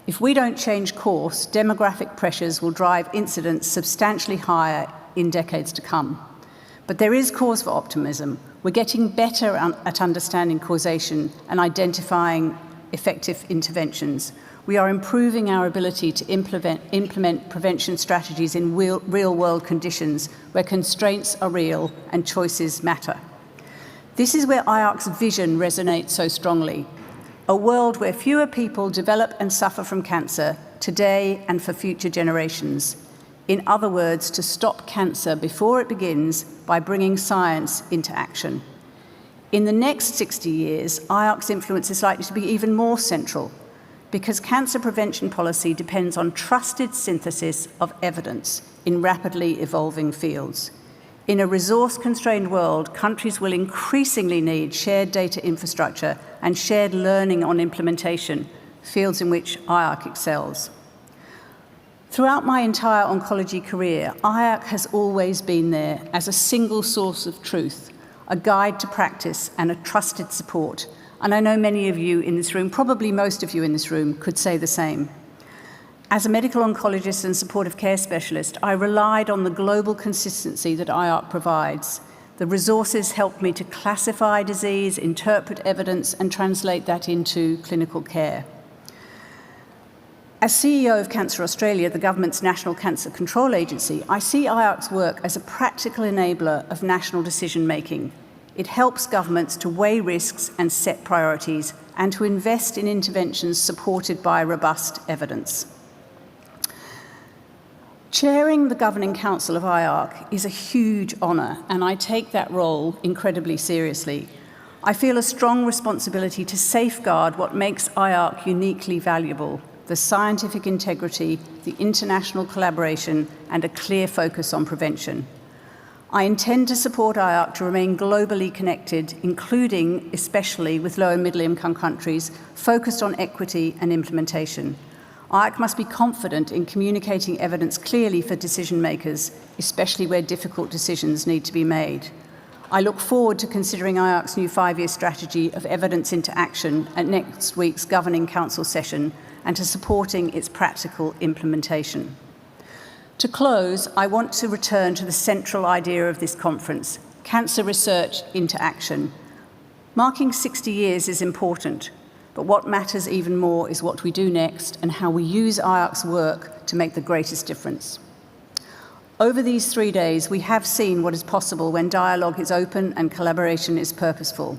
If we don't change course, demographic pressures will drive incidence substantially higher in decades to come. But there is cause for optimism. We're getting better at understanding causation and identifying effective interventions. We are improving our ability to implement prevention strategies in real-world conditions where constraints are real and choices matter. This is where IARC's vision resonates so strongly. A world where fewer people develop and suffer from cancer today and for future generations. In other words, to stop cancer before it begins by bringing science into action. In the next 60 years, IARC's influence is likely to be even more central because cancer prevention policy depends on trusted synthesis of evidence in rapidly evolving fields. In a resource-constrained world, countries will increasingly need shared data infrastructure and shared learning on implementation, fields in which IARC excels. Throughout my entire oncology career, IARC has always been there as a single source of truth, a guide to practice and a trusted support. And I know many of you in this room, probably most of you in this room, could say the same. As a medical oncologist and supportive care specialist, I relied on the global consistency that IARC provides. The resources helped me to classify disease, interpret evidence, and translate that into clinical care. As CEO of Cancer Australia, the government's national cancer control agency, I see IARC's work as a practical enabler of national decision-making. It helps governments to weigh risks and set priorities, and to invest in interventions supported by robust evidence. Chairing the Governing Council of IARC is a huge honour, and I take that role incredibly seriously. I feel a strong responsibility to safeguard what makes IARC uniquely valuable: the scientific integrity, the international collaboration, and a clear focus on prevention. I intend to support IARC to remain globally connected, including, especially, with low and middle-income countries, focused on equity and implementation. IARC must be confident in communicating evidence clearly for decision makers, especially where difficult decisions need to be made. I look forward to considering IARC's new 5-year strategy of evidence into action at next week's Governing Council session, and to supporting its practical implementation. To close, I want to return to the central idea of this conference: cancer research into action. Marking 60 years is important, but what matters even more is what we do next and how we use IARC's work to make the greatest difference. Over these 3 days, we have seen what is possible when dialogue is open and collaboration is purposeful.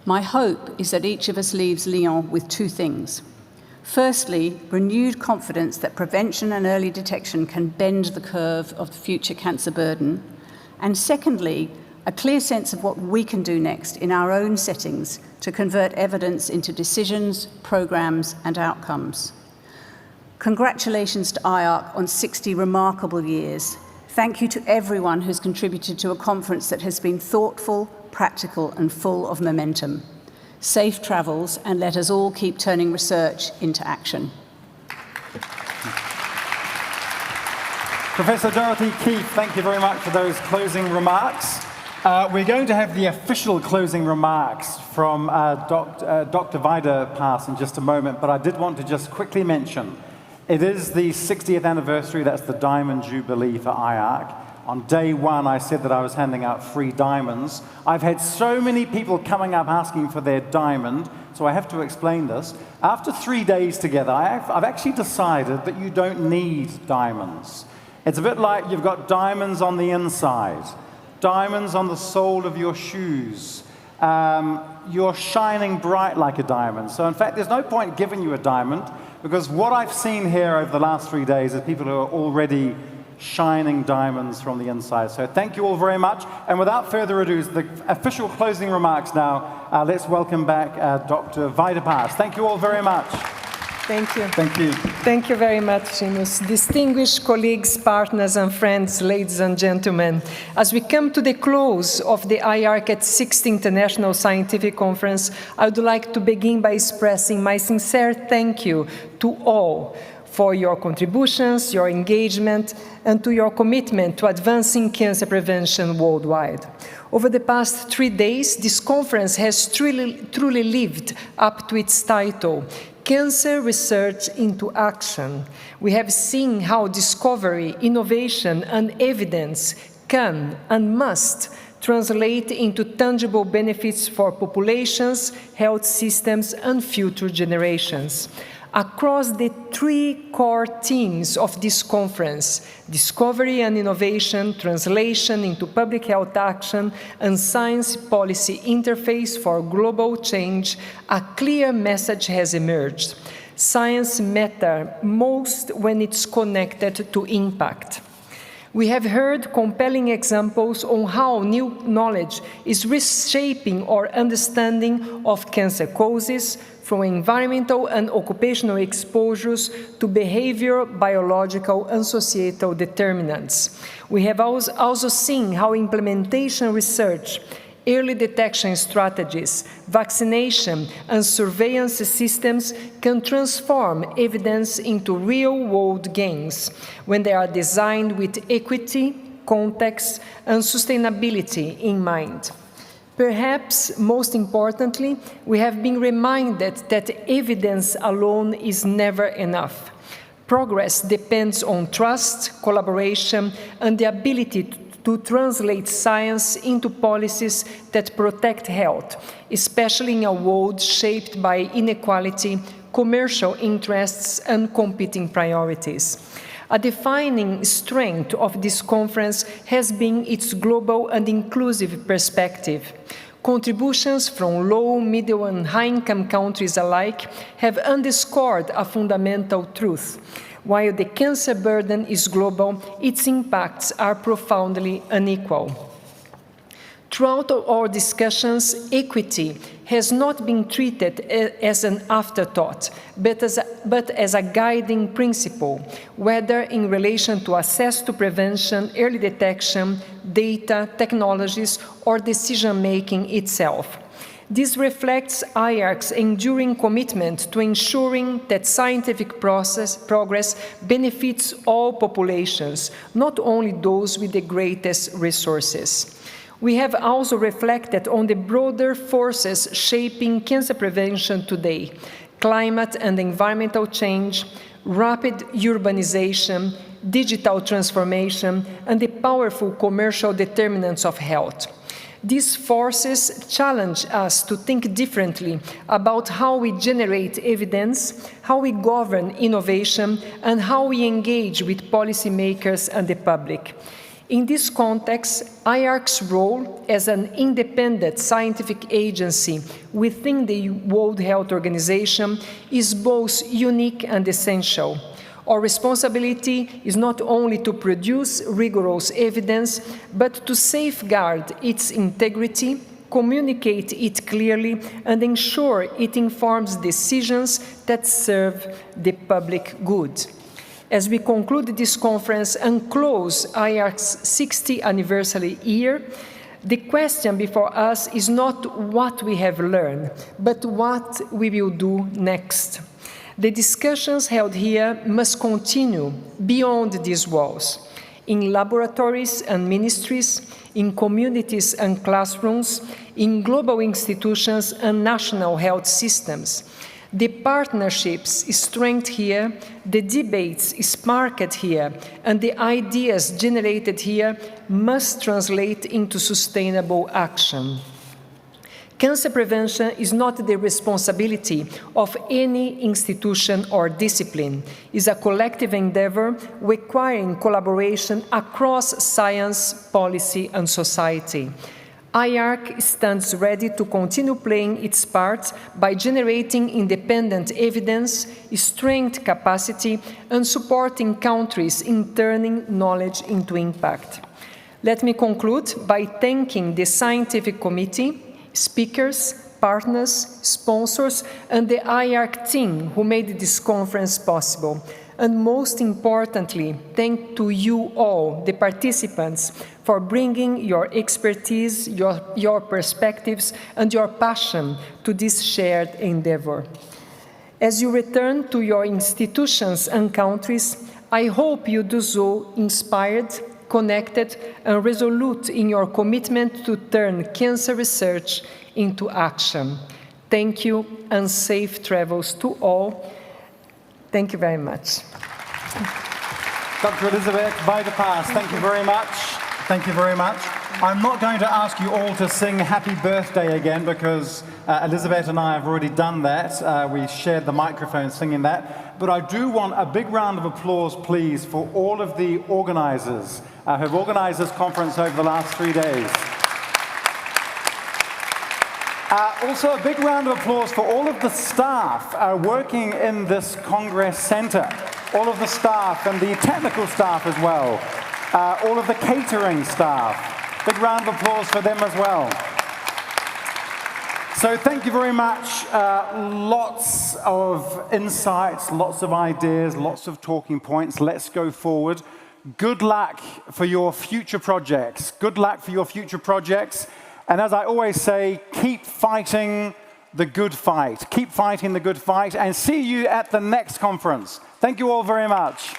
My hope is that each of us leaves Lyon with 2 things. Firstly, renewed confidence that prevention and early detection can bend the curve of the future cancer burden. And secondly, a clear sense of what we can do next in our own settings to convert evidence into decisions, programs, and outcomes. Congratulations to IARC on 60 remarkable years. Thank you to everyone who's contributed to a conference that has been thoughtful, practical, and full of momentum. Safe travels, and let us all keep turning research into action. Professor Dorothy Keefe, thank you very much for those closing remarks. We're going to have the official closing remarks from Dr. Weiderpaas in just a moment, but I did want to just quickly mention it is the 60th anniversary, that's the Diamond Jubilee for IARC. On day 1, I said that I was handing out free diamonds. I've had so many people coming up asking for their diamond, so I have to explain this. After 3 days together, I've actually decided that you don't need diamonds. It's a bit like you've got diamonds on the inside, diamonds on the sole of your shoes. You're shining bright like a diamond. So in fact, there's no point giving you a diamond, because what I've seen here over the last 3 days is people who are already shining diamonds from the inside. So thank you all very much. And without further ado, the official closing remarks now. Let's welcome back Dr. Weiderpaas. Thank you all very much. Thank you. Thank you. Thank you very much, Seamus. Distinguished colleagues, partners, and friends, ladies and gentlemen, as we come to the close of the IARC at 60th International Scientific Conference, I would like to begin by expressing my sincere thank you to all for your contributions, your engagement, and to your commitment to advancing cancer prevention worldwide. Over the past 3 days, this conference has truly lived up to its title, Cancer Research into Action. We have seen how discovery, innovation, and evidence can and must translate into tangible benefits for populations, health systems, and future generations. Across the 3 core themes of this conference, discovery and innovation, translation into public health action, and science policy interface for global change, a clear message has emerged. Science matters most when it's connected to impact. We have heard compelling examples on how new knowledge is reshaping our understanding of cancer causes, from environmental and occupational exposures to behavior, biological, and societal determinants. We have also seen how implementation research, early detection strategies, vaccination, and surveillance systems can transform evidence into real-world gains when they are designed with equity, context, and sustainability in mind. Perhaps most importantly, we have been reminded that evidence alone is never enough. Progress depends on trust, collaboration, and the ability to translate science into policies that protect health, especially in a world shaped by inequality, commercial interests, and competing priorities. A defining strength of this conference has been its global and inclusive perspective. Contributions from low, middle, and high-income countries alike have underscored a fundamental truth. While the cancer burden is global, its impacts are profoundly unequal. Throughout our discussions, equity has not been treated as an afterthought, but as a guiding principle, whether in relation to access to prevention, early detection, data, technologies, or decision-making itself. This reflects IARC's enduring commitment to ensuring that scientific progress benefits all populations, not only those with the greatest resources. We have also reflected on the broader forces shaping cancer prevention today: climate and environmental change, rapid urbanization, digital transformation, and the powerful commercial determinants of health. These forces challenge us to think differently about how we generate evidence, how we govern innovation, and how we engage with policymakers and the public. In this context, IARC's role as an independent scientific agency within the World Health Organization is both unique and essential. Our responsibility is not only to produce rigorous evidence, but to safeguard its integrity, communicate it clearly, and ensure it informs decisions that serve the public good. As we conclude this conference and close IARC's 60th anniversary year, the question before us is not what we have learned, but what we will do next. The discussions held here must continue beyond these walls, in laboratories and ministries, in communities and classrooms, in global institutions and national health systems. The partnerships strengthened here, the debates sparked here, and the ideas generated here must translate into sustainable action. Cancer prevention is not the responsibility of any institution or discipline. It is a collective endeavor requiring collaboration across science, policy, and society. IARC stands ready to continue playing its part by generating independent evidence, strength capacity, and supporting countries in turning knowledge into impact. Let me conclude by thanking the scientific committee, speakers, partners, sponsors, and the IARC team who made this conference possible. And most importantly, thank to you all, the participants, for bringing your expertise, your perspectives, and your passion to this shared endeavor. As you return to your institutions and countries, I hope you do so inspired, connected, and resolute in your commitment to turn cancer research into action. Thank you, and safe travels to all. Thank you very much. Dr. Elisabeth Weidepaas, thank you very much. Thank you very much. I'm not going to ask you all to sing Happy Birthday again because Elisabeth and I have already done that. We shared the microphone singing that. But I do want a big round of applause, please, for all of the organizers who have organized this conference over the last 3 days. Also, a big round of applause for all of the staff working in this Congress Center. All of the staff and the technical staff as well. All of the catering staff. Big round of applause for them as well. So thank you very much. Lots of insights, lots of ideas, lots of talking points. Let's go forward. Good luck for your future projects. Good luck for your future projects. And as I always say, keep fighting the good fight. Keep fighting the good fight, and see you at the next conference. Thank you all very much.